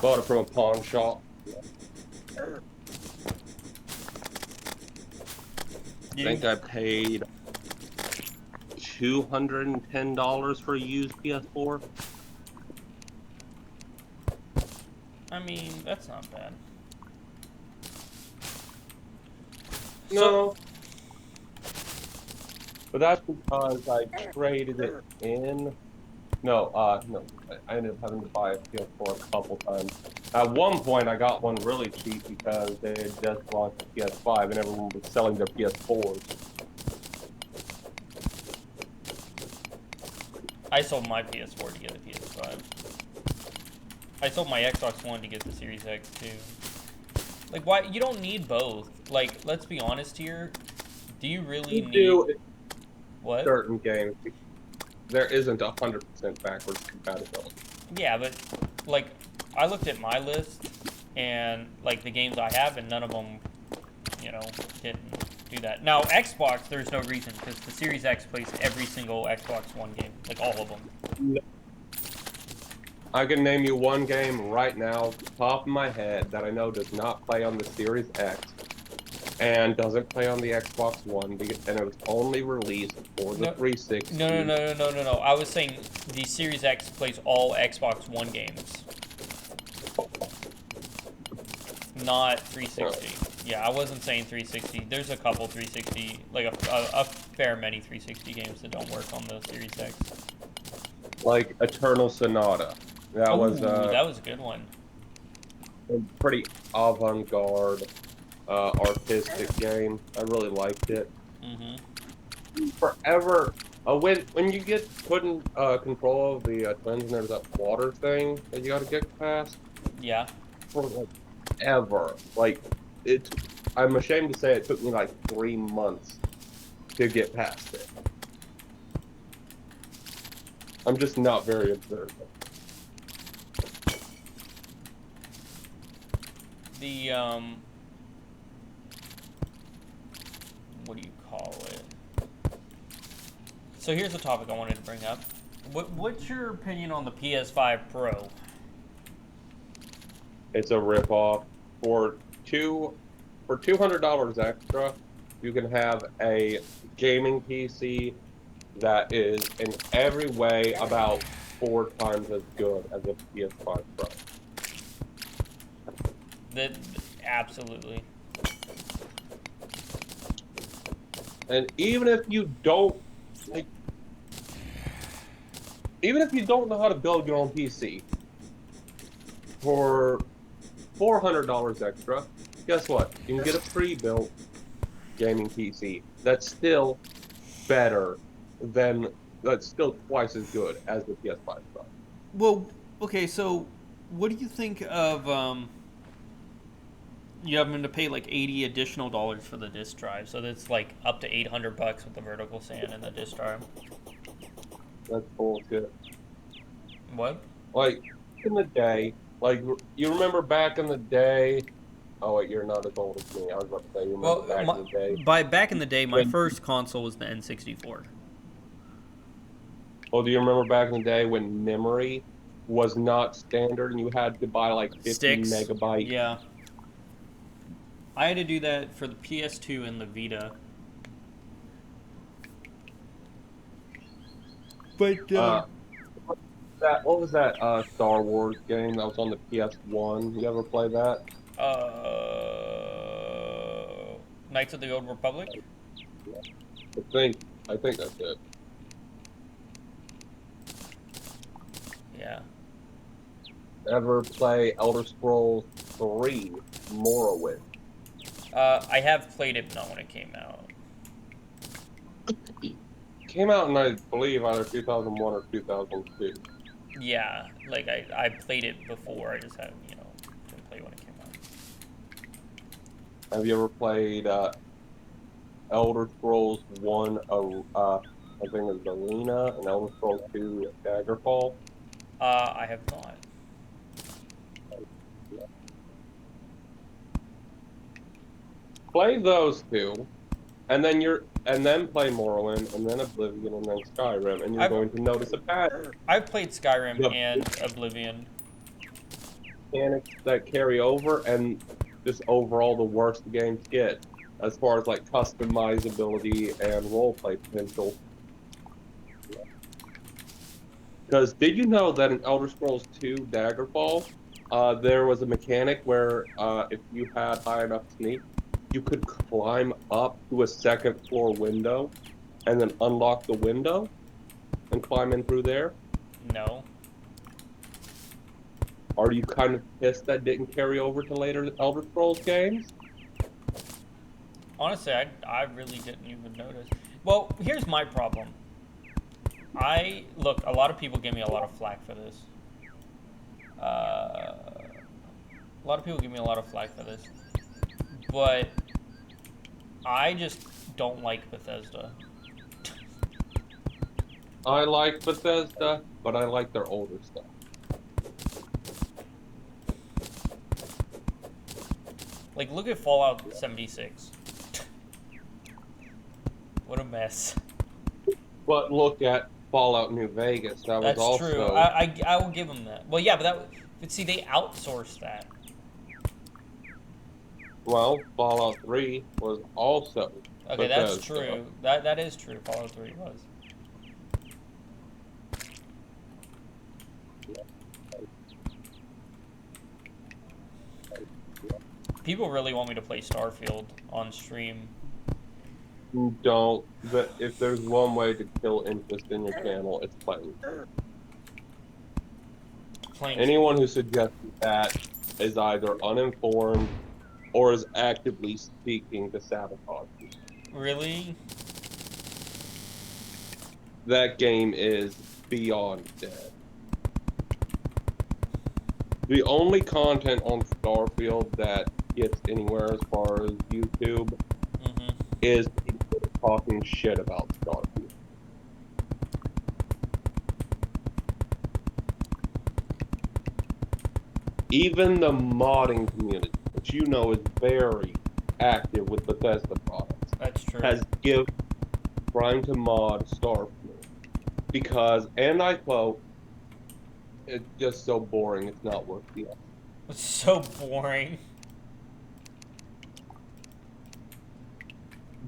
Bought it from a pawn shop. I think I paid $210 for a used PS4.
I mean, that's not bad.
No, but that's because I traded it in. No, no, I ended up having to buy a PS4 a couple times. At one point, I got one really cheap because they had just launched the PS5 and everyone was selling their PS4s.
I sold my PS4 to get a PS5. I sold my Xbox One to get the Series X too. Like, why? You don't need both. Like, let's be honest here. Do you really need what?
Certain games, there isn't 100% backwards compatibility.
Yeah, but like, I looked at my list and like the games I have, and none of them, you know, didn't do that. Now, Xbox, there's no reason because the Series X plays every single Xbox One game, like all of them.
I can name you one game right now, off the top of my head, that I know does not play on the Series X and doesn't play on the Xbox One, and it was only released for the 360.
No. I was saying the Series X plays all Xbox One games, not 360. Yeah, I wasn't saying 360. There's a couple 360, like a fair many 360 games that don't work on the Series X.
Like Eternal Sonata. That was
a good one.
A pretty avant-garde, artistic game. I really liked it. Forever. When you get put in control of the twins, and there's that water thing that you got to get past.
Yeah.
For like ever, like I'm ashamed to say it took me like 3 months to get past it. I'm just not very observant.
The what do you call it? So here's a topic I wanted to bring up. What's your opinion on the PS5 Pro?
It's a ripoff. For $200 extra, you can have a gaming PC that is in every way about 4 times as good as a PS5 Pro.
Absolutely.
And even if you don't know how to build your own PC, for $400 extra, guess what? You can get a pre-built gaming PC that's still twice as good as the PS5 Pro.
Well, okay, so what do you think of you having to pay like $80 additional for the disk drive? So that's like up to $800 with the vertical SAN and the disk drive.
That's bullshit.
What?
Like in the day, like you remember back in the day. Oh wait, you're not as old as me. I was about to say you remember back in the day.
Back in the day, my first console was the N64.
Well, do you remember back in the day when memory was not standard and you had to buy like 50 megabyte?
Yeah. I had to do that for the PS2 and the Vita. But
what was that Star Wars game that was on the PS1? You ever play that?
Knights of the Old Republic?
I think that's it.
Yeah.
Ever play Elder Scrolls 3 Morrowind?
I have played it, but not when it came out.
Came out in, I believe, either 2001 or 2002.
Yeah, like I played it before. I just haven't, didn't play it when it came out.
Have you ever played Elder Scrolls 1, I think it's Arena, and Elder Scrolls 2, Daggerfall?
I have not.
Play those two, and then play Morrowind, and then Oblivion, and then Skyrim, and you're
I've
going to notice a pattern.
I've played Skyrim
The
and Oblivion.
mechanics that carry over, and just overall the worse the games get, as far as like customizability and roleplay potential. Because did you know that in Elder Scrolls 2 Daggerfall, there was a mechanic where if you had high enough sneak, you could climb up to a second floor window and then unlock the window and climb in through there?
No.
Are you kind of pissed that didn't carry over to later Elder Scrolls games?
Honestly, I really didn't even notice. Well, here's my problem. Look, a lot of people give me a lot of flack for this. A lot of people give me a lot of flack for this. But I just don't like Bethesda.
I like Bethesda, but I like their older stuff.
Like, look at Fallout 76. What a mess.
But look at Fallout New Vegas. That was
That's
also
true. I will give them that. Well, yeah, but see, they outsourced that.
well, Fallout 3 was also
Okay, that's
Bethesda.
true. That is true. Fallout 3 was. People really want me to play Starfield on stream.
You don't. But if there's one way to kill interest in your channel, it's playing. Anyone who suggests that is either uninformed or is actively seeking to sabotage you.
Really?
That game is beyond dead. The only content on Starfield that gets anywhere as far as YouTube is people talking shit about Starfield. Even the modding community, which you know is very active with Bethesda products,
That's true.
has given trying to mod Starfield because, and I quote, it's just so boring, it's not worth the effort.
It's so boring.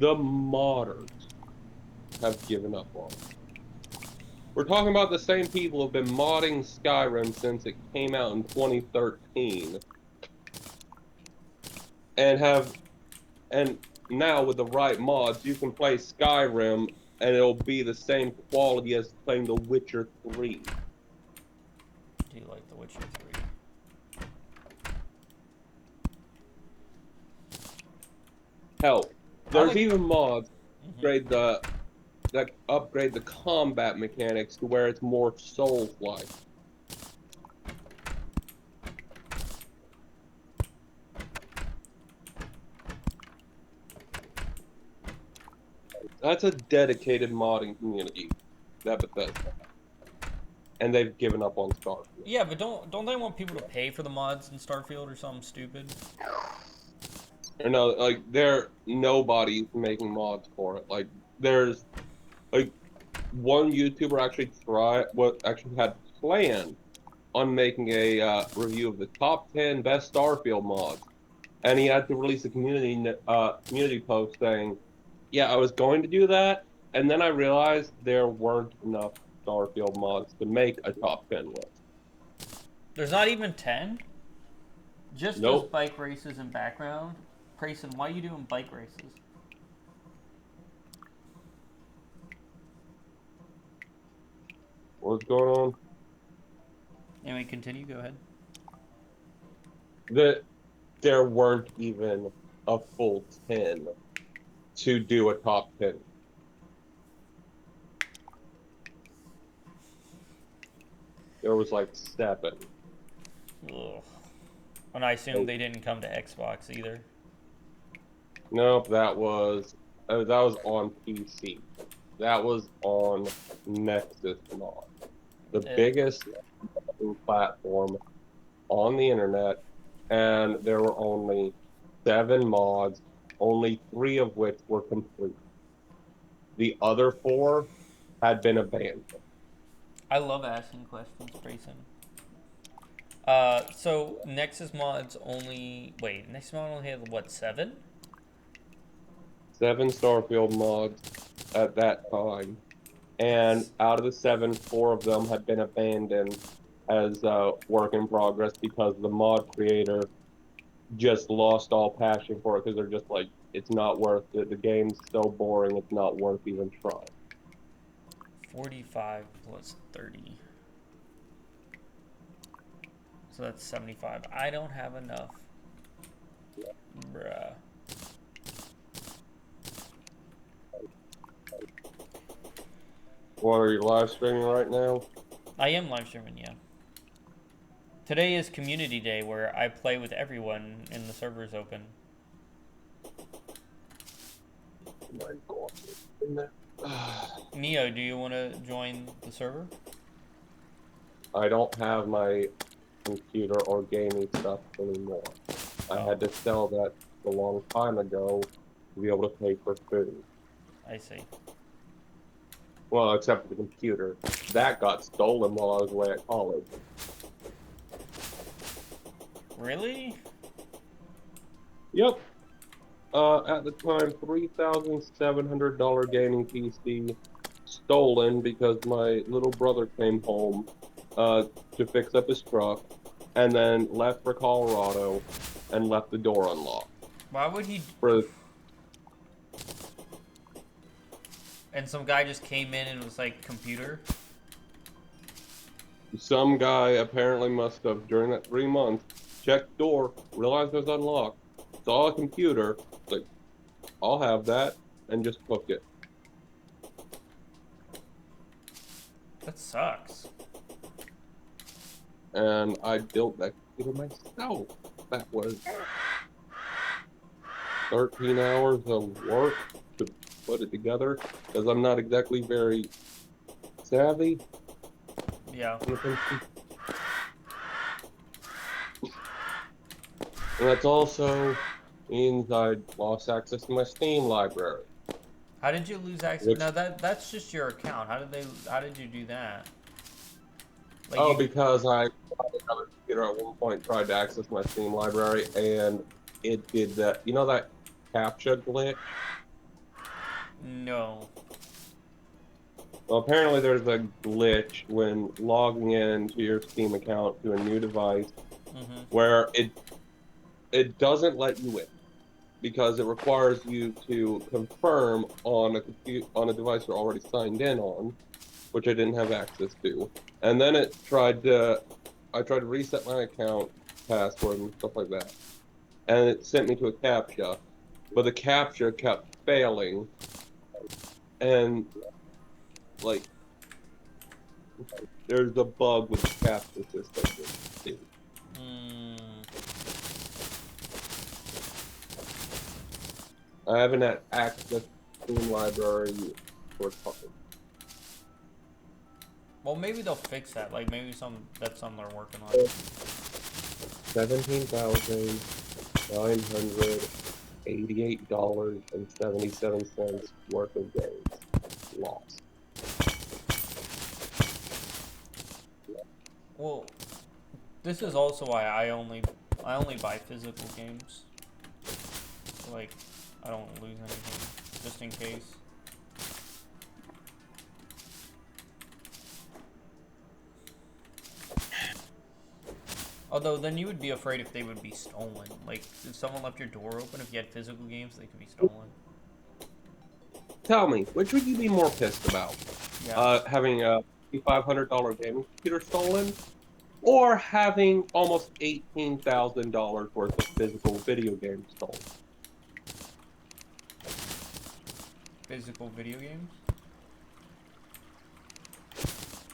The modders have given up on it. We're talking about the same people who have been modding Skyrim since it came out in 2013. And now with the right mods, you can play Skyrim and it'll be the same quality as playing The Witcher 3.
Do you like The Witcher 3?
Hell, there's even mods that upgrade the combat mechanics to where it's more Souls-like. That's a dedicated modding community that Bethesda has. And they've given up on Starfield.
Yeah, but don't they want people to pay for the mods in Starfield or something stupid?
Or no, like nobody's making mods for it. Like there's like one YouTuber actually had planned on making a review of the top 10 best Starfield mods, and he had to release a community post saying, "Yeah, I was going to do that, and then I realized there weren't enough Starfield mods to make a top 10 list."
There's not even 10? Just those
Nope.
bike races in background? Grayson, why are you doing bike races?
What's going on?
Anyway, continue. Go ahead.
That there weren't even a full 10 to do a top 10. There was like 7.
Ugh. And I assume they didn't come to Xbox either.
Nope, that was on PC. That was on Nexus Mod, the
Eh,
biggest platform on the internet, and there were only 7 mods, only 3 of which were complete. The other 4 had been abandoned.
I love asking questions, Grayson. So Nexus mods only wait. Nexus mod only had what, 7?
7 Starfield mods at that time, and out of the 7, 4 of them had been abandoned as work in progress because the mod creator just lost all passion for it because they're just like, it's not worth it. The game's so boring, it's not worth even trying.
45 plus 30. So that's 75. I don't have enough. Bruh.
What, are you live streaming right now?
I am live streaming, yeah. Today is community day where I play with everyone and the server's open.
My God.
Neo, do you want to join the server?
I don't have my computer or gaming stuff anymore. I
Oh,
had to sell that a long time ago to be able to pay for food.
I see.
Well, except for the computer. That got stolen while I was away at college.
Really?
Yep. At the time, $3,700 gaming PC stolen because my little brother came home to fix up his truck and then left for Colorado and left the door unlocked.
Why would he?
For
And some guy just came in and was like, computer?
some guy apparently must have, during that 3 months, checked the door, realized it was unlocked, saw a computer, like, I'll have that, and just took it.
That sucks.
And I built that computer myself. That was 13 hours of work to put it together, because I'm not exactly very savvy.
Yeah.
And that's also means I lost access to my Steam library.
How did you lose access?
Which,
No, that's just your account. How did you do that? Like
oh,
you,
because I another computer at one point tried to access my Steam library and it did that. You know that CAPTCHA glitch?
no.
Well, apparently there's a glitch when logging in to your Steam account to a new device
Mm-hmm.
where it doesn't let you in because it requires you to confirm on a device you're already signed in on, which I didn't have access to. And then I tried to reset my account password and stuff like that. And it sent me to a CAPTCHA, but the CAPTCHA kept failing. And like, there's a bug with the CAPTCHA system.
Mm,
I haven't had access to the library for time.
well, maybe they'll fix that. Like maybe that's something they're working on.
17,988.77 worth of games lost.
Well, this is also why I only buy physical games. So, like, I don't lose anything, just in case. Although then you would be afraid if they would be stolen. Like if someone left your door open, if you had physical games, they could be stolen.
Tell me, which would you be more pissed about?
Yeah.
Having a $500 gaming computer stolen, or having almost $18,000 worth of physical video games stolen?
physical video games.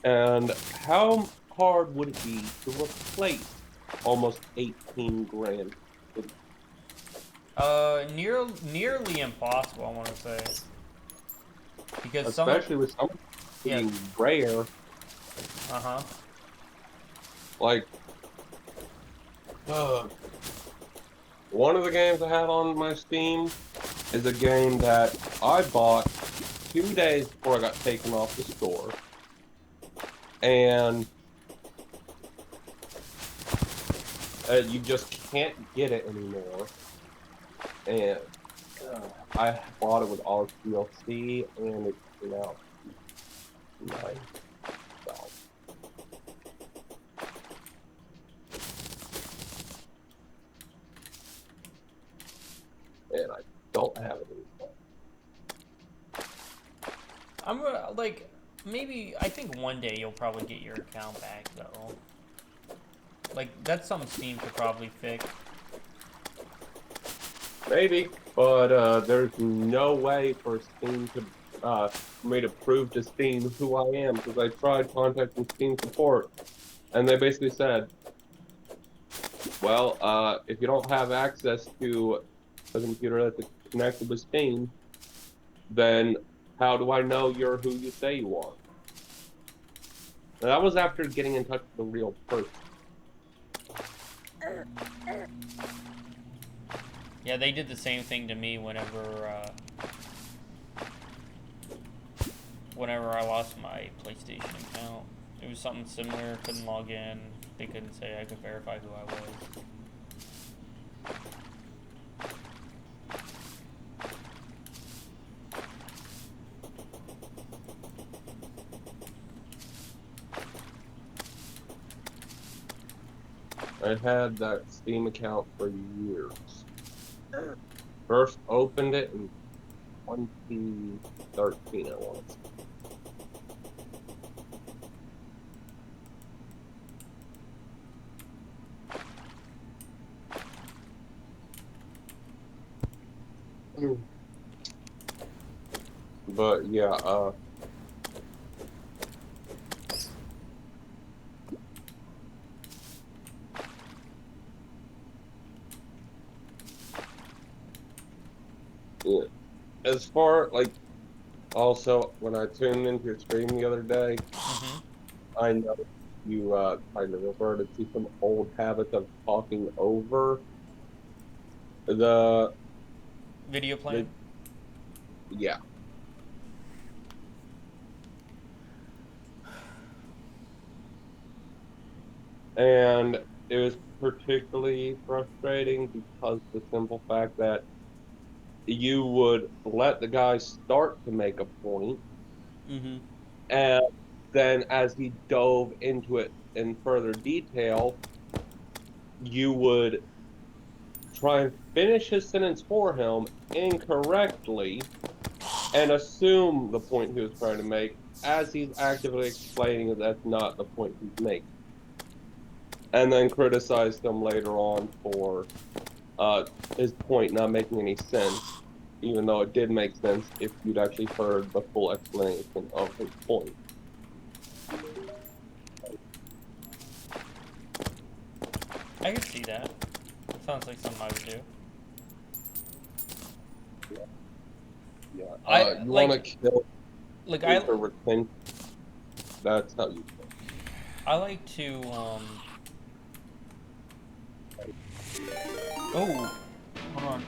And how hard would it be to replace almost 18 grand?
Nearly impossible, I want to say. Because
Especially with some being rare.
Uh-huh.
Like, one of the games I had on my Steam is a game that I bought 2 days before I got taken off the store. And you just can't get it anymore. And I bought it with all its DLC, and it's now $9. And I don't have it anymore.
I'm gonna, like, maybe, I think one day you'll probably get your account back, though. Like, that's something Steam could probably fix.
Maybe, but there's no way for Steam to, for me to prove to Steam who I am, because I tried contacting Steam support, and they basically said, well, if you don't have access to a computer that's connected with Steam, then how do I know you're who you say you are? And that was after getting in touch with a real person.
Yeah, they did the same thing to me whenever I lost my PlayStation account. It was something similar, couldn't log in, they couldn't say I could verify who I was.
I had that Steam account for years. First opened it in 2013, I want to say. But yeah, yeah. As far, like, also, when I tuned into your stream the other day, I know you kind of reverted to some old habits of talking over the
Video plan?
yeah. And it was particularly frustrating because the simple fact that you would let the guy start to make a point, and then as he dove into it in further detail, you would try and finish his sentence for him incorrectly and assume the point he was trying to make as he's actively explaining that that's not the point he's making. And then criticize him later on for his point not making any sense, even though it did make sense if you'd actually heard the full explanation of his point.
I could see that. Sounds like something I would do.
Yeah. You want to kill
for
retention. That's how you play.
I like to, Oh, hold on.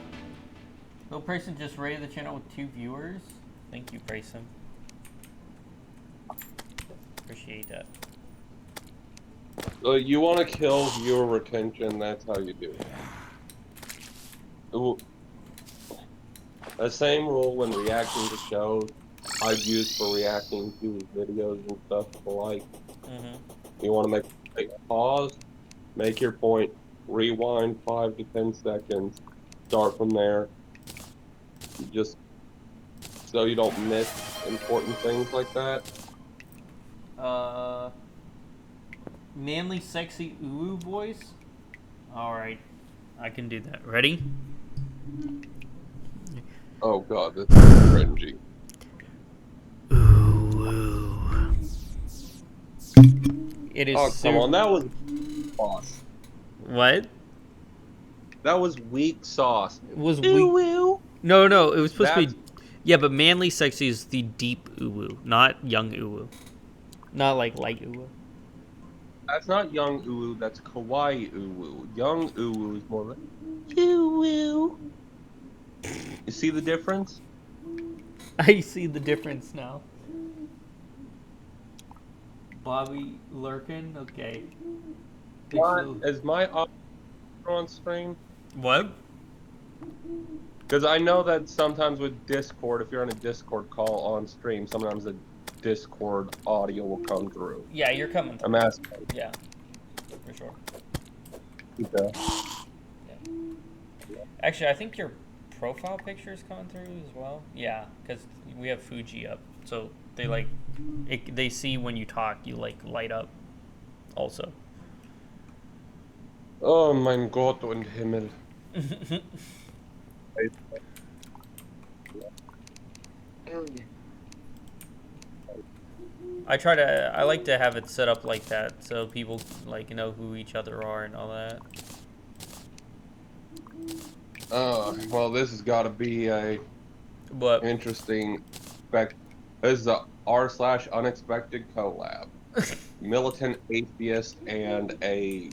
Bill Prayson just rated the channel with 2 viewers. Thank you, Prayson. Appreciate that.
So you want to kill viewer retention, that's how you do it. Ooh. The same rule when reacting to shows I'd use for reacting to videos and stuff alike. You want to make a pause, make your point, rewind 5 to 10 seconds, start from there, just so you don't miss important things like that.
Manly, sexy, ooh voice. Alright, I can do that. Ready?
Oh god, this is cringy.
It is
Oh, come on. That was sauce.
What?
That was weak sauce.
It was
Ooh,
weak.
ooh.
No, no, it was supposed to
That's,
be. Yeah, but manly sexy is the deep uwu, not young uwu. Not like light uwu.
that's not young uwu, that's kawaii uwu. Young uwu is more like uwu. You see the difference?
I see the difference now. Bobby lurking? Okay.
Is my audio on stream?
What?
Because I know that sometimes with Discord, if you're on a Discord call on stream, sometimes the Discord audio will come through.
Yeah, you're coming through.
I'm asking.
Yeah, for sure.
Okay.
Yeah. Actually, I think your profile picture is coming through as well. Yeah, because we have Fuji up, so they like they see when you talk, you like light up. Also.
Oh mein Gott und Himmel.
I like to have it set up like that so people like know who each other are and all that.
Well, this has got to be a
But
interesting spec. This is a r/unexpected collab. Militant atheist and a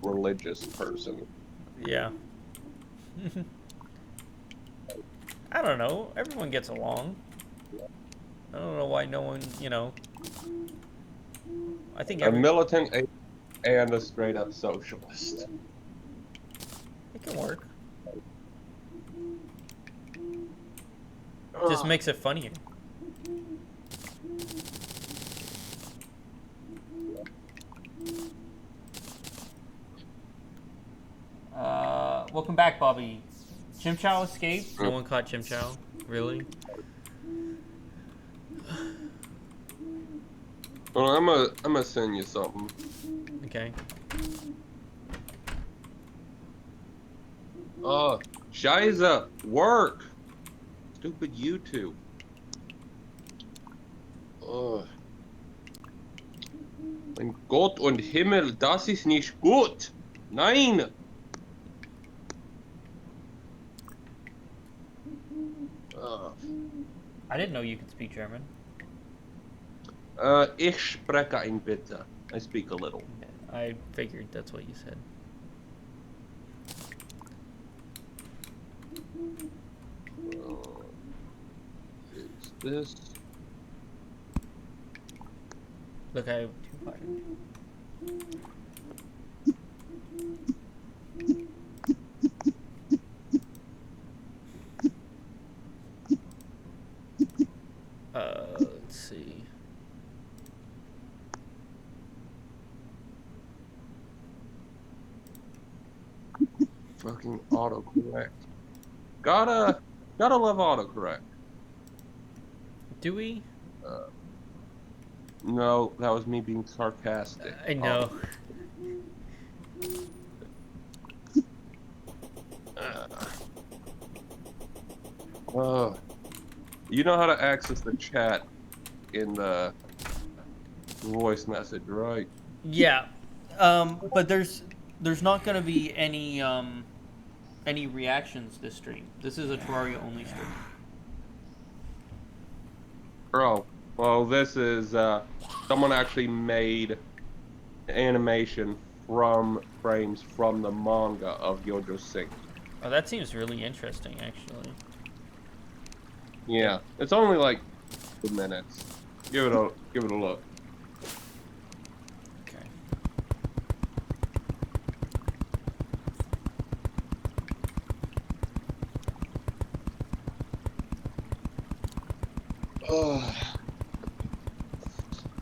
religious person.
yeah. I don't know. Everyone gets along. I don't know why no one, I think
A militant atheist and a straight up socialist.
it can work. Just makes it funnier. Welcome back, Bobby. Chim Chow escaped. No one caught Chim Chow. Really?
Well, I'm gonna send you something.
Okay.
Oh, Shiza, work. Stupid YouTube. Oh. Mein Gott und Himmel, das ist nicht gut. Nein.
I didn't know you could speak German.
Ich spreche ein bitte. I speak a little.
I figured that's what you said.
Is this?
Look, I have 2 fire. Let's see.
Fucking autocorrect. Gotta love autocorrect.
Do we?
No, that was me being sarcastic.
I know.
You know how to access the chat in the voice message, right?
Yeah. But there's not gonna be any reactions this stream. This is a Terraria only stream.
Bro, well, this is someone actually made animation from frames from the manga of Yojo Sing.
Oh, that seems really interesting, actually.
Yeah, it's only like 2 minutes. Give it a look.
Okay.
Oh,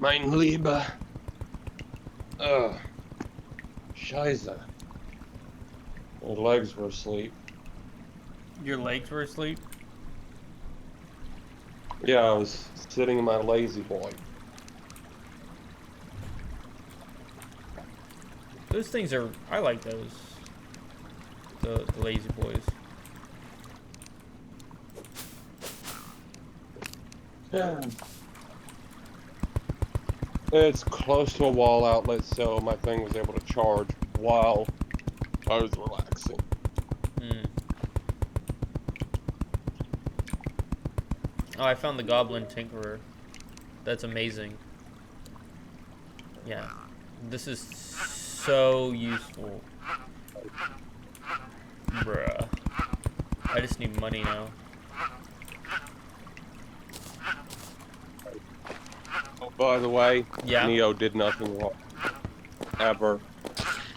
mein Lieber. Oh, Scheiße. My legs were asleep.
Your legs were asleep?
Yeah, I was sitting in my lazy boy.
Those things are... I like those. The lazy boys.
It's close to a wall outlet, so my thing was able to charge while I was relaxing.
Hmm. Oh, I found the Goblin Tinkerer. That's amazing. Yeah. This is so useful. Bruh. I just need money now.
Oh, by the way,
Yeah.
Neo did nothing wrong. Ever.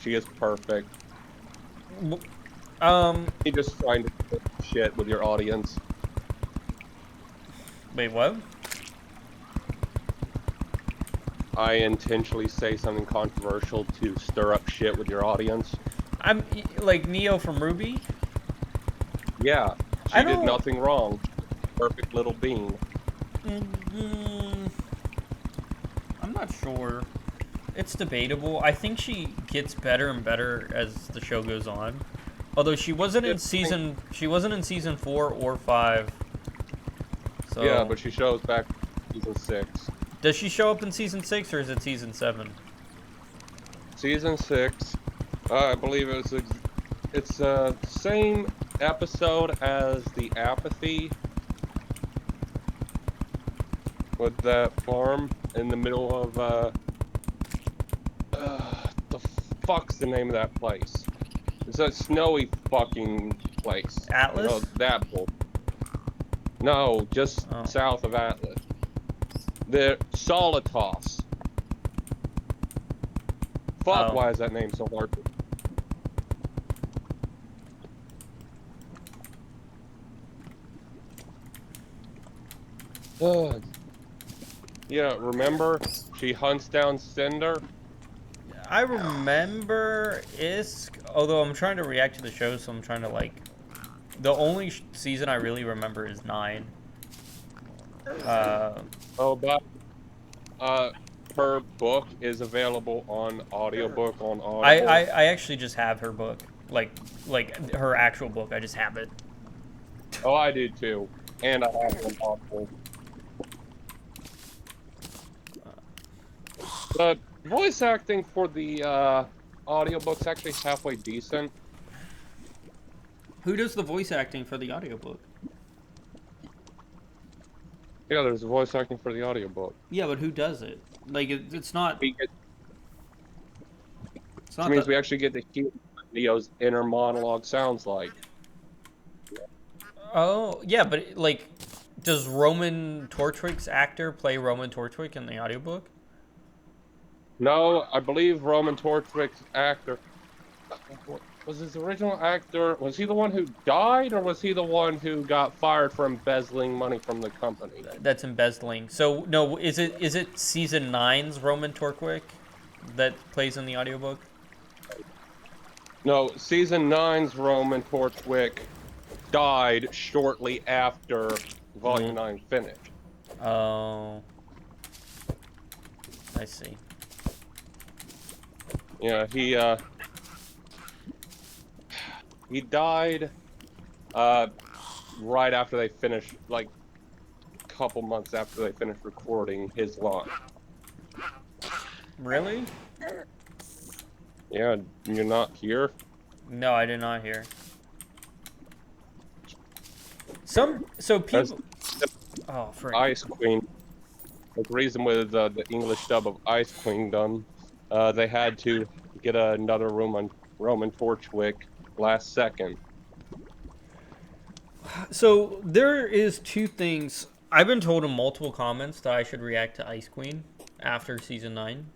She is perfect. He just trying to shit with your audience.
Wait, what?
I intentionally say something controversial to stir up shit with your audience.
I'm like Neo from Ruby.
Yeah,
I
she did
don't.
nothing wrong. Perfect little bean.
Mm, I'm not sure. It's debatable. I think she gets better and better as the show goes on. Although she wasn't in season 4 or 5.
Yeah,
So,
but she shows back season 6.
does she show up in season 6 or is it season 7?
Season 6, I believe it's same episode as the apathy with that farm in the middle of the fuck's the name of that place? It's a snowy fucking place. You know,
Atlas?
that bull. No, just
Oh.
south of Atlas. The Solitos. Fuck,
Oh.
why is that name so hard? Ugh. Yeah, remember? She hunts down Cinder.
I remember Isk, although I'm trying to react to the show, so I'm trying to like. The only season I really remember is 9. Uh,
Oh, but her book is available on audiobook on Audible.
I actually just have her book, like her actual book. I just have it.
Oh, I do too. And I have it on Audible. But voice acting for the audiobook's actually halfway decent.
Who does the voice acting for the audiobook?
Yeah, there's voice acting for the audiobook.
Yeah, but who does it? Like it's not.
We get,
It's
which
not
means
the.
we actually get to hear what Neo's inner monologue sounds like.
Oh yeah, but like, does Roman Torchwick's actor play Roman Torchwick in the audiobook?
No, I believe Roman Torchwick's actor was his original actor. Was he the one who died, or was he the one who got fired for embezzling money from the company?
That's embezzling. So no, is it season 9's Roman Torchwick that plays in the audiobook?
No, season 9's Roman Torchwick died shortly after Volume 9 finished.
Oh, I see.
Yeah, he died right after they finished, like a couple months after they finished recording his line.
Really?
Yeah, you're not here.
No, I did not hear. So
That's
people. Oh, frick.
Ice Queen. The reason with the English dub of Ice Queendom, they had to get another Roman Torchwick last second.
So there is two things. I've been told in multiple comments that I should react to Ice Queen after season 9.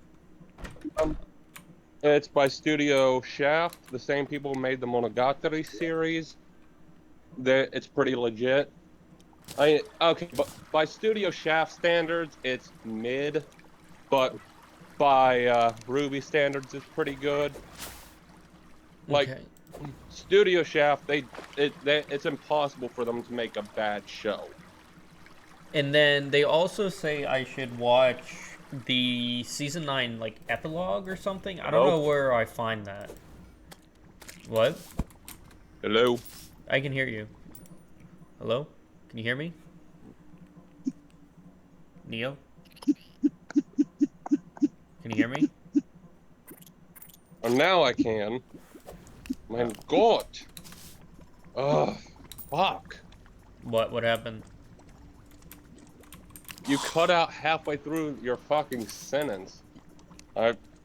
It's by Studio Shaft, the same people who made the Monogatari series. It's pretty legit. Okay, but by Studio Shaft standards, it's mid, but by Ruby standards, it's pretty good. Like
Okay.
Studio Shaft, it's impossible for them to make a bad show.
And then they also say I should watch the season 9 like epilogue or something. I don't
Hello?
know where I find that. What?
Hello.
I can hear you. Hello? Can you hear me? Neo? Can you hear me?
And now I can. My God. Ugh. Fuck.
What happened?
You cut out halfway through your fucking sentence.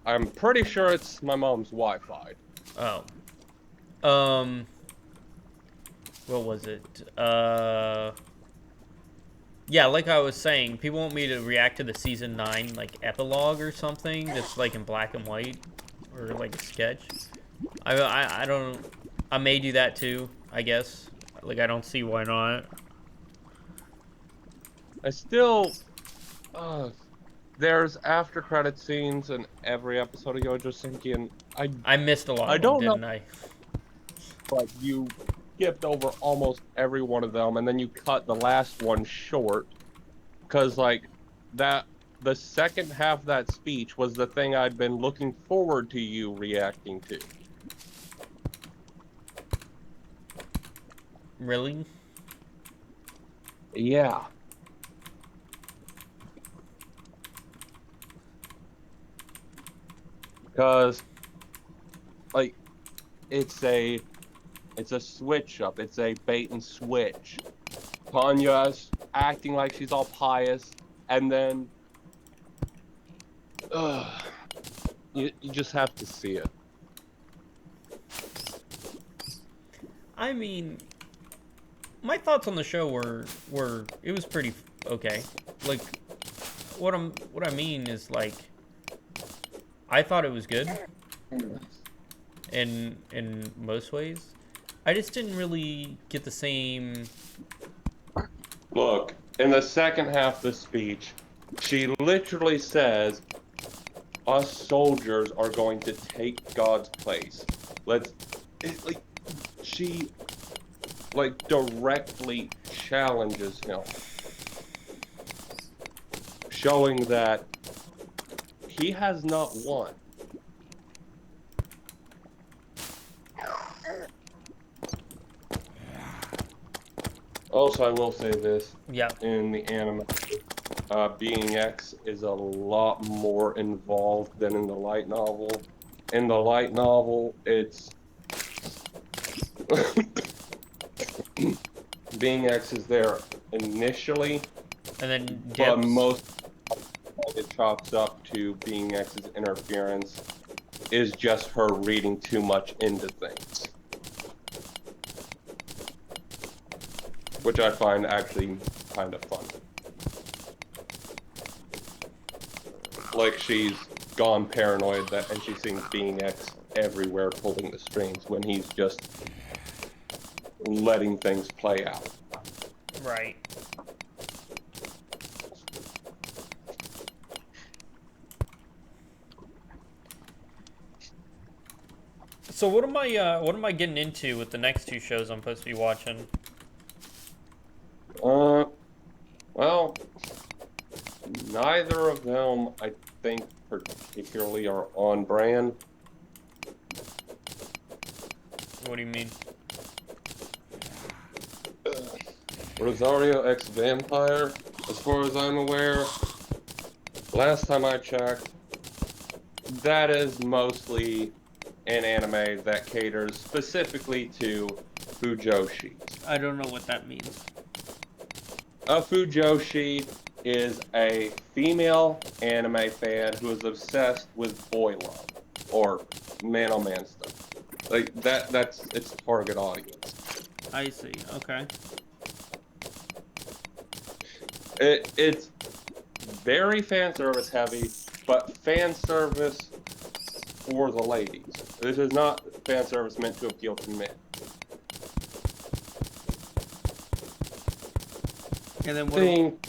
I'm pretty sure it's my mom's Wi-Fi.
Oh. What was it? Yeah, like I was saying, people want me to react to the season 9 like epilogue or something that's like in black and white or like a sketch. I don't. I may do that too. I guess. Like I don't see why not.
I still, there's after credit scenes in every episode of Yojo Senki, and
I missed a lot
I
of them,
don't know,
didn't I?
like you skipped over almost every one of them, and then you cut the last one short, because like that, the second half of that speech was the thing I'd been looking forward to you reacting to.
Really?
Yeah. Because like it's a switch up. It's a bait and switch. Tanya's acting like she's all pious, and then you just have to see it.
I mean, my thoughts on the show were it was pretty okay. Like what I mean is like I thought it was good in most ways. I just didn't really get the same.
Look, in the second half of the speech, she literally says, "Us soldiers are going to take God's place." Like she like directly challenges him, showing that he has not won. Also, I will say this:
Yeah.
in the anime, Being X is a lot more involved than in the light novel. In the light novel, it's Being X is there initially,
And then
but
dips.
most it chops up to Being X's interference is just her reading too much into things, which I find actually kind of fun. Like she's gone paranoid and she's seeing Being X everywhere pulling the strings when he's just letting things play out.
Right. So what am I getting into with the next two shows I'm supposed to be watching?
Well, neither of them I think particularly are on brand.
What do you mean?
Rosario X Vampire, as far as I'm aware, last time I checked, that is mostly an anime that caters specifically to Fujoshi.
I don't know what that means.
A Fujoshi is a female anime fan who is obsessed with boy love or man-on-man stuff. Like that's its target audience.
I see. Okay.
It's very fan service heavy, but fan service for the ladies. This is not fan service meant to appeal to men.
And then what?
Think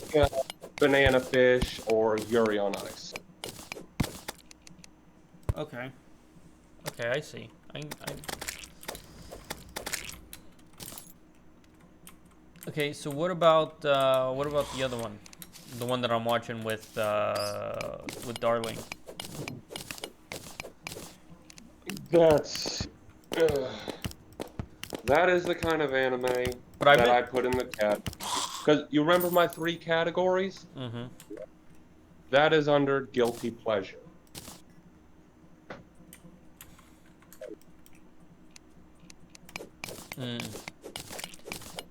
Banana Fish or Yuri on Ice.
Okay. Okay, I see. Okay, so what about the other one? The one that I'm watching with Darling.
That's that is the kind of anime that I put in the cat. Because you remember my 3 categories?
Mm-hmm.
That is under guilty pleasure.
Mm.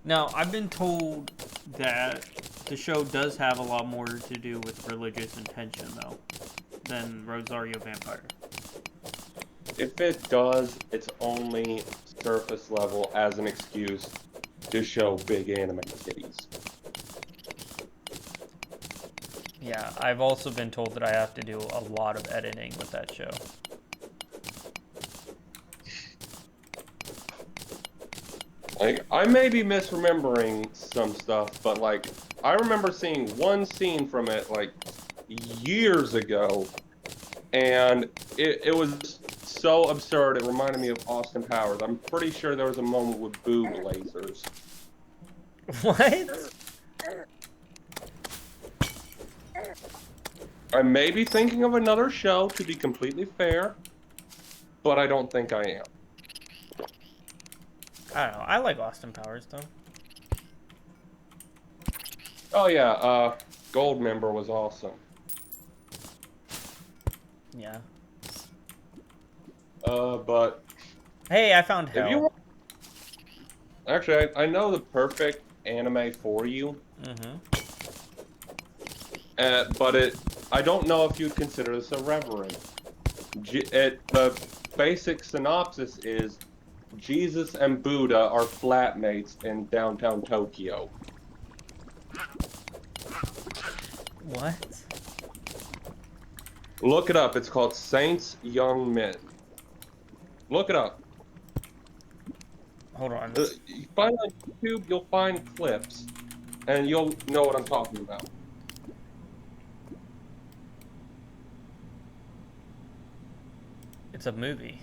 Now, I've been told that the show does have a lot more to do with religious intention, though, than Rosario Vampire.
If it does, it's only surface level as an excuse to show big anime titties.
Yeah, I've also been told that I have to do a lot of editing with that show.
Like, I may be misremembering some stuff, but like, I remember seeing one scene from it like years ago, and it was so absurd. It reminded me of Austin Powers. I'm pretty sure there was a moment with boob lasers.
What?
I may be thinking of another show, to be completely fair, but I don't think I am.
I don't know. I like Austin Powers, though.
Oh yeah, Goldmember was awesome.
Yeah.
But
Hey, I found
if
Hell.
you want... Actually, I know the perfect anime for you.
Mm-hmm.
But I don't know if you'd consider this irreverent. The basic synopsis is Jesus and Buddha are flatmates in downtown Tokyo.
What?
Look it up. It's called Saints Young Men. Look it up.
Hold on.
You find on YouTube, you'll find clips, and you'll know what I'm talking about.
It's a movie.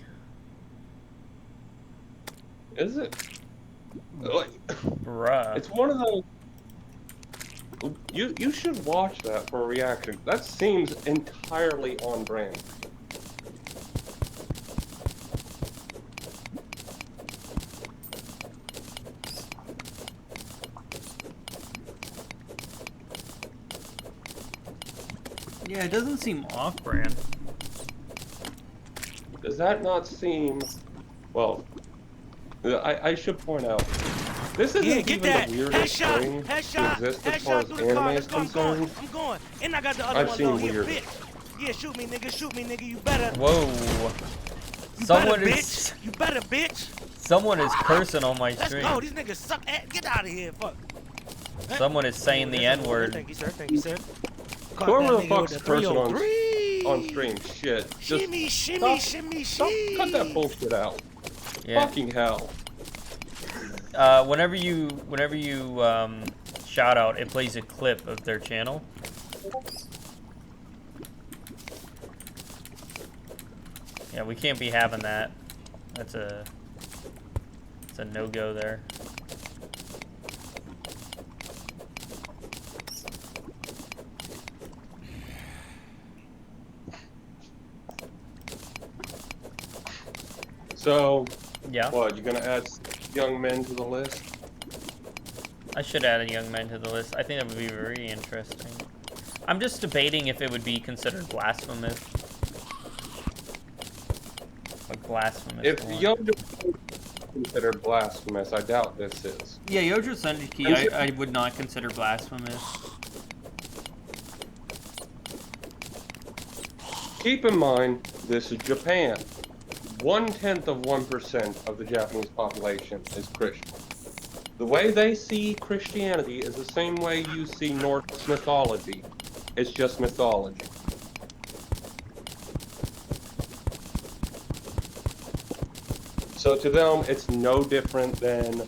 Is it? Like,
Bruh.
it's one of those. You should watch that for a reaction. That seems entirely on brand.
Yeah, it doesn't seem off-brand.
Does that not seem... Well, I should point out, this isn't even the weirdest thing to exist as far as anime is concerned.
I'm going. And I got the other
I've
one
seen
low here,
weird.
bitch. Yeah, shoot me, nigga, you better.
Whoa.
You
Someone
better,
is...
bitch. You better, bitch.
Someone is cursing on my
Let's
stream.
go. These niggas suck. Get out of here, fuck.
Someone is saying the N-word.
Thank you, sir. Thank you, sir.
Whoever the fuck's cursing on stream, shit. Just
Shimmy, shimmy, shimmy,
stop, cut that bullshit out.
Yeah.
Fucking hell.
Whenever you shout out, it plays a clip of their channel. Yeah, we can't be having that. It's a no-go there.
So,
Yeah.
what, you gonna add young men to the list?
I should add a young man to the list. I think that would be very interesting. I'm just debating if it would be considered blasphemous. Like blasphemous.
If
porn.
young is considered blasphemous, I doubt this is.
Yeah, Yojo Senjiki, I would not consider blasphemous.
Keep in mind, this is Japan. 0.1% of the Japanese population is Christian. The way they see Christianity is the same way you see Norse mythology. It's just mythology. So to them, it's no different than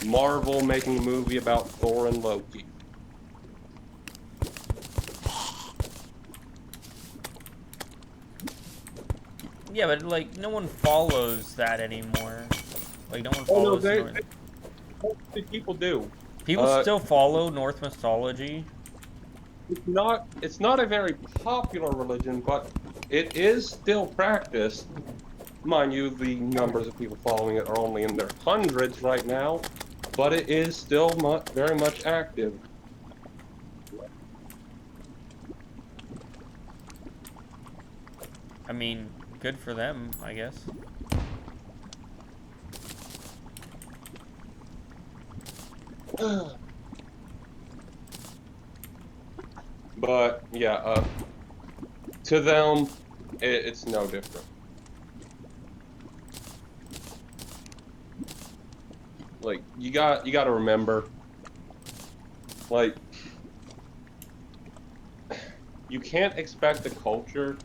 Marvel making a movie about Thor and Loki.
Yeah, but like no one follows that anymore. Like no one
Oh no,
follows.
people do.
People still follow Norse mythology.
It's not a very popular religion, but it is still practiced. Mind you, the numbers of people following it are only in their hundreds right now, but it is still very much active.
I mean, good for them, I guess.
But yeah, to them, it's no different. Like you got to remember, like you can't expect a culture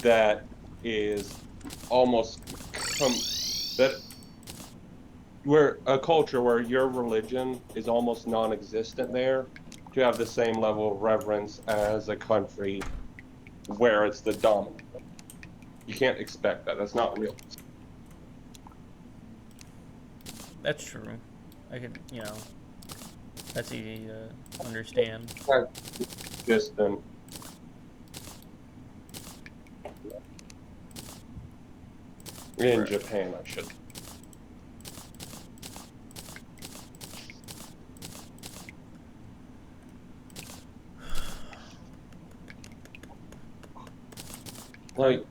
that is almost that where a culture where your religion is almost non-existent there to have the same level of reverence as a country where it's the dominant. You can't expect that. That's not real.
That's true. I could, that's easy to understand.
Just in
Right.
Japan, I should. Like,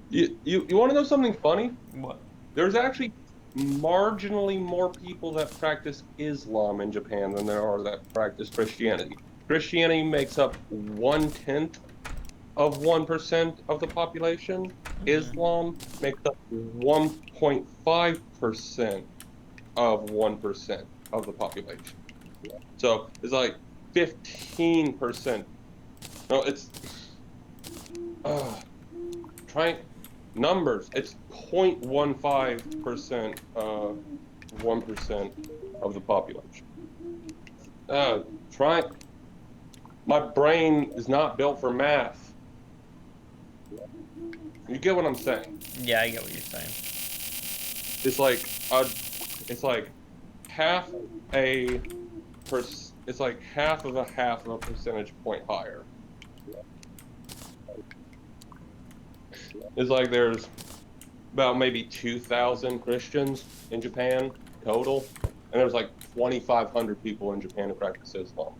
you want to know something funny?
What?
There's actually marginally more people that practice Islam in Japan than there are that practice Christianity. Christianity makes up 1/10 of 1% of the population.
Mm-hmm.
Islam makes up 1.5% of 1% of the population. So it's like 15%. No, it's uh, trying numbers. It's 0.15% 1% of the population. Try. My brain is not built for math. You get what I'm saying?
Yeah, I get what you're saying.
It's like it's like half a it's like half of a percentage point higher. It's like there's about maybe 2,000 Christians in Japan total, and there's like 2,500 people in Japan who practice Islam.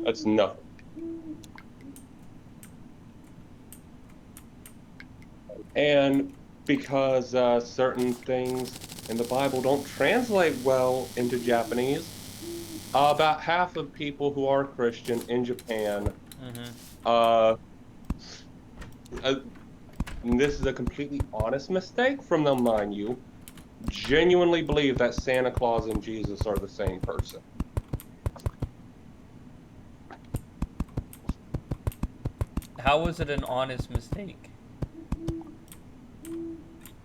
That's nothing. And because certain things in the Bible don't translate well into Japanese, about half of people who are Christian in Japan,
Mm-hmm.
uh, uh, and this is a completely honest mistake from them, mind you, genuinely believe that Santa Claus and Jesus are the same person.
How was it an honest mistake?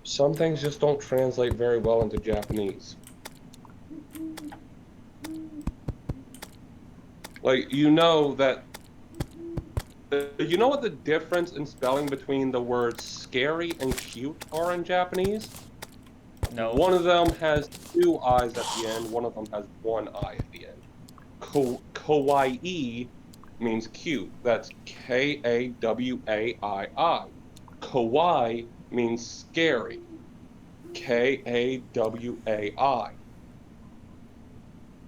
Some things just don't translate very well into Japanese. Like, you know what the difference in spelling between the words scary and cute are in Japanese?
No.
One of them has two eyes at the end, one of them has one eye at the end. Kawaii means cute. That's Kawai. Kawaii means scary. Kawai.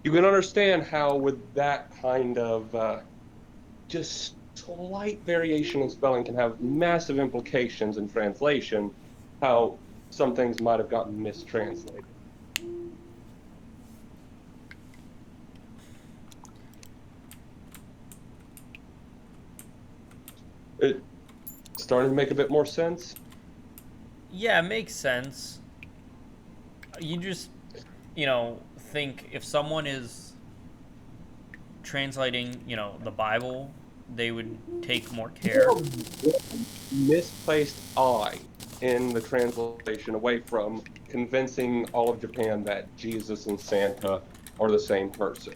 You can understand how, with that kind of just slight variation in spelling, can have massive implications in translation, how some things might have gotten mistranslated. It starting to make a bit more sense.
Yeah, it makes sense. You just, think if someone is translating, the Bible, they would take more care.
Misplaced I in the translation away from convincing all of Japan that Jesus and Santa are the same person.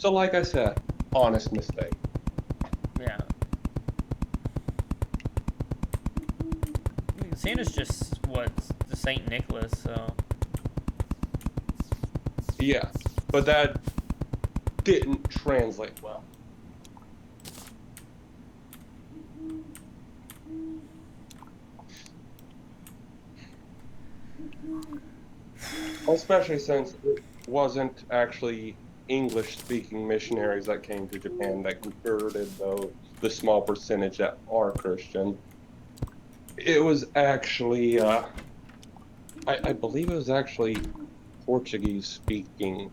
So, like I said, honest mistake.
Yeah. Santa's just, the Saint Nicholas, so.
Yeah, but that didn't translate well. especially since it wasn't actually English-speaking missionaries that came to Japan that converted the small percentage that are Christian. It was actually, I believe it was actually Portuguese-speaking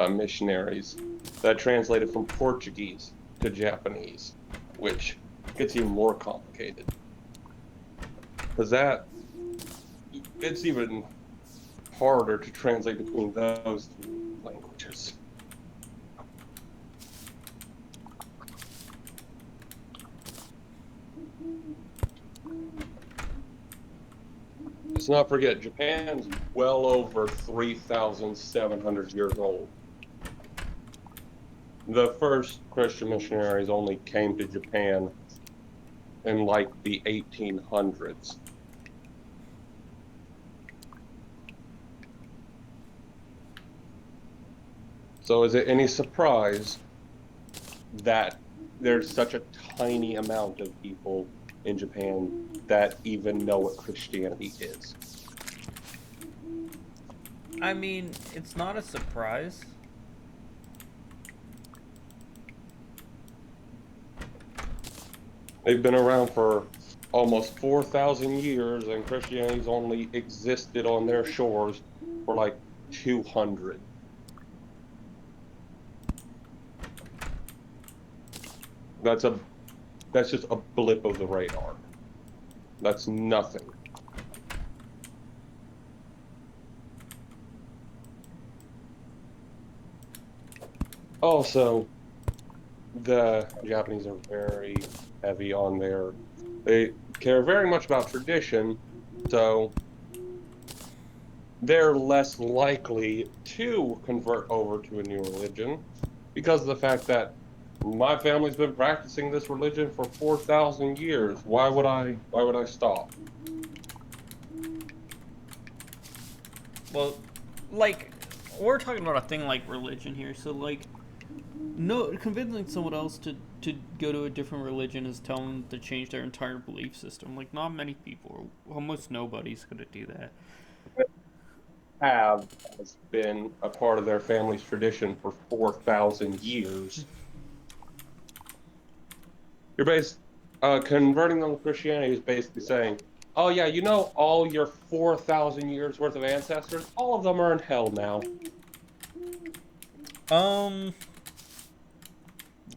missionaries that translated from Portuguese to Japanese, which gets even more complicated. Because it's even harder to translate between those two languages. Let's not forget, Japan's well over 3,700 years old. The first Christian missionaries only came to Japan in like the 1800s. So is it any surprise that there's such a tiny amount of people in Japan that even know what Christianity is?
I mean, it's not a surprise.
They've been around for almost 4,000 years, and Christianity's only existed on their shores for like 200. That's just a blip of the radar. That's nothing. Also, the Japanese are very heavy on they care very much about tradition, so they're less likely to convert over to a new religion because of the fact that my family's been practicing this religion for 4,000 years. Why would I stop?
Well, like, we're talking about a thing like religion here, so like, no, convincing someone else to go to a different religion is telling them to change their entire belief system. Like, not many people, almost nobody's gonna do that.
Has been a part of their family's tradition for 4,000 years. You're based converting them to Christianity is basically saying, "Oh yeah, you know all your 4,000 years worth of ancestors, all of them are in hell now."
Um,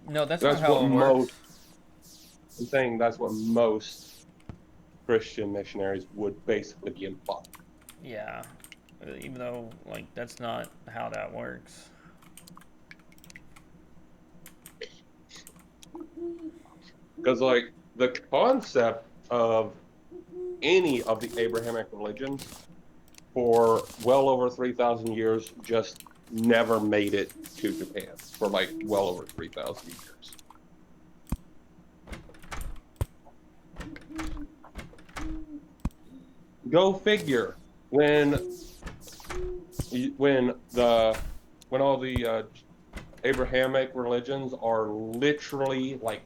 no, that's not
That's
how
what
it works.
most I'm saying that's what most Christian missionaries would basically be implying.
Yeah, even though like that's not how that works.
Because like the concept of any of the Abrahamic religions for well over 3,000 years just never made it to Japan for like well over 3,000 years. Go figure. When the when all the Abrahamic religions are literally like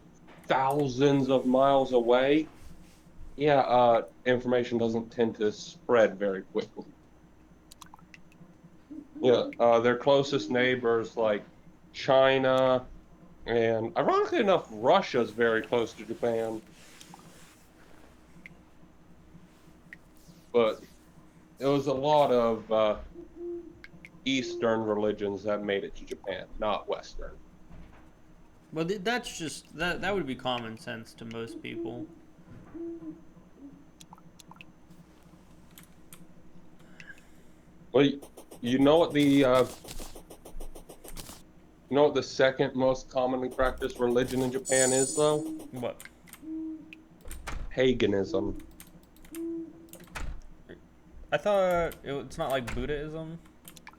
thousands of miles away, yeah, information doesn't tend to spread very quickly. Yeah, their closest neighbors like China and ironically enough, Russia's very close to Japan, but it was a lot of Eastern religions that made it to Japan, not Western.
But that's just that would be common sense to most people.
Well, you know what the second most commonly practiced religion in Japan is, though?
What?
Paganism.
I thought it's not like Buddhism.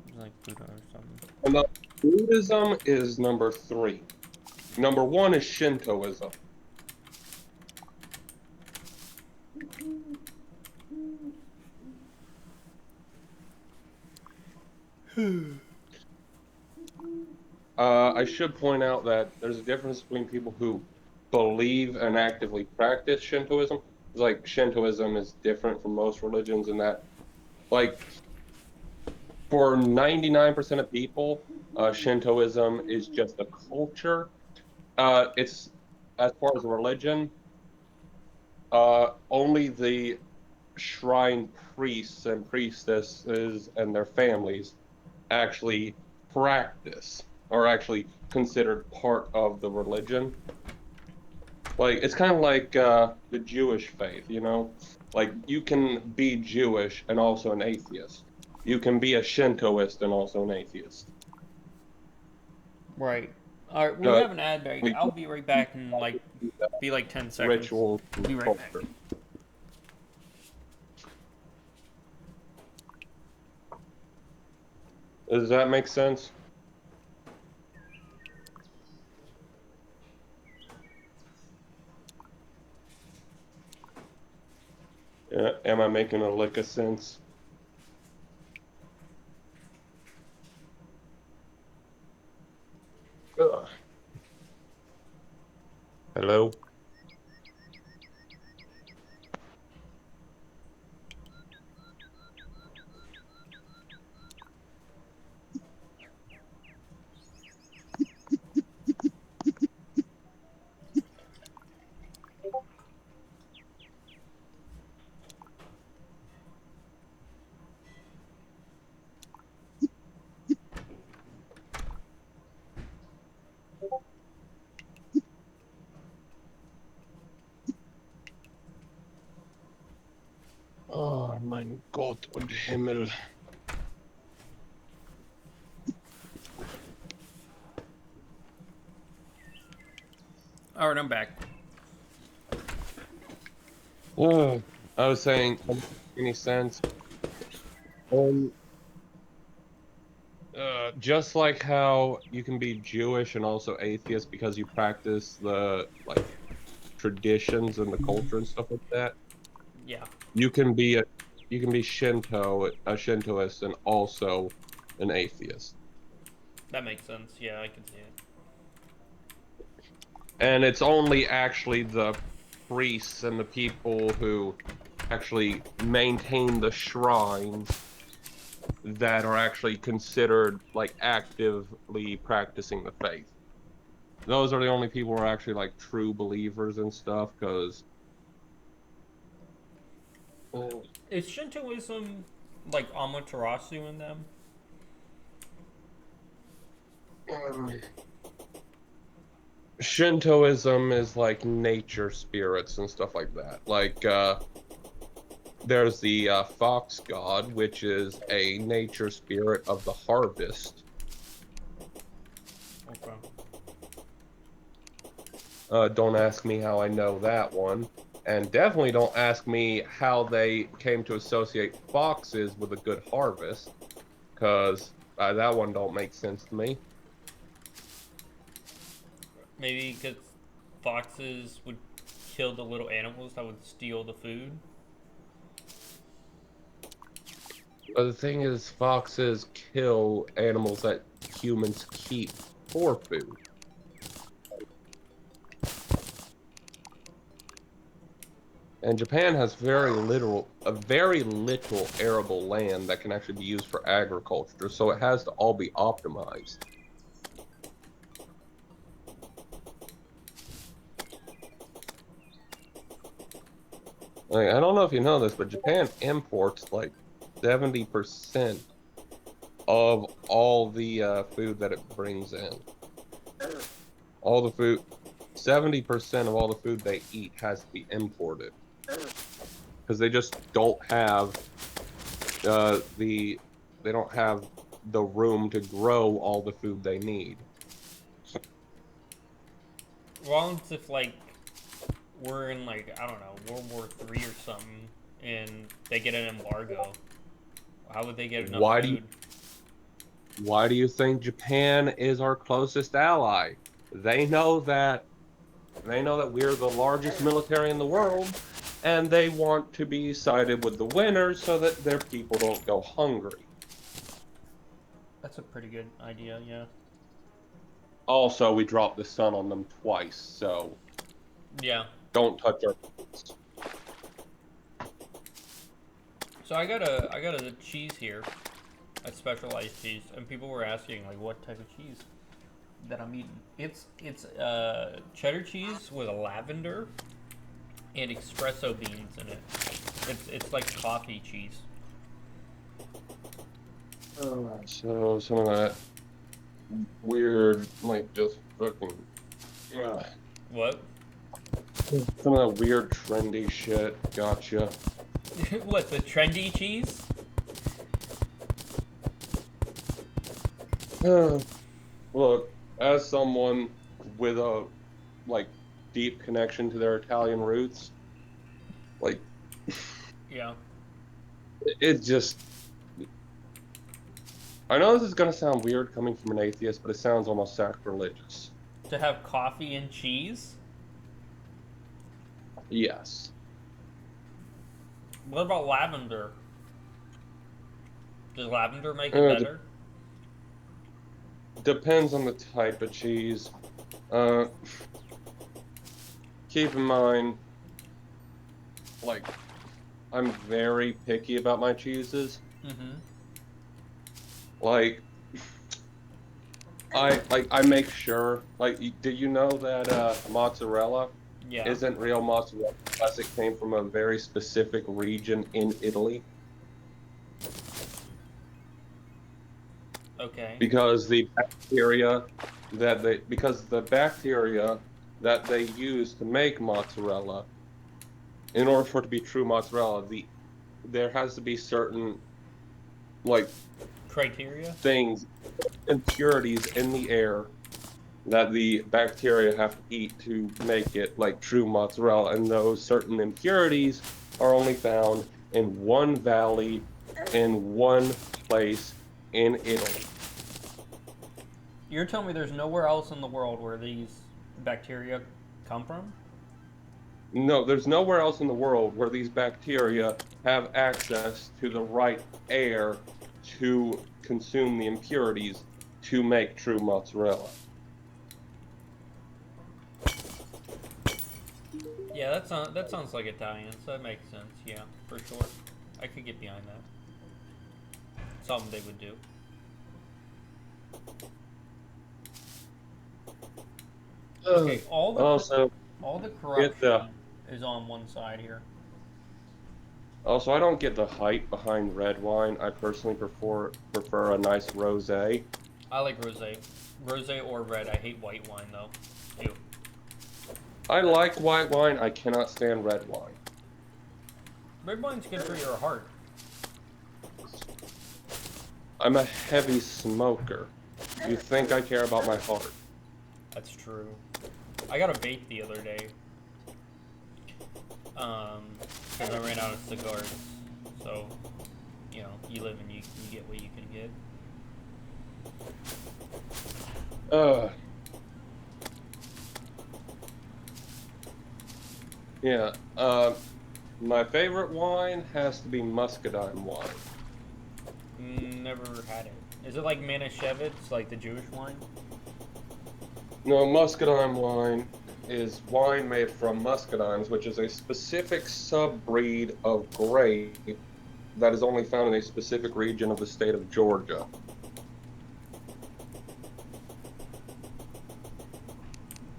It's like Buddha or something.
And the Buddhism is number 3. Number 1 is Shintoism. I should point out that there's a difference between people who believe and actively practice Shintoism. It's like Shintoism is different from most religions in that, like, for 99% of people, Shintoism is just a culture. It's as far as a religion, only the shrine priests and priestesses and their families actually practice or actually considered part of the religion. Like it's kind of like the Jewish faith, you know? Like you can be Jewish and also an atheist. You can be a Shintoist and also an atheist.
Right. All right, we
Uh,
have an ad break. I'll be right back in like be like 10 seconds.
rituals and
Be right back.
culture. Does that make sense? Am I making a lick of sense? Ugh. Hello? Oh, mein Gott und Himmel.
All right, I'm back.
Ugh. I was saying, any sense? Um, just like how you can be Jewish and also atheist because you practice the like traditions and the culture and stuff like that.
Yeah,
You can be a a Shintoist and also an atheist.
that makes sense. Yeah, I can see it.
And it's only actually the priests and the people who actually maintain the shrines that are actually considered like actively practicing the faith. Those are the only people who are actually like true believers and stuff because
Is Shintoism like Amaterasu in them?
um, Shintoism is like nature spirits and stuff like that. Like there's the fox god, which is a nature spirit of the harvest.
Okay.
Don't ask me how I know that one. And definitely don't ask me how they came to associate foxes with a good harvest, because that one don't make sense to me.
Maybe because foxes would kill the little animals that would steal the food.
But the thing is, foxes kill animals that humans keep for food. And Japan has very little arable land that can actually be used for agriculture, so it has to all be optimized. Like, I don't know if you know this, but Japan imports like 70% of all the food that it brings in. All the food, 70% of all the food they eat has to be imported because they just don't have they don't have the room to grow all the food they need.
Well, it's if like we're in like I don't know World War III or something, and they get an embargo. How would they get enough
Why do you
food?
why do you think Japan is our closest ally? They know that we're the largest military in the world, and they want to be sided with the winners so that their people don't go hungry.
That's a pretty good idea. Yeah.
Also, we dropped the sun on them twice, so
Yeah.
don't touch our foods.
So I got a cheese here. a specialized cheese, and people were asking like what type of cheese that I'm eating. It's cheddar cheese with lavender and espresso beans in it. It's like coffee cheese.
So some of that weird, like just fucking,
What?
some of that weird trendy shit. Gotcha.
What, the trendy cheese?
Look, as someone with a like deep connection to their Italian roots, like
Yeah.
it just. I know this is gonna sound weird coming from an atheist, but it sounds almost sacrilegious.
To have coffee and cheese?
Yes.
What about lavender? Does lavender make it
Uh,
better?
Depends on the type of cheese. Uh, keep in mind, like, I'm very picky about my cheeses.
Mm-hmm.
Like, I make sure. Like, did you know that mozzarella
Yeah.
isn't real mozzarella unless it came from a very specific region in Italy?
Okay.
Because the bacteria that they use to make mozzarella, in order for it to be true mozzarella, there has to be certain like
Criteria?
things, impurities in the air that the bacteria have to eat to make it like true mozzarella, and those certain impurities are only found in one valley in one place in Italy.
You're telling me there's nowhere else in the world where these bacteria come from?
No, there's nowhere else in the world where these bacteria have access to the right air to consume the impurities to make true mozzarella.
Yeah, that sounds like Italian, so that makes sense. Yeah, for sure. I could get behind that. Something they would do. Okay, all the corruption is on one side here.
Also, I don't get the hype behind red wine. I personally prefer a nice rosé.
I like rosé. Rosé or red. I hate white wine though. Ew.
I like white wine. I cannot stand red wine.
Red wine's good for your heart.
I'm a heavy smoker. You think I care about my heart?
That's true. I got a vape the other day. Because I ran out of cigars. So, you know, you live and you get what you can get.
Yeah. My favorite wine has to be muscadine wine.
Never had it. Is it like Manischewitz, like the Jewish wine?
No, muscadine wine is wine made from muscadines, which is a specific subbreed of grape that is only found in a specific region of the state of Georgia.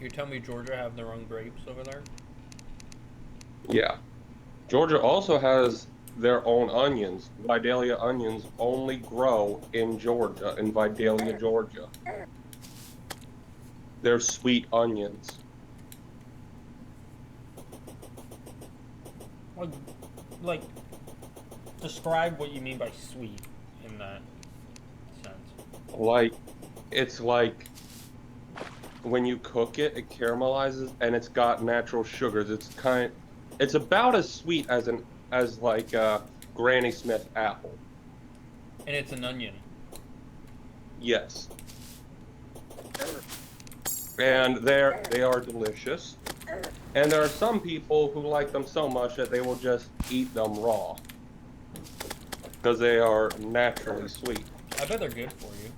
You're telling me Georgia have their own grapes over there?
Yeah. Georgia also has their own onions. Vidalia onions only grow in Georgia, in Vidalia, Georgia. They're sweet onions.
Like, describe what you mean by sweet in that sense.
It's like when you cook it, it caramelizes and it's got natural sugars. It's about as sweet as like Granny Smith apple.
And it's an onion.
Yes. And they are delicious. And there are some people who like them so much that they will just eat them raw. Because they are naturally sweet.
I bet they're good for you.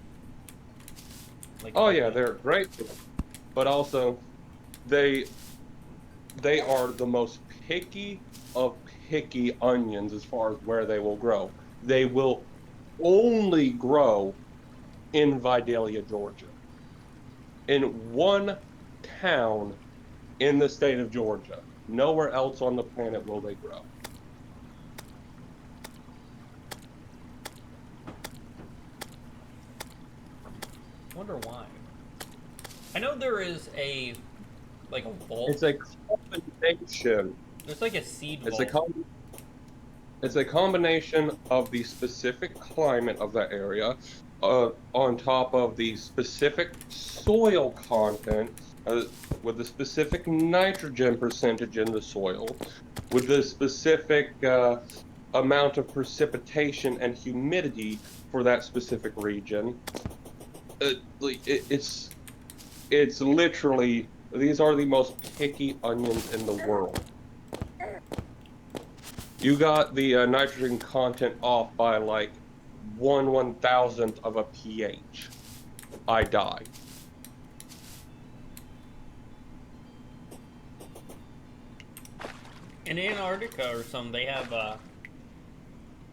Like,
Oh yeah, they're great. But also, they are the most picky of picky onions as far as where they will grow. They will only grow in Vidalia, Georgia. In one town in the state of Georgia. Nowhere else on the planet will they grow.
Wonder why. I know there is a vault.
It's a combination.
There's like a seed
It's
vault.
it's a combination of the specific climate of that area, on top of the specific soil content, with the specific nitrogen percentage in the soil, with the specific amount of precipitation and humidity for that specific region. It's literally, these are the most picky onions in the world. You got the nitrogen content off by like 1/1000th of a pH. I die.
In Antarctica or something, they have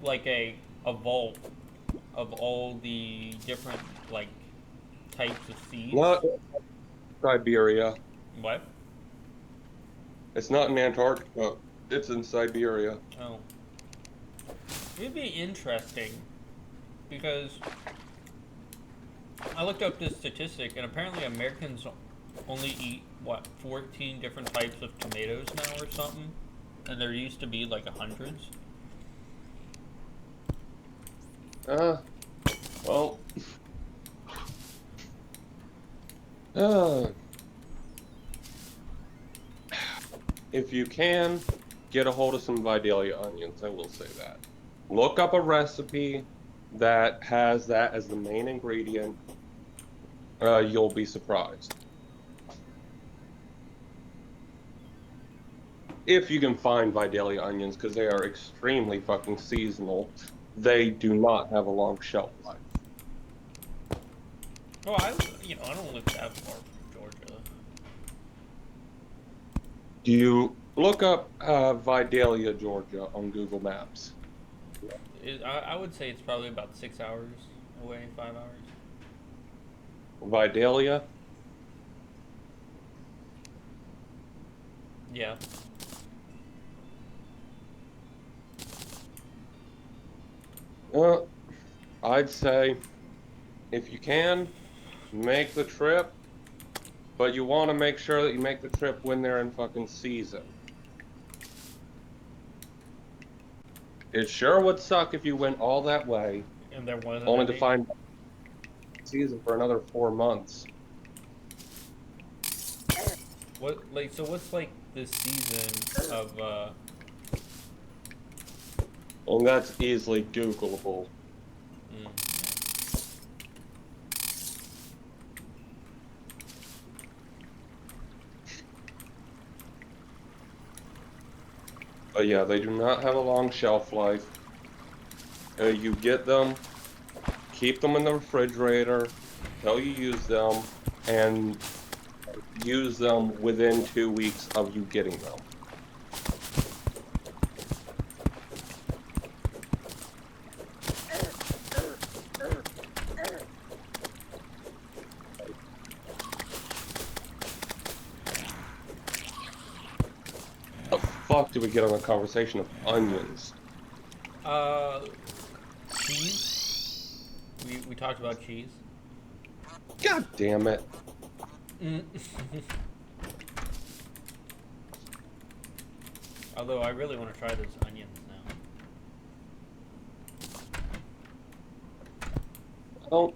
like a vault of all the different like types of seeds.
Not Siberia.
What?
It's not in Antarctica. It's in Siberia.
Oh. It'd be interesting because I looked up this statistic and apparently Americans only eat 14 different types of tomatoes now or something, and there used to be like hundreds.
Well, uh, if you can, get a hold of some Vidalia onions, I will say that. Look up a recipe that has that as the main ingredient. You'll be surprised. If you can find Vidalia onions, because they are extremely fucking seasonal, they do not have a long shelf life.
Well, I don't live that far from Georgia.
Do you look up Vidalia, Georgia on Google Maps?
I would say it's probably about 6 hours away, 5 hours.
Vidalia?
Yeah.
I'd say if you can, make the trip, but you want to make sure that you make the trip when they're in fucking season. It sure would suck if you went all that way,
And there wasn't
only to
any?
find season for another 4 months.
So what's like this season of
And that's easily Googleable. But yeah, they do not have a long shelf life. You get them, keep them in the refrigerator until you use them, and use them within 2 weeks of you getting them. The fuck did we get on a conversation of onions?
Cheese. We talked about cheese.
God damn it.
Although I really want to try those onions now.
Well,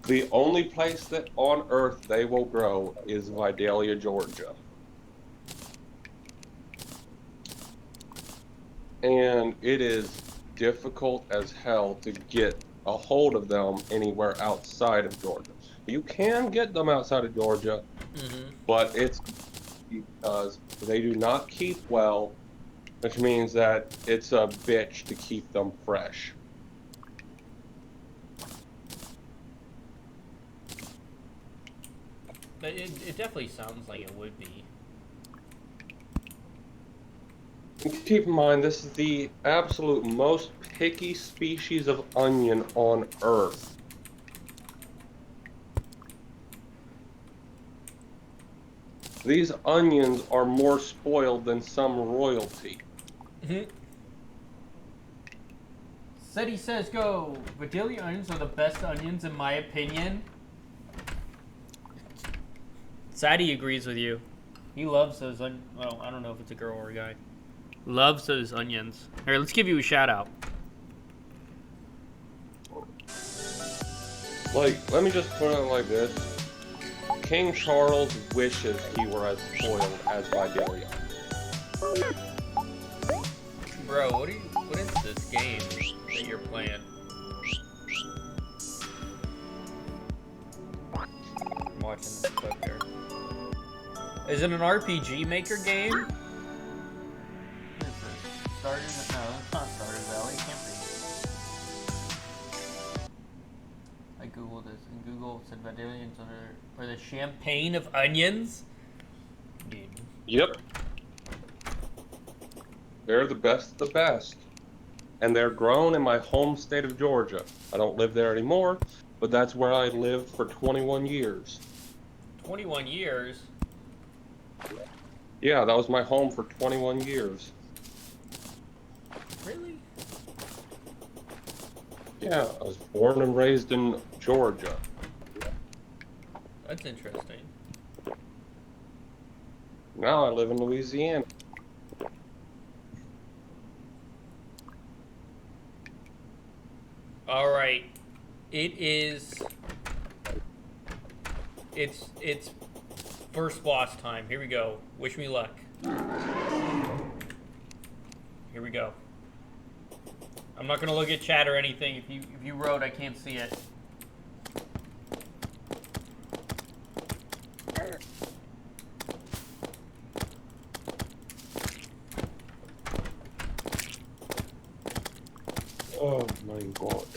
the only place that on earth they will grow is Vidalia, Georgia. And it is difficult as hell to get a hold of them anywhere outside of Georgia. You can get them outside of Georgia, but it's because they do not keep well, which means that it's a bitch to keep them fresh.
But it definitely sounds like it would be.
And keep in mind, this is the absolute most picky species of onion on Earth. These onions are more spoiled than some royalty.
Seti says go. Vidalia onions are the best onions in my opinion. Sadie agrees with you. He loves those well, I don't know if it's a girl or a guy. Loves those onions. Alright, let's give you a shout out.
Like, let me just put it like this. King Charles wishes he were as spoiled as Vidalia.
Bro, what is this game that you're playing? I'm watching this clip here. Is it an RPG Maker game? What is this? No, it's not Stardew Valley. It can't be. I googled this, and Google said Vidalians are the champagne of onions. Dude.
Yep. They're the best of the best. And they're grown in my home state of Georgia. I don't live there anymore, but that's where I lived for 21 years.
21 years?
Yeah, that was my home for 21 years.
Really?
Yeah, I was born and raised in Georgia.
That's interesting.
Now I live in Louisiana.
All right. It's first boss time. Here we go. Wish me luck. Here we go. I'm not gonna look at chat or anything. If you wrote, I can't see it.
Oh my god.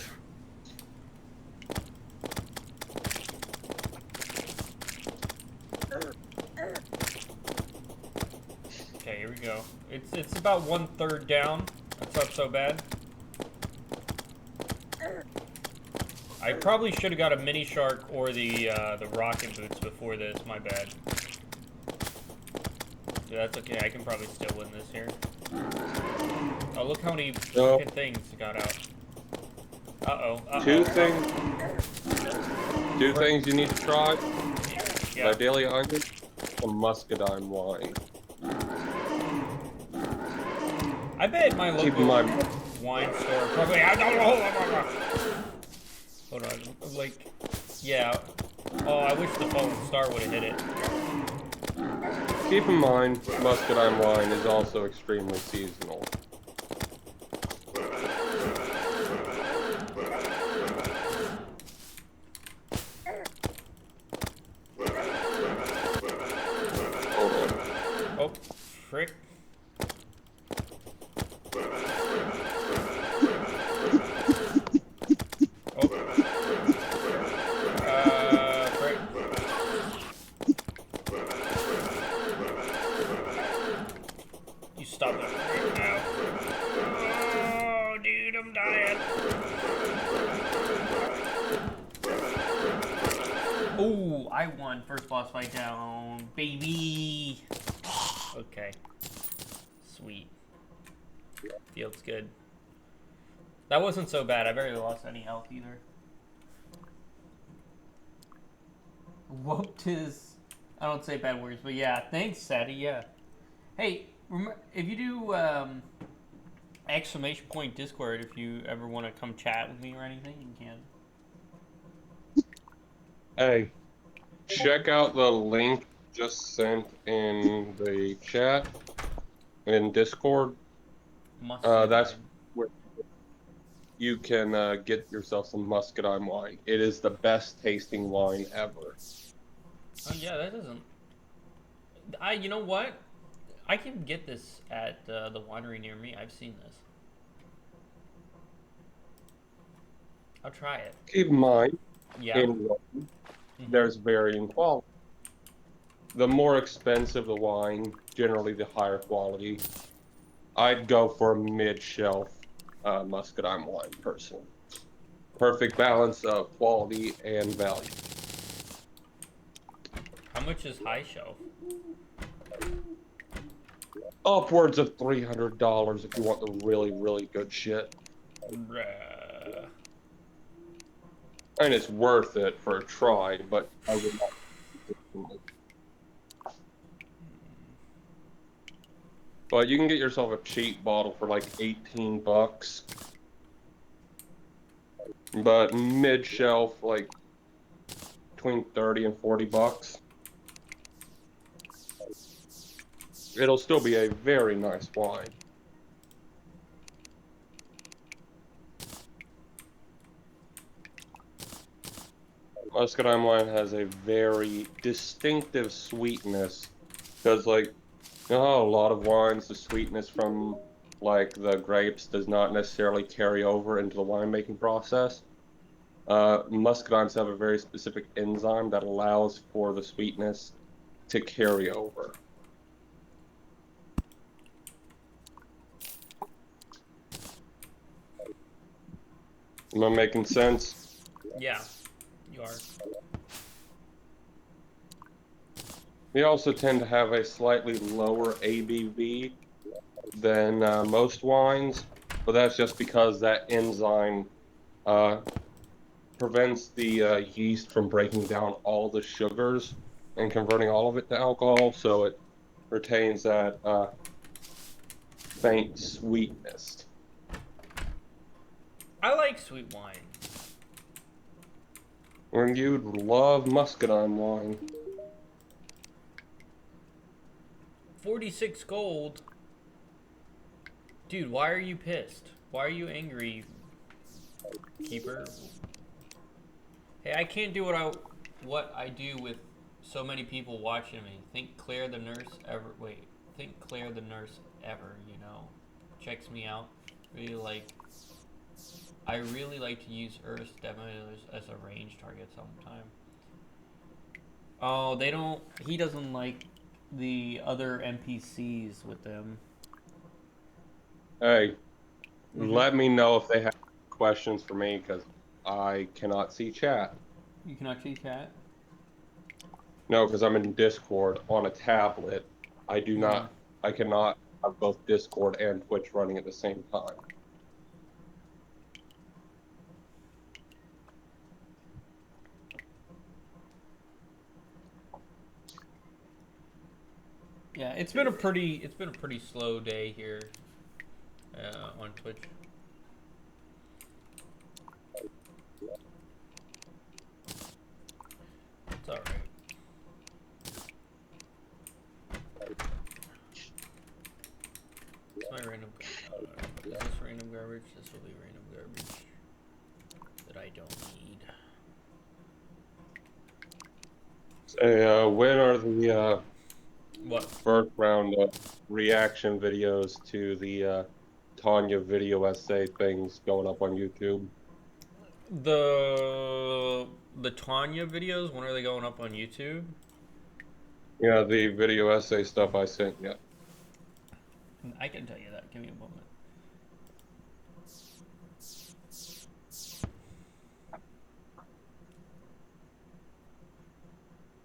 Okay, here we go. It's about 1/3 down. That's not so bad. I probably should have got a mini shark or the rocket boots before this. My bad. Dude, that's okay. I can probably still win this here. Oh, look how many fucking things got out. Uh-oh.
Two things you need to try.
Yeah.
Vidalia onion, some muscadine wine.
I bet my
Keep in
local
mind,
wine store probably. Hold on. Like, yeah. Oh, I wish the fallen star would have hit it.
keep in mind, muscadine wine is also extremely seasonal.
Oh, frick. Oh. Frick. You stop that right now. Oh, dude, I'm dying. Ooh, I won. First boss fight down, baby. Okay. Sweet. Feels good. That wasn't so bad. I barely lost any health either. Whooped his... I don't say bad words, but yeah. Thanks, Sadie. Yeah. Hey, remember, if you do exclamation point Discord, if you ever want to come chat with me or anything, you can.
Hey, check out the link just sent in the chat in Discord. That's where you can get yourself some muscadine wine. It is the best tasting wine ever.
Oh yeah, that doesn't. You know what? I can get this at the winery near me. I've seen this. I'll try it.
Keep in mind,
Yeah.
in wine, there's varying quality. The more expensive the wine, generally the higher quality. I'd go for a mid-shelf muscadine wine, personally. Perfect balance of quality and value.
How much is high shelf?
Upwards of $300 if you want the really, really good shit.
Bruh.
And it's worth it for a try, but I would not. But you can get yourself a cheap bottle for like 18 bucks. But mid shelf, like between 30 and 40 bucks. It'll still be a very nice wine. Muscadine wine has a very distinctive sweetness. Because, like, you know how a lot of wines, the sweetness from, like, the grapes does not necessarily carry over into the winemaking process? Muscadines have a very specific enzyme that allows for the sweetness to carry over. Am I making sense?
Yeah, you are.
They also tend to have a slightly lower ABV than most wines, but that's just because that enzyme uh, prevents the yeast from breaking down all the sugars and converting all of it to alcohol, so it retains that faint sweetness.
I like sweet wine.
And you'd love muscadine wine.
46 gold. Dude, why are you pissed? Why are you angry, keeper? Hey, I can't do what I do with so many people watching me. Think Claire the nurse ever think Claire the nurse ever, you know. Checks me out. I really like to use Earth demos as a range target sometime. Oh, he doesn't like the other NPCs with them.
Hey,
Mm-hmm.
let me know if they have questions for me because I cannot see chat.
You can actually chat.
No, because I'm in Discord on a tablet. I do
Mm.
not, I cannot have both Discord and Twitch running at the same time.
Yeah, it's been a pretty slow day here on Twitch. It's all right. It's my random. Is this random garbage? This will be random garbage that I don't need.
Say, when are the
What?
first round of reaction videos to the Tanya video essay things going up on YouTube?
The Tanya videos. When are they going up on YouTube?
Yeah, the video essay stuff I sent you.
I can tell you that. Give me a moment.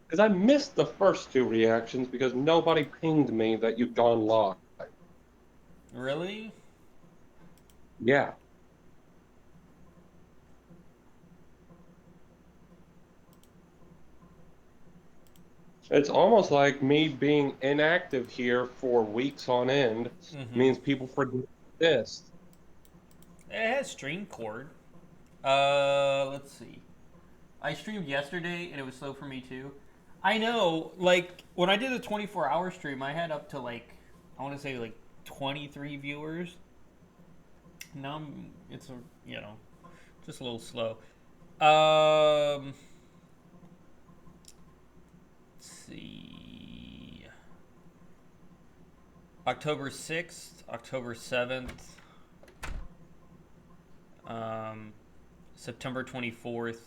Because I missed the first two reactions because nobody pinged me that you'd gone live.
Really?
Yeah. It's almost like me being inactive here for weeks on end
Mm-hmm.
means people forget this.
It has stream cord. Let's see. I streamed yesterday and it was slow for me too. I know, like when I did the 24-hour stream, I had up to I want to say 23 viewers. Now it's just a little slow. Let's see. October 6th, October 7th, um, September 24th.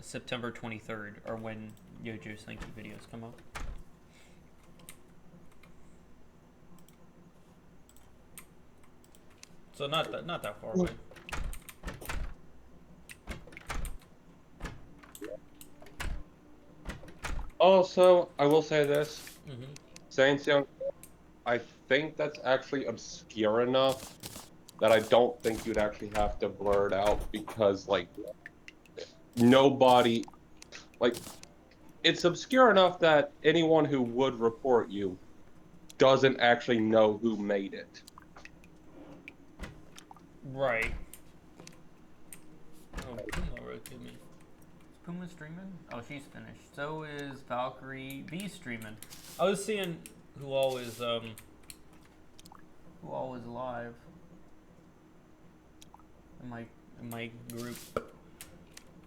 September 23rd are when Yojo's Thank You videos come up. So not that far away.
Also, I will say this:
Mm-hmm.
Saints Young, I think that's actually obscure enough that I don't think you'd actually have to blur it out because, like, nobody, like, it's obscure enough that anyone who would report you doesn't actually know who made it.
Right. Oh, Puma wrote to me. Is Puma streaming? Oh, she's finished. So is Valkyrie V streaming. I was seeing who all is live in my group.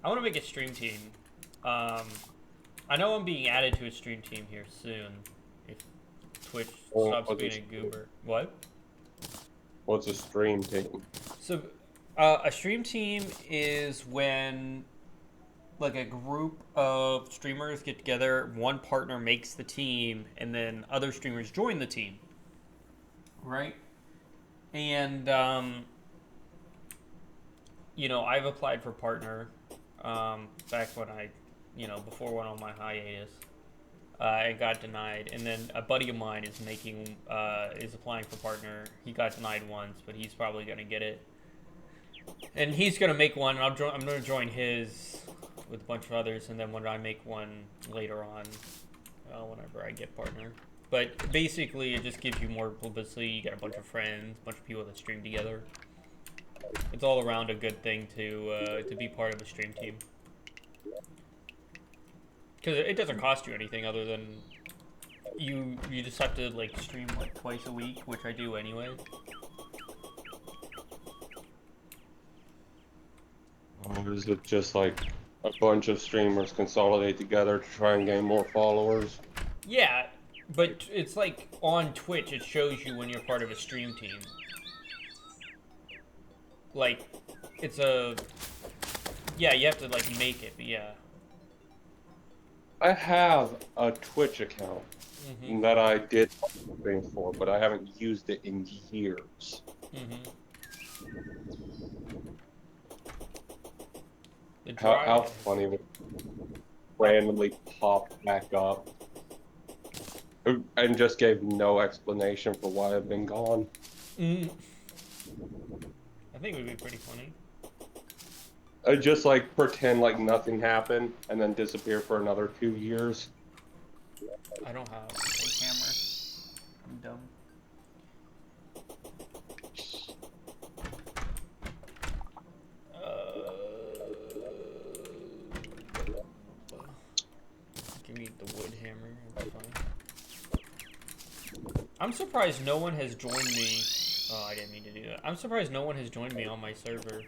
I want to make a stream team. I know I'm being added to a stream team here soon. If Twitch stops being a goober. What?
What's a stream team?
So, a stream team is when, like, a group of streamers get together, one partner makes the team, and then other streamers join the team. Right? And, you know, I've applied for partner, back when before I went on my hiatus. I got denied, and then a buddy of mine is is applying for partner. He got denied once, but he's probably gonna get it. And he's gonna make one, and I'm gonna join his with a bunch of others, and then when I make one later on, whenever I get partner. But basically, it just gives you more publicity. You get a bunch of friends, a bunch of people that stream together. It's all around a good thing to be part of a stream team. Because it doesn't cost you anything other than you just have to like stream like twice a week, which I do anyway.
Or is it just like a bunch of streamers consolidate together to try and gain more followers?
Yeah, but it's like on Twitch, it shows you when you're part of a stream team. Like, it's yeah, you have to like make it, but yeah.
I have a Twitch account that I did something for, but I haven't used it in years. How funny would it randomly pop back up and just gave no explanation for why I've been gone.
I think it would be pretty funny.
I just like pretend like nothing happened and then disappear for another 2 years.
I don't have a camera. I'm dumb. Give me the wood hammer. That's fine. I'm surprised no one has joined me. Oh, I didn't mean to do that. I'm surprised no one has joined me on my server.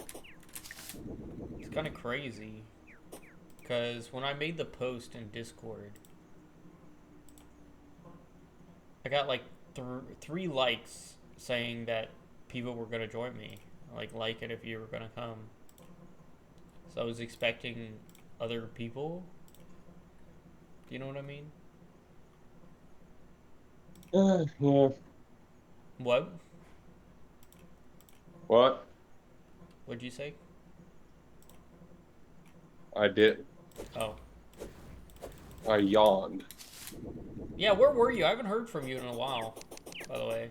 It's kind of crazy. Because when I made the post in Discord, I got like 3 likes saying that people were going to join me. Like it if you were going to come. So I was expecting other people. Do you know what I mean?
Yeah.
What?
What?
What'd you say?
I did.
Oh.
I yawned.
Yeah, where were you? I haven't heard from you in a while, by the way.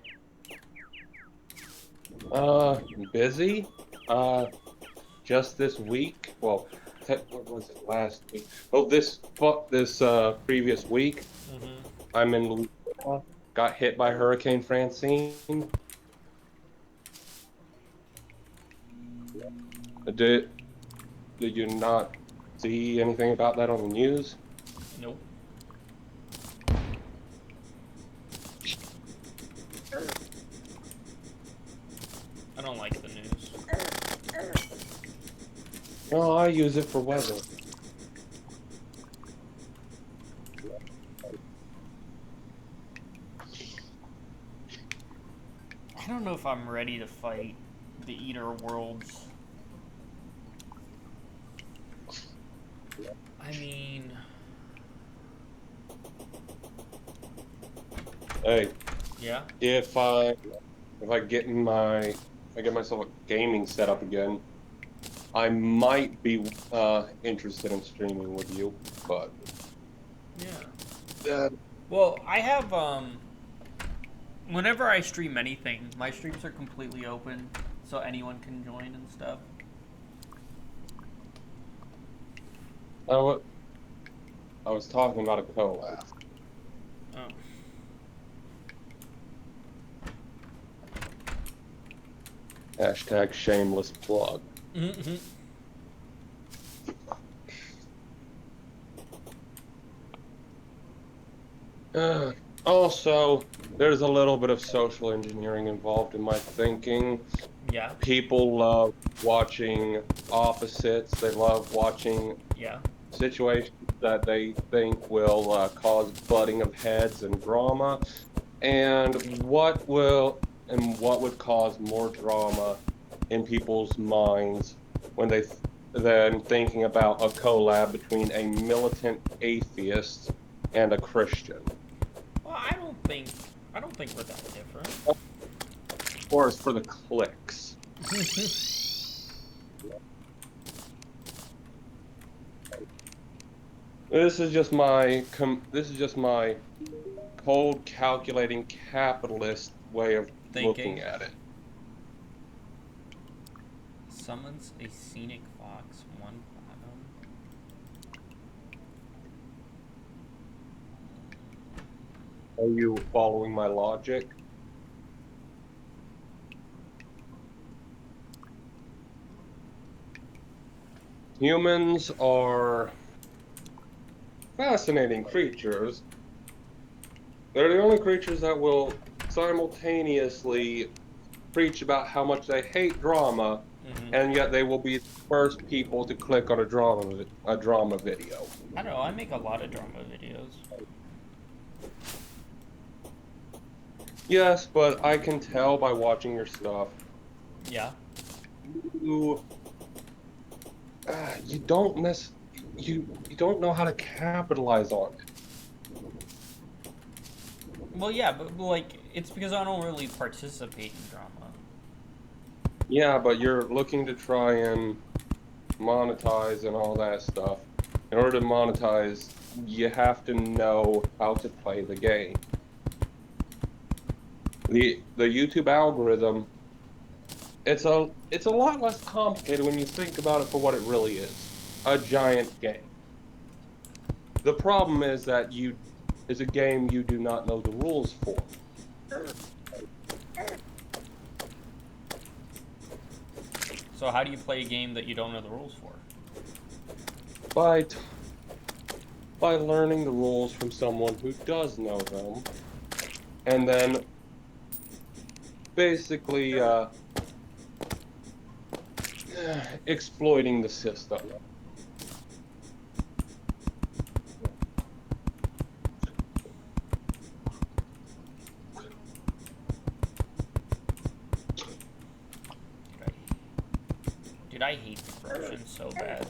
Busy. Just this week. Well, what was it last week? Oh, this previous week. I'm in Louisiana. Got hit by Hurricane Francine. Did you not see anything about that on the news?
Nope. I don't like the news.
No, I use it for weather.
I don't know if I'm ready to fight the Eater Worlds. I mean...
Hey.
Yeah?
If I get in my I get myself a gaming setup again, I might be interested in streaming with you, but
Yeah. Well, I have whenever I stream anything, my streams are completely open, so anyone can join and stuff.
I was talking about a collab.
Oh.
Hashtag shameless plug.
Mm-hmm.
Also, there's a little bit of social engineering involved in my thinking.
Yeah.
People love watching opposites. They love watching
Yeah.
situations that they think will cause butting of heads and drama. And what would cause more drama in people's minds when then thinking about a collab between a militant atheist and a Christian?
Well, I don't think we're that different.
Or is for the clicks? This is just my cold, calculating, capitalist way of
Thinking.
looking at it.
Summons a scenic fox, one bottom.
Are you following my logic? Humans are fascinating creatures. They're the only creatures that will simultaneously preach about how much they hate drama, and yet they will be the first people to click on a drama video.
I don't know. I make a lot of drama videos.
Yes, but I can tell by watching your stuff.
Yeah.
You you don't know how to capitalize on it.
Well, yeah, but like it's because I don't really participate in drama.
Yeah, but you're looking to try and monetize and all that stuff. In order to monetize, you have to know how to play the game. The YouTube algorithm, it's a lot less complicated when you think about it for what it really is. A giant game. The problem is that it's a game you do not know the rules for.
So how do you play a game that you don't know the rules for?
By learning the rules from someone who does know them, and then basically exploiting the system.
Dude, I hate the corruption so bad.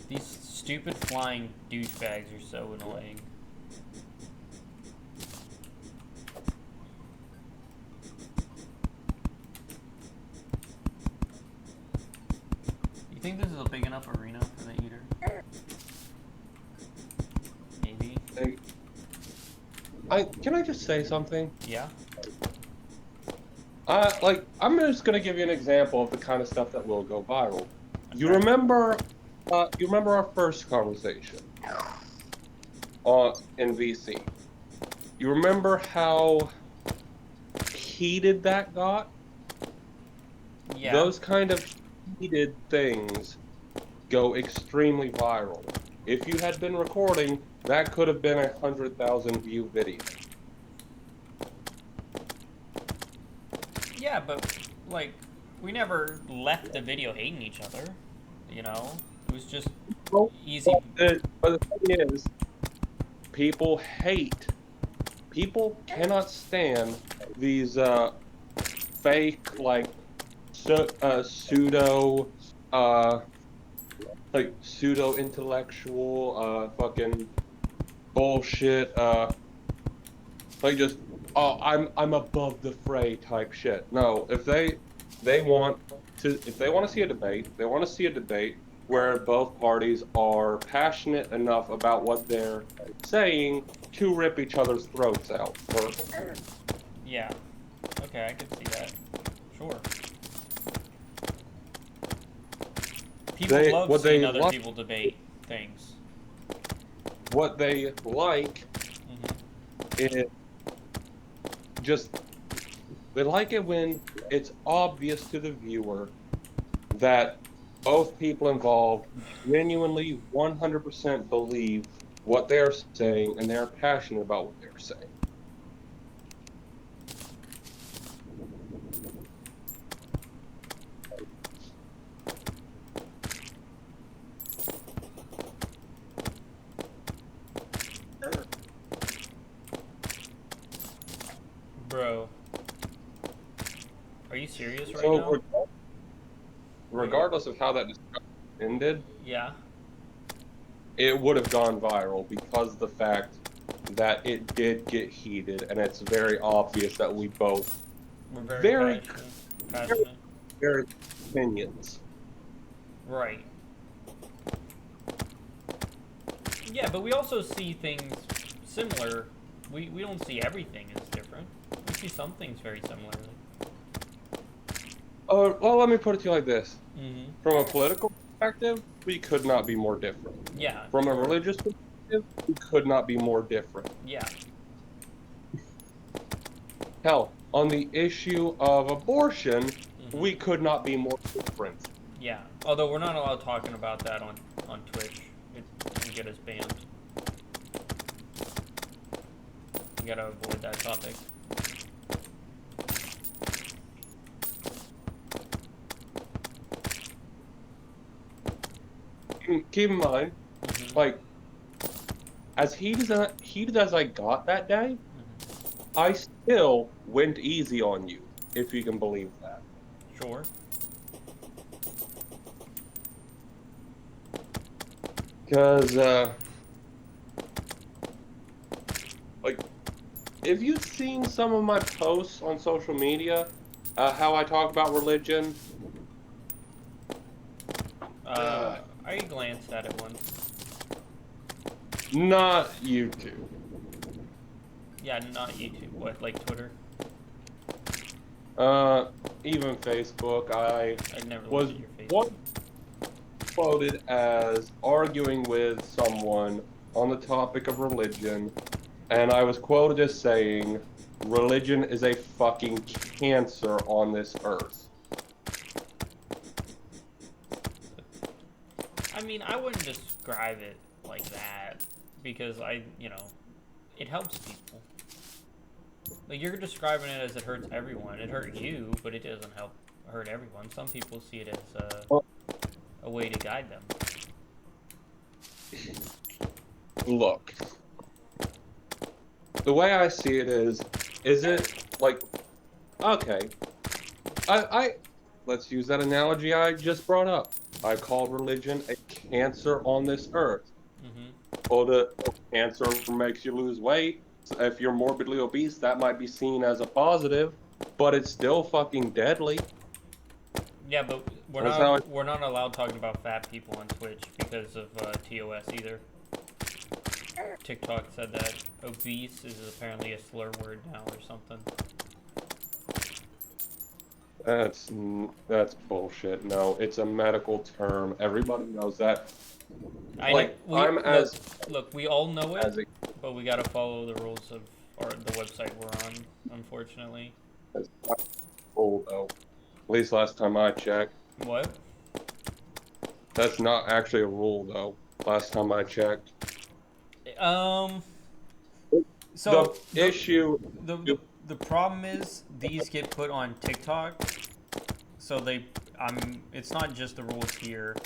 These stupid flying douchebags are so annoying. You think this is a big enough arena for the eater? Maybe.
Can I just say something?
Yeah?
I'm just gonna give you an example of the kind of stuff that will go viral. You
Okay.
remember our first conversation in VC. You remember how heated that got?
Yeah.
Those kind of heated things go extremely viral. If you had been recording, that could have been 100,000 view video.
Yeah, but, like, we never left the video hating each other, you know? It was just easy.
But the thing is, people cannot stand these fake, like, pseudo intellectual fucking bullshit, like just oh, I'm above the fray type shit. No, if they want if they want to see a debate, they want to see a debate where both parties are passionate enough about what they're saying to rip each other's throats out verbally.
Yeah. Okay, I can see that. Sure. People
They
love
what
seeing
they
other
like
people debate things.
what they like is just they like it when it's obvious to the viewer that both people involved genuinely 100% believe what they're saying and they're passionate about what they're saying.
Bro. Are you serious right
So,
now?
regardless of how that discussion ended,
Yeah.
it would have gone viral because of the fact that it did get heated, and it's very obvious that we both
We're very
very,
passionate.
very,
Passionate.
very opinions.
Right. Yeah, but we also see things similar. We don't see everything as different. We see some things very similarly.
Well, let me put it to you like this.
Mm-hmm.
From a political perspective, we could not be more different.
Yeah.
From a
sure.
religious perspective, we could not be more different.
Yeah.
Hell, on the issue of abortion,
Mm-hmm.
we could not be more different.
Yeah. Although we're not allowed talking about that on Twitch. It can get us banned. You gotta avoid that topic.
Keep in mind,
Mm-hmm.
like, as heated as I got that day, I still went easy on you, if you can believe that.
Sure.
Because, like, if you've seen some of my posts on social media, how I talk about religion,
I glanced at it once.
not YouTube.
Yeah, not YouTube. What, like Twitter?
Even Facebook, I
I'd never
was
looked at your face.
once quoted as arguing with someone on the topic of religion, and I was quoted as saying, religion is a fucking cancer on this earth.
I mean, I wouldn't describe it like that because it helps people. Like you're describing it as it hurts everyone. It hurt you, but it doesn't hurt everyone. Some people see it as a way to guide them.
Look, the way I see it is it like, okay, I let's use that analogy I just brought up. I called religion a cancer on this earth.
Mm-hmm.
Well, the cancer makes you lose weight. So if you're morbidly obese, that might be seen as a positive, but it's still fucking deadly.
Yeah, but
That's how
we're not allowed talking about fat people on Twitch because of TOS either. TikTok said that obese is apparently a slur word now or something.
That's bullshit. No, it's a medical term. Everybody knows that.
Look, we all know
As
it, but we gotta follow the rules of the website we're on, unfortunately.
as old though. At least last time I checked.
What?
That's not actually a rule though. Last time I checked.
So
the issue.
the problem is these get put on TikTok, so it's not just the rules here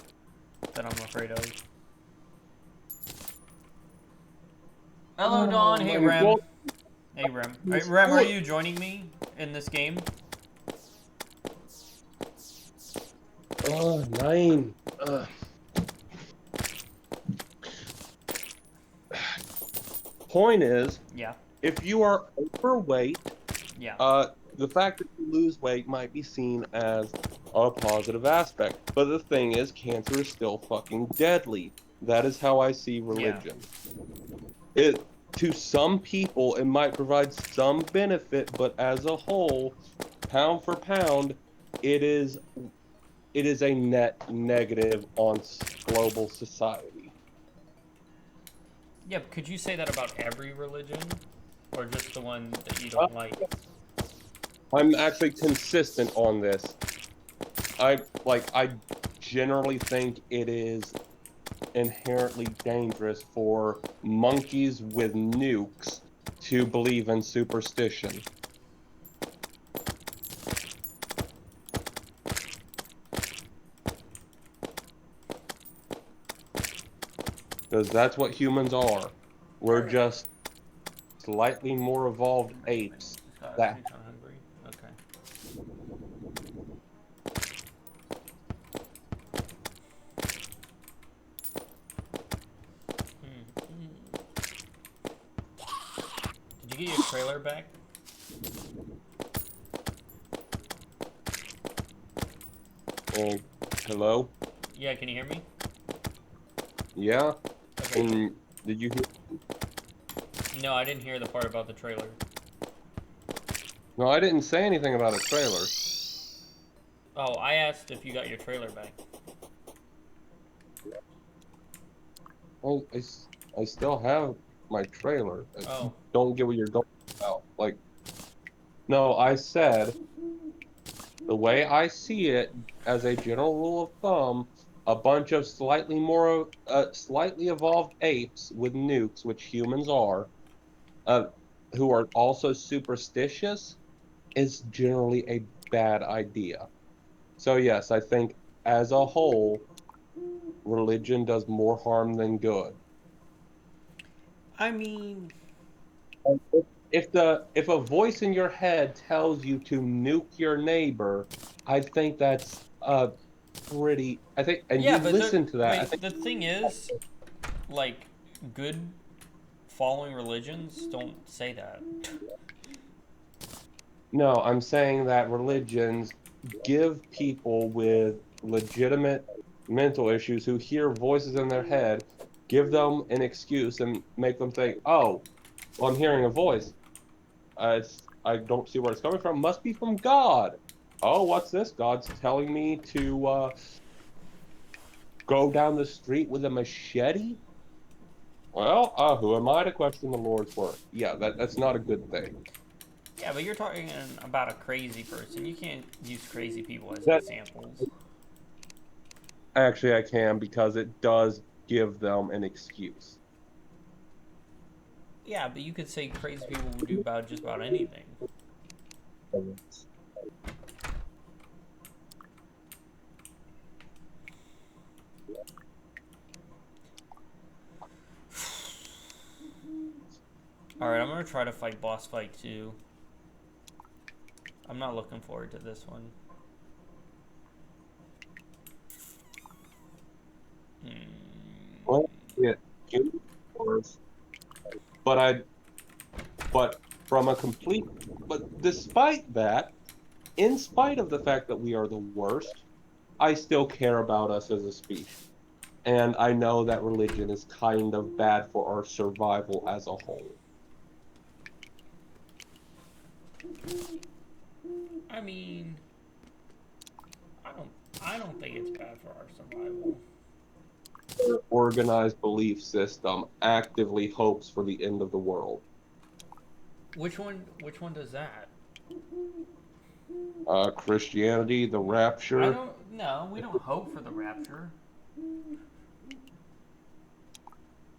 that I'm afraid of. Hello, Dawn. Hey, Rem.
Well,
Hey, Rem. Rem, are you joining me in this game?
Oh, 9. Point is,
Yeah.
if you are overweight,
Yeah.
the fact that you lose weight might be seen as a positive aspect. But the thing is, cancer is still fucking deadly. That is how I see
Yeah.
religion. It to some people it might provide some benefit, but as a whole, pound for pound, it is it is a net negative on global society.
Yeah, but could you say that about every religion? Or just the one that you
Uh,
don't like?
I'm actually consistent on this. I generally think it is inherently dangerous for monkeys with nukes to believe in superstition. Because that's what humans are. We're
Alright.
just slightly more evolved apes
This guy
that
thinks I'm hungry. Okay. Did you get your trailer back?
uh, hello?
Yeah, can you hear me?
Yeah?
Okay.
And did you hear?
No, I didn't hear the part about the trailer.
No, I didn't say anything about a trailer.
Oh, I asked if you got your trailer back.
I still have my trailer. I
Oh.
don't get what you're going about. Like, no, I said the way I see it, as a general rule of thumb, a bunch of slightly evolved apes with nukes, which humans are, uh, who are also superstitious, is generally a bad idea. So yes, I think as a whole, religion does more harm than good.
I mean,
If a voice in your head tells you to nuke your neighbor, I think that's pretty. I think, and
yeah,
you
but
listen to that. I
wait,
think
the thing is, like, good following religions don't say that.
no, I'm saying that religions give people with legitimate mental issues who hear voices in their head, give them an excuse and make them think, oh, well, I'm hearing a voice. I don't see where it's coming from. Must be from God. Oh, what's this? God's telling me to go down the street with a machete? Well, who am I to question the Lord's word? Yeah, that's not a good thing.
Yeah, but you're talking about a crazy person. You can't use crazy people as
That
examples.
actually I can because it does give them an excuse.
Yeah, but you could say crazy people would do about just about anything. Alright, I'm gonna try to fight boss fight 2. I'm not looking forward to this one.
Well, yeah, human force, but I but from a complete but despite that, in spite of the fact that we are the worst, I still care about us as a species. And I know that religion is kind of bad for our survival as a whole.
I mean, I don't I don't think it's bad for our survival.
Our organized belief system actively hopes for the end of the world.
Which one does that?
Christianity, the
I
rapture.
don't no, we don't hope for the rapture.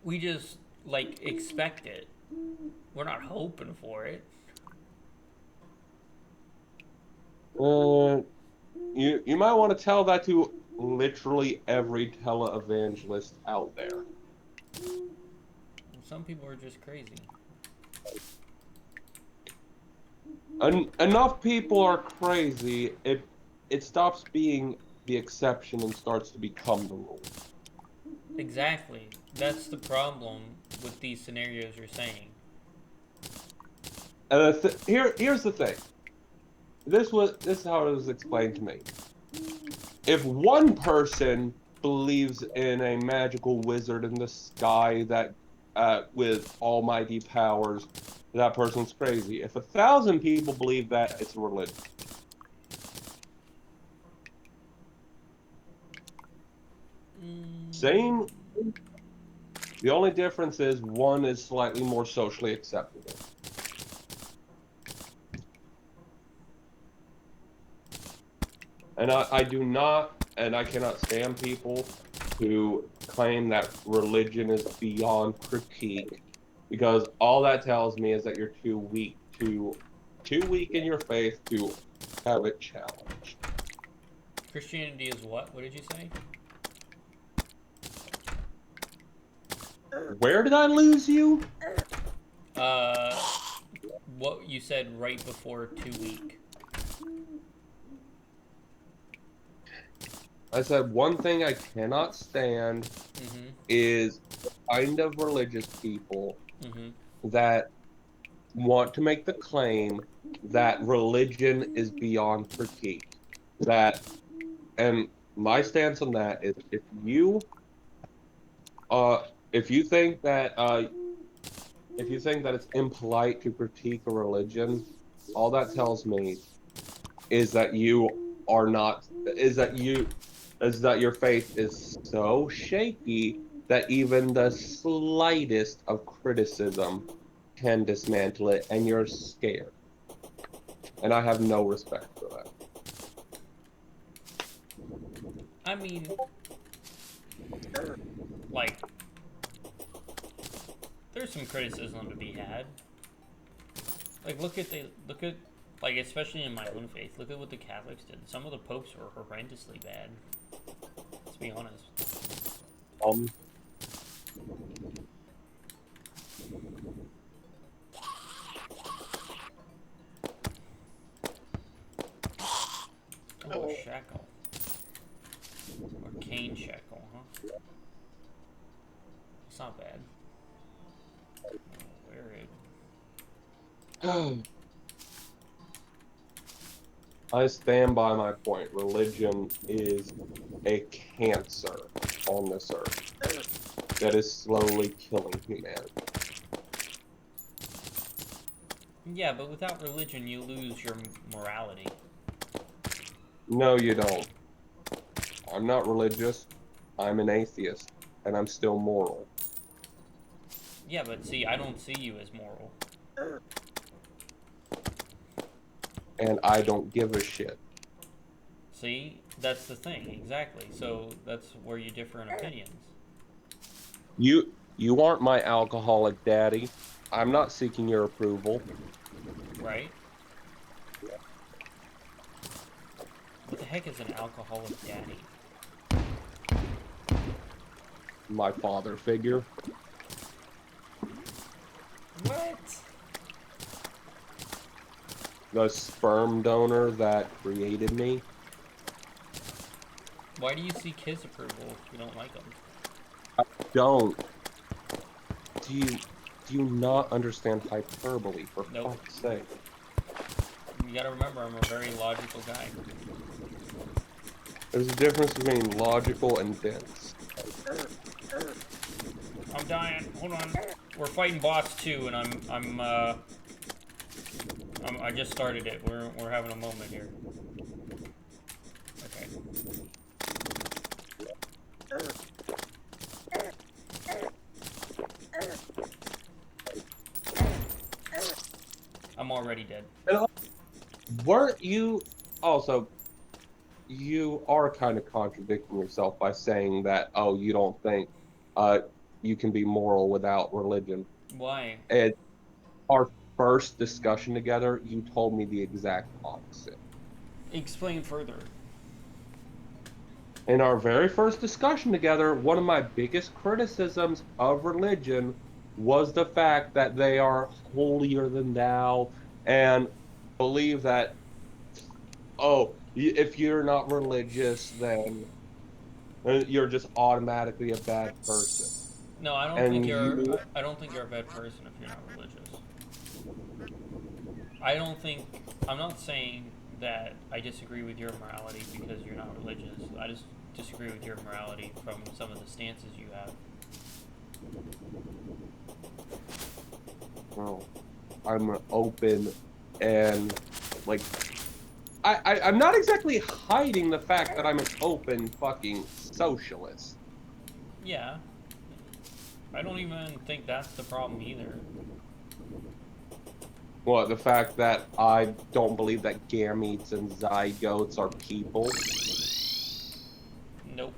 We just like expect it. We're not hoping for it.
Uh, you might want to tell that to literally every televangelist out there.
Some people are just crazy.
Enough people are crazy. It stops being the exception and starts to become the rule.
Exactly. That's the problem with these scenarios you're saying.
Here's the thing. This is how it was explained to me. If one person believes in a magical wizard in the sky that with almighty powers, that person's crazy. If 1,000 people believe that, it's a religion. Same. The only difference is one is slightly more socially acceptable. And I do not, and I cannot stand people who claim that religion is beyond critique, because all that tells me is that you're too weak in your faith to have it challenged.
Christianity is what? What did you say?
Where did I lose you?
Uh, what you said right before 2 week.
I said one thing I cannot stand is the kind of religious people that want to make the claim that religion is beyond critique. And my stance on that is uh if you think that it's impolite to critique a religion, all that tells me is that you are not is that your faith is so shaky that even the slightest of criticism can dismantle it, and you're scared. And I have no respect for that.
I mean, like, there's some criticism to be had. Like, look at, like, especially in my own faith, look at what the Catholics did. Some of the popes were horrendously bad. Let's be honest. Oh, shackle. Arcane shackle, huh? It's not bad. Where it?
I stand by my point. Religion is a cancer on this earth that is slowly killing humanity.
Yeah, but without religion, you lose your morality.
No, you don't. I'm not religious. I'm an atheist, and I'm still moral.
Yeah, but see, I don't see you as moral.
And I don't give a shit.
See, that's the thing, exactly. So that's where you differ in opinions.
You aren't my alcoholic daddy. I'm not seeking your approval.
Right? What the heck is an alcoholic daddy?
My father figure.
What?
The sperm donor that created me.
Why do you seek his approval if you don't like him?
I don't. Do you not understand hyperbole, for
Nope.
fuck's sake?
You gotta remember, I'm a very logical guy.
There's a difference between logical and dense.
I'm dying. Hold on. We're fighting boss 2, and I just started it. We're having a moment here. Okay. I'm already dead.
Weren't you also? You are kind of contradicting yourself by saying that, oh, you don't think you can be moral without religion.
Why?
And our first discussion together, you told me the exact opposite.
Explain further.
In our very first discussion together, one of my biggest criticisms of religion was the fact that they are holier than thou and believe that, oh, if you're not religious, then you're just automatically a bad person.
No, I don't think
And
you're.
you,
I don't think you're a bad person if you're not religious. I don't think, I'm not saying that I disagree with your morality because you're not religious. I just disagree with your morality from some of the stances you have.
Well, I'm open and like I'm not exactly hiding the fact that I'm an open fucking socialist.
Yeah. I don't even think that's the problem either.
Well, the fact that I don't believe that gametes and zygotes are people.
Nope.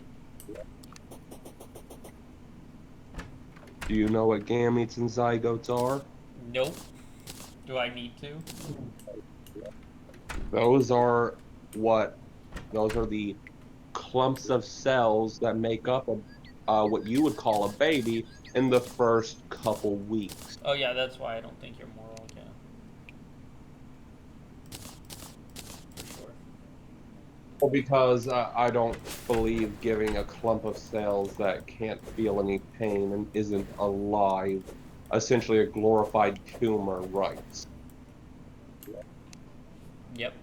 Do you know what gametes and zygotes are?
Nope. Do I need to?
Those are what those are the clumps of cells that make up what you would call a baby in the first couple weeks.
Oh yeah, that's why I don't think you're moral, yeah. For sure.
Well, because I don't believe giving a clump of cells that can't feel any pain and isn't alive, essentially a glorified tumor, rights.
Yep.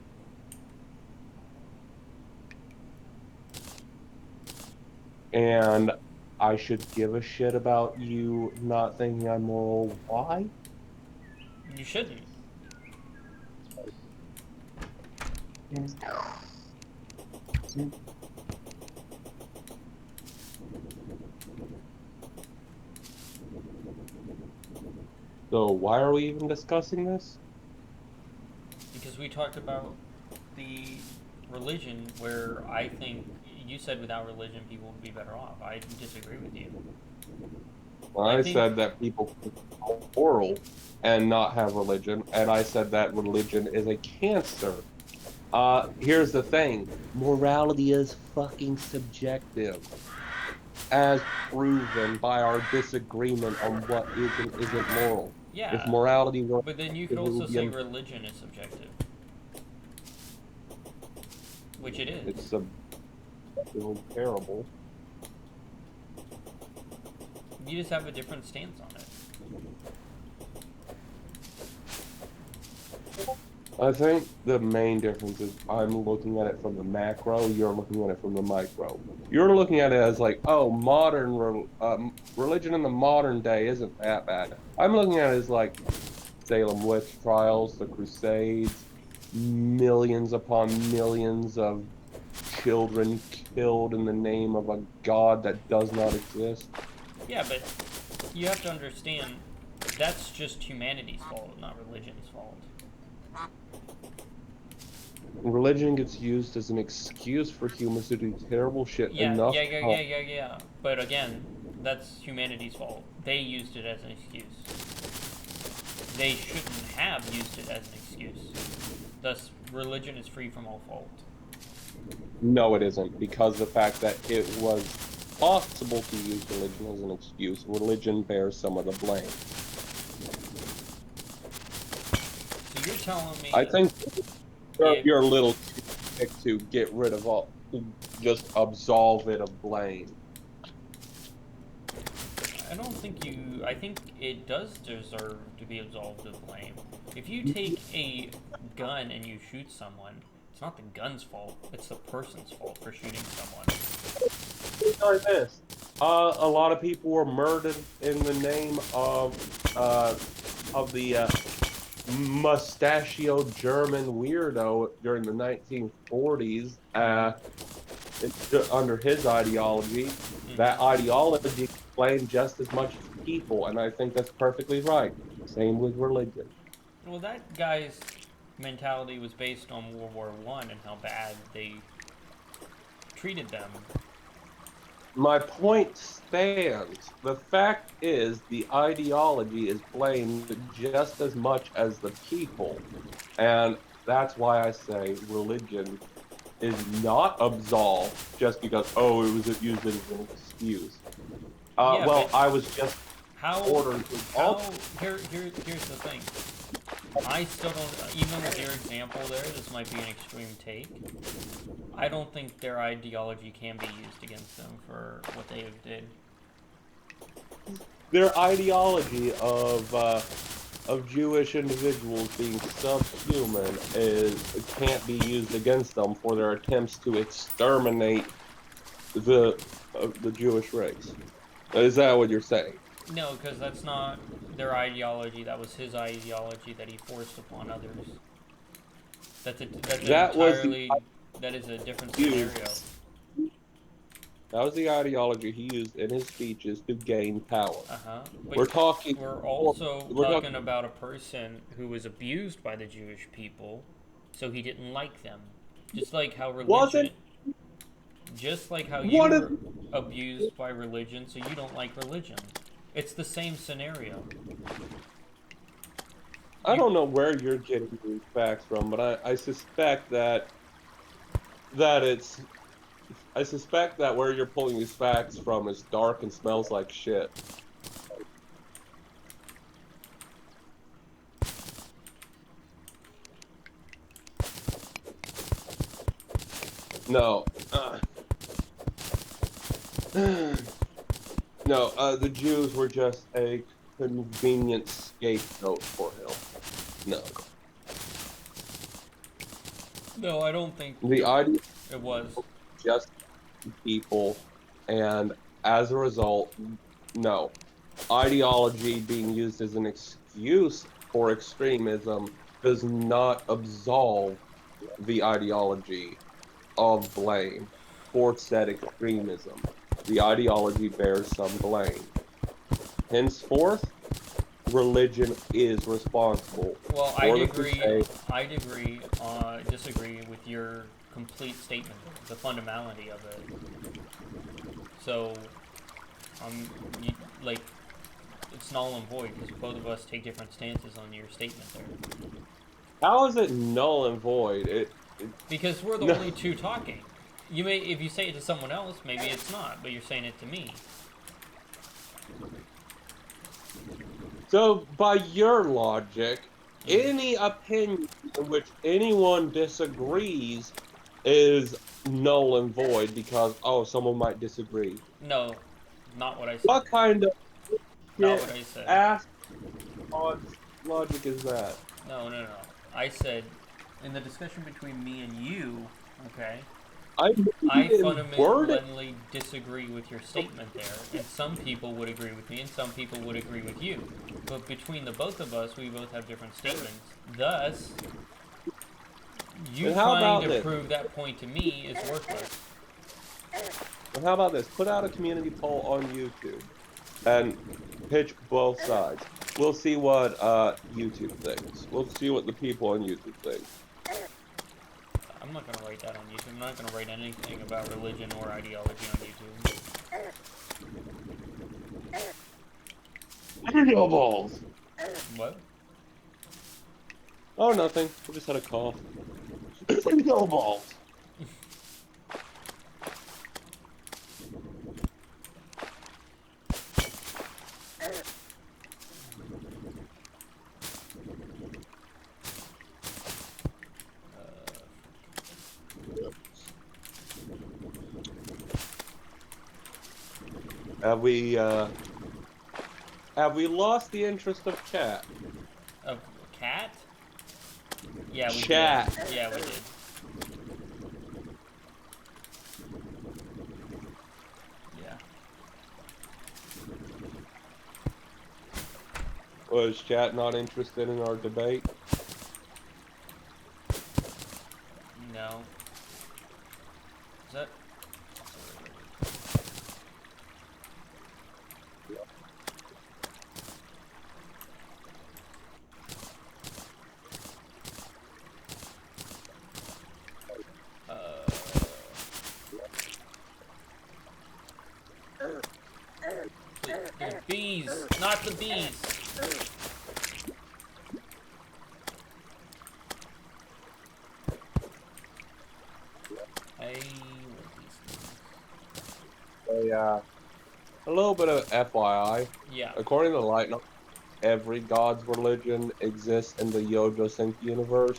And I should give a shit about you not thinking I'm moral. Why?
You shouldn't.
So why are we even discussing this?
Because we talked about the religion where I think you said without religion people would be better off. I disagree with you.
I
think-
said that people can be moral and not have religion, and I said that religion is a cancer. Here's the thing. Morality is fucking subjective, as proven by our disagreement on what is and isn't moral.
Yeah.
If morality were,
But then you
it
could also
would be
say
un-
religion is subjective. Which it is.
it's terrible.
You just have a different stance on it.
I think the main difference is I'm looking at it from the macro, you're looking at it from the micro. You're looking at it as like, oh, religion in the modern day isn't that bad. I'm looking at it as like Salem witch trials, the Crusades, millions upon millions of children killed in the name of a god that does not exist.
Yeah, but you have to understand that's just humanity's fault, not religion's fault.
Religion gets used as an excuse for humans to do terrible shit
Yeah,
enough
yeah. But again, that's humanity's fault. They used it as an excuse. They shouldn't have used it as an excuse. Thus, religion is free from all fault.
No, it isn't, because the fact that it was possible to use religion as an excuse, religion bears some of the blame.
So you're telling me...
I think you're a little too quick to get rid of all, just absolve it of blame.
I don't think you... I think it does deserve to be absolved of blame. If you take a gun and you shoot someone, it's not the gun's fault, it's the person's fault for shooting someone.
Like this. A lot of people were murdered in the name of the mustachioed German weirdo during the 1940s. Under his ideology, that ideology blamed just as much as people, and I think that's perfectly right. Same with religion.
Well, that guy's mentality was based on World War I and how bad they treated them.
My point stands. The fact is, the ideology is blamed just as much as the people. And that's why I say religion is not absolved just because, oh, it was used as an excuse.
Yeah,
well,
but
I was just ordered to
here's the thing. I still don't, even with your example there, this might be an extreme take. I don't think their ideology can be used against them for what they did.
their ideology of of Jewish individuals being subhuman can't be used against them for their attempts to exterminate the Jewish race. Is that what you're saying?
No, because that's not their ideology. That was his ideology that he forced upon others. That's an
That was the
entirely that is a different
used.
scenario.
That was the ideology he used in his speeches to gain power.
But
We're talking.
we're also
We're talking.
talking about a person who was abused by the Jewish people, so he didn't like them. Just like how religion,
Wasn't
just like how you
one
were
of
abused by religion, so you don't like religion. It's the same scenario.
I don't know where you're getting these facts from, but I suspect that it's I suspect that where you're pulling these facts from is dark and smells like shit. No. No, the Jews were just a convenient scapegoat for him. No.
No, I don't think
The idea
it was.
just people, and as a result, no. Ideology being used as an excuse for extremism does not absolve the ideology of blame for said extremism. The ideology bears some blame. Henceforth, religion is responsible
Well,
for the crusade.
disagree with your complete statement, the fundamentality of it. So, you, like, it's null and void because both of us take different stances on your statement there.
How is it null and void?
Because we're the
No.
only two talking. You may, if you say it to someone else, maybe it's not, but you're saying it to me.
So, by your logic, any opinion in which anyone disagrees is null and void because, oh, someone might disagree.
No, not what I said.
What kind of
Not
shit
what I said.
ass logic is that?
No. I said, in the discussion between me and you, okay,
I didn't word it.
fundamentally disagree with your statement there, and some people would agree with me, and some people would agree with you. But between the both of us, we both have different statements. Thus, you
And how
trying
about
to
this?
prove that point to me is worthless.
And how about this? Put out a community poll on YouTube and pitch both sides. We'll see what YouTube thinks. We'll see what the people on YouTube think.
I'm not going to write that on YouTube. I'm not going to write anything about religion or ideology on YouTube.
Your balls.
What?
Oh, nothing. I just had a cough. Your balls. Have we lost the interest of chat?
Of cat? Yeah, we
Chat.
did. Yeah, we did. Yeah.
Was chat not interested in our debate?
No. Is that... The bees, not the bees.
A little bit of FYI.
Yeah.
According to Light, not every god's religion exists in the Yojo Sync universe,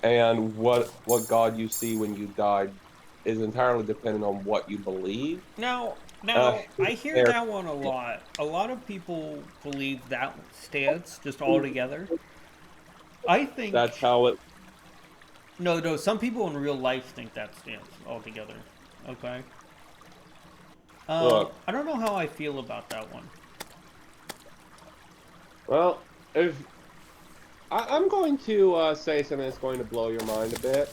and what god you see when you die is entirely dependent on what you believe.
Now, Now, I hear
there-
that one a lot. A lot of people believe that stance just altogether. I think
that's how it.
no. Some people in real life think that stance altogether. Okay.
Look,
I don't know how I feel about that one.
well, if I'm going to say something that's going to blow your mind a bit.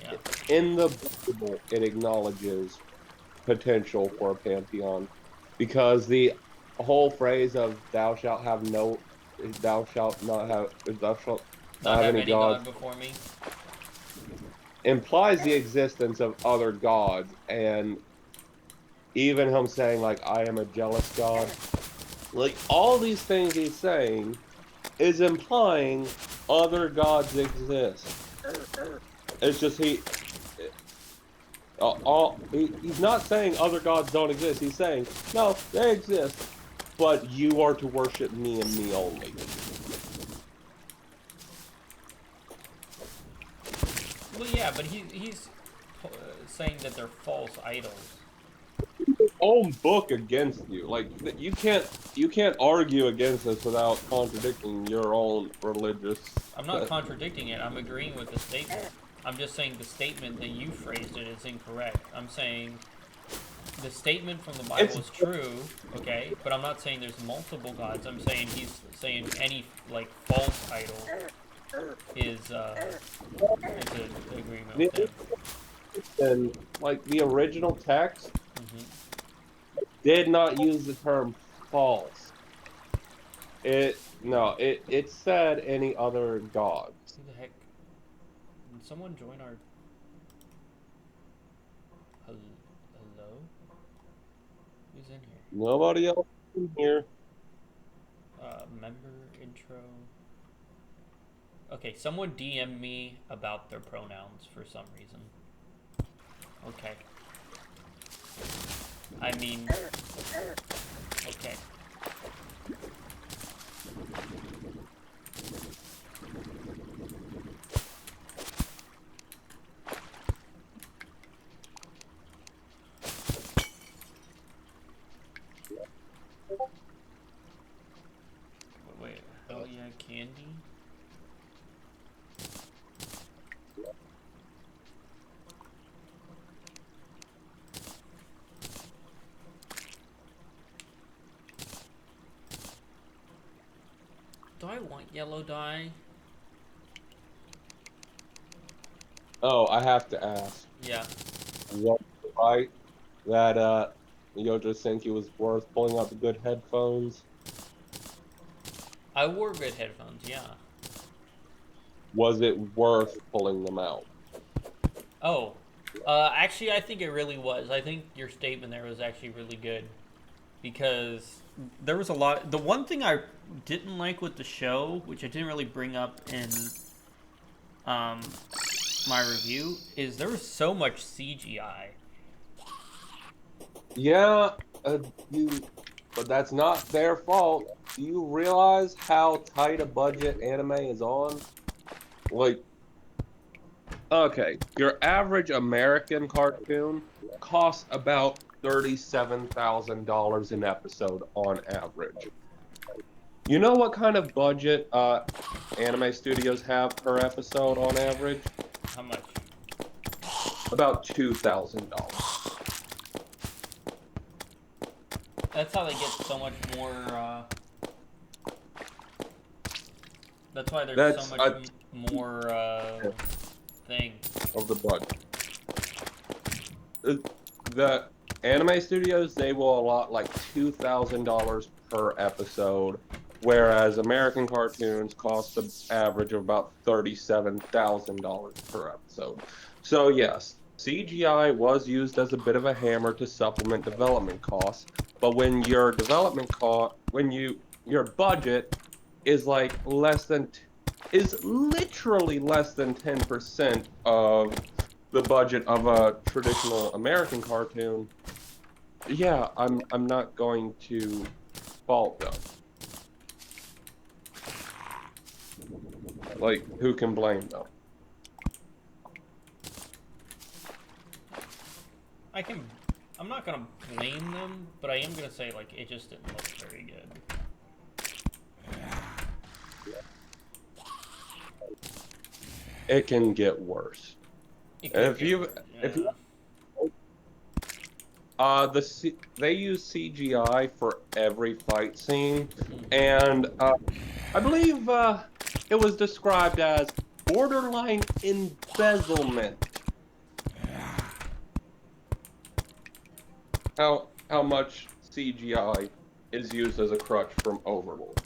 Yeah.
In the Bible, it acknowledges potential for a pantheon, because the whole phrase of thou shalt not
Not
have
have
any
any
gods
god before me.
implies the existence of other gods, and even him saying like I am a jealous god, like all these things he's saying is implying other gods exist. It's just he's not saying other gods don't exist. He's saying no, they exist, but you are to worship me and me only.
Well, yeah, but he's saying that they're false idols.
Own book against you. Like you can't argue against this without contradicting your own religious.
I'm not contradicting it. I'm agreeing with the statement. I'm just saying the statement that you phrased it is incorrect. I'm saying the statement from the Bible
It's
is true, okay? But I'm not saying there's multiple gods. I'm saying he's saying any like false idol is an agreement with him.
and like the original text
Hmm.
did not use the term false. It said any other gods.
Who the heck? Did someone join our? Hello? Who's in here?
Nobody else in here.
Member intro. Okay, someone DM me about their pronouns for some reason. Okay. I mean, okay. Wait, hell yeah, candy? Do I want yellow dye?
Oh, I have to ask.
Yeah.
What right that you'll just think it was worth pulling out the good headphones?
I wore good headphones, yeah.
Was it worth pulling them out?
Oh. Actually, I think it really was. I think your statement there was actually really good. Because there was a lot. The one thing I didn't like with the show, which I didn't really bring up in my review, is there was so much CGI.
Yeah, but that's not their fault. Do you realize how tight a budget anime is on? Like, okay, your average American cartoon costs about $37,000 an episode on average. You know what kind of budget anime studios have per episode on average?
How much?
About $2,000.
That's how they get so much more. That's why there's
That's
so much more thing.
of the budget. The anime studios, they will allot like $2,000 per episode, whereas American cartoons cost the average of about $37,000 per episode. So yes, CGI was used as a bit of a hammer to supplement development costs, but when your your budget is like is literally less than 10% of the budget of a traditional American cartoon, yeah, I'm not going to fault them. Like, who can blame them?
I can. I'm not not gonna blame them, but I am gonna say like it just didn't look very good.
It can get worse.
It could
If
get
you,
worse,
if
yeah.
you, they use CGI for every fight scene, and I believe it was described as borderline embezzlement. How much CGI is used as a crutch from Overlord?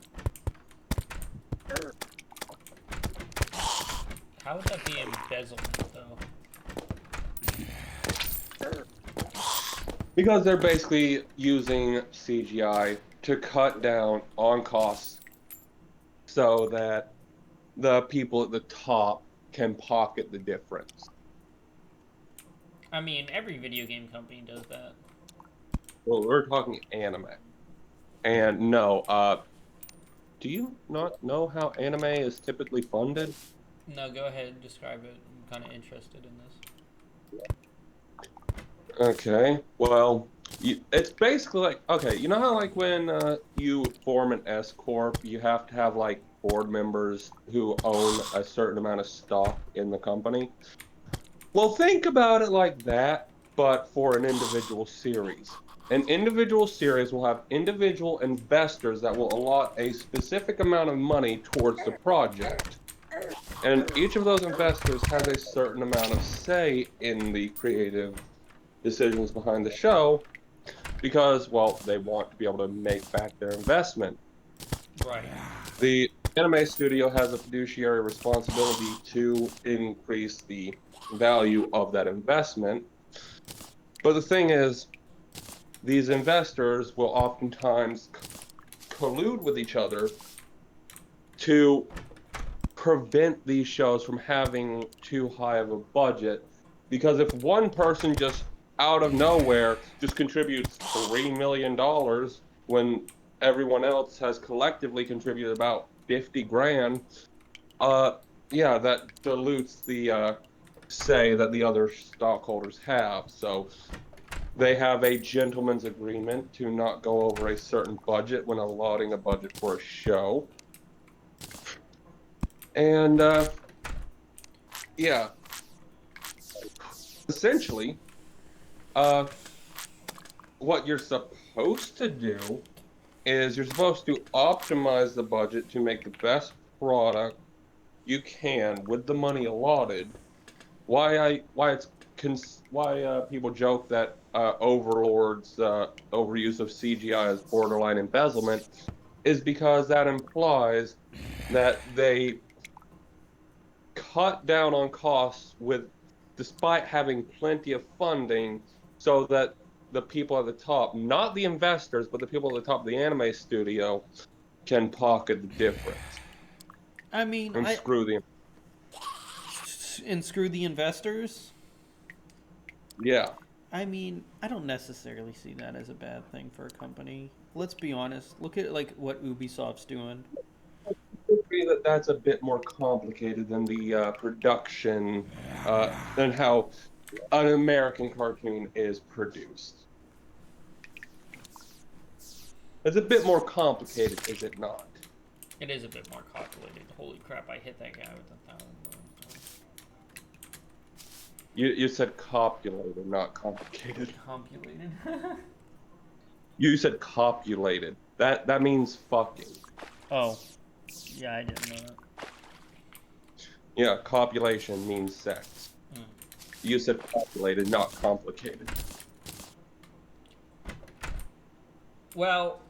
How would that be embezzlement though?
Because they're basically using CGI to cut down on costs so that the people at the top can pocket the difference.
I mean, every video game company does that.
Well, we're talking anime. And no, do you not know how anime is typically funded?
No, go ahead, describe it. I'm kind of interested in this.
Okay, well, it's basically like, okay, you know how like when you form an S corp, you have to have like board members who own a certain amount of stock in the company? Well, think about it like that, but for an individual series. An individual series will have individual investors that will allot a specific amount of money towards the project. And each of those investors has a certain amount of say in the creative decisions behind the show because, well, they want to be able to make back their investment.
Right.
The anime studio has a fiduciary responsibility to increase the value of that investment. But the thing is, these investors will oftentimes collude with each other to prevent these shows from having too high of a budget. Because if one person just out of nowhere just contributes $3 million when everyone else has collectively contributed about 50 grand, uh, yeah, that dilutes the say that the other stockholders have. So they have a gentleman's agreement to not go over a certain budget when allotting a budget for a show. And yeah, essentially, uh, what you're supposed to do is you're supposed to optimize the budget to make the best product you can with the money allotted. Why people joke that Overlord's overuse of CGI is borderline embezzlement is because that implies that they cut down on costs with despite having plenty of funding so that the people at the top, not the investors, but the people at the top of the anime studio can pocket the difference
I mean,
and screw the
and screw the investors.
yeah.
I mean, I don't necessarily see that as a bad thing for a company. Let's be honest. Look at like what Ubisoft's doing.
I agree that that's a bit more complicated than the production, than how an American cartoon is produced. It's a bit more complicated, is it not?
It is a bit more calculated. Holy crap! I hit that guy with 1,000 bullets.
You said copulated, not complicated.
Compulated.
You said copulated. That means fucking.
Oh, yeah, I didn't know that.
Yeah, copulation means sex.
Mm.
You said copulated, not complicated.
Well,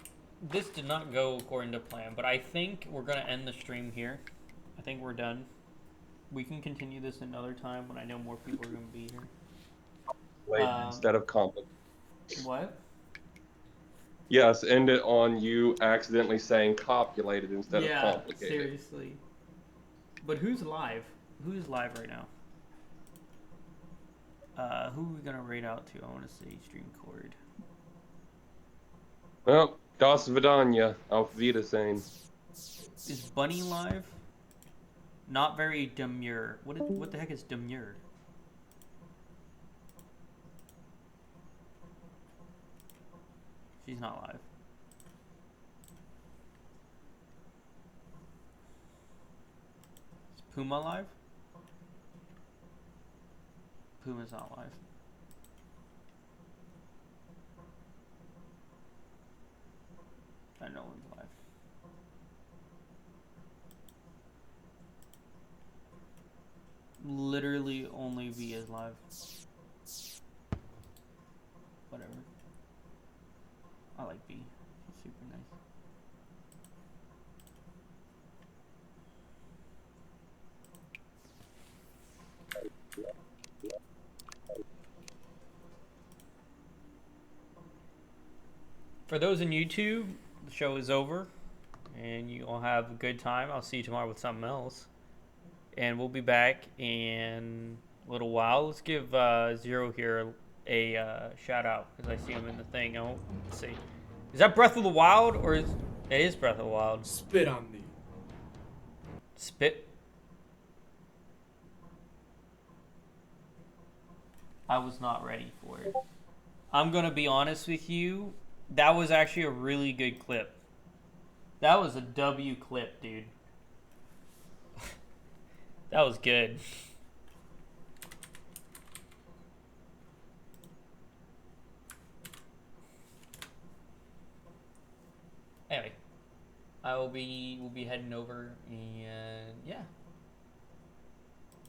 this did not go according to plan, but I think we're gonna end the stream here. I think we're done. We can continue this another time when I know more people are gonna be here.
Instead of complicated.
What?
Yes, end it on you accidentally saying copulated instead of
Yeah,
complicated.
seriously. But who's live? Who's live right now? Who are we gonna raid out to? I want to see stream cord.
Well, das Vidanya, auf Wiedersehen.
Is Bunny live? Not very demure. What the heck is demure? She's not live. Is Puma live? Puma's not live. No one's live. Literally only V is live. Whatever. I like V. She's super nice. For those in YouTube, the show is over, and you all have a good time. I'll see you tomorrow with something else, and we'll be back in a little while. Let's give Zero here a shout out because I see him in the thing. Oh, let's see. Is that Breath of the Wild or is it is Breath of the Wild?
Spit on me.
Spit. I was not ready for it. I'm gonna be honest with you. That was actually a really good clip. That was a W clip, dude. That was good. Anyway, we'll be heading over, and yeah.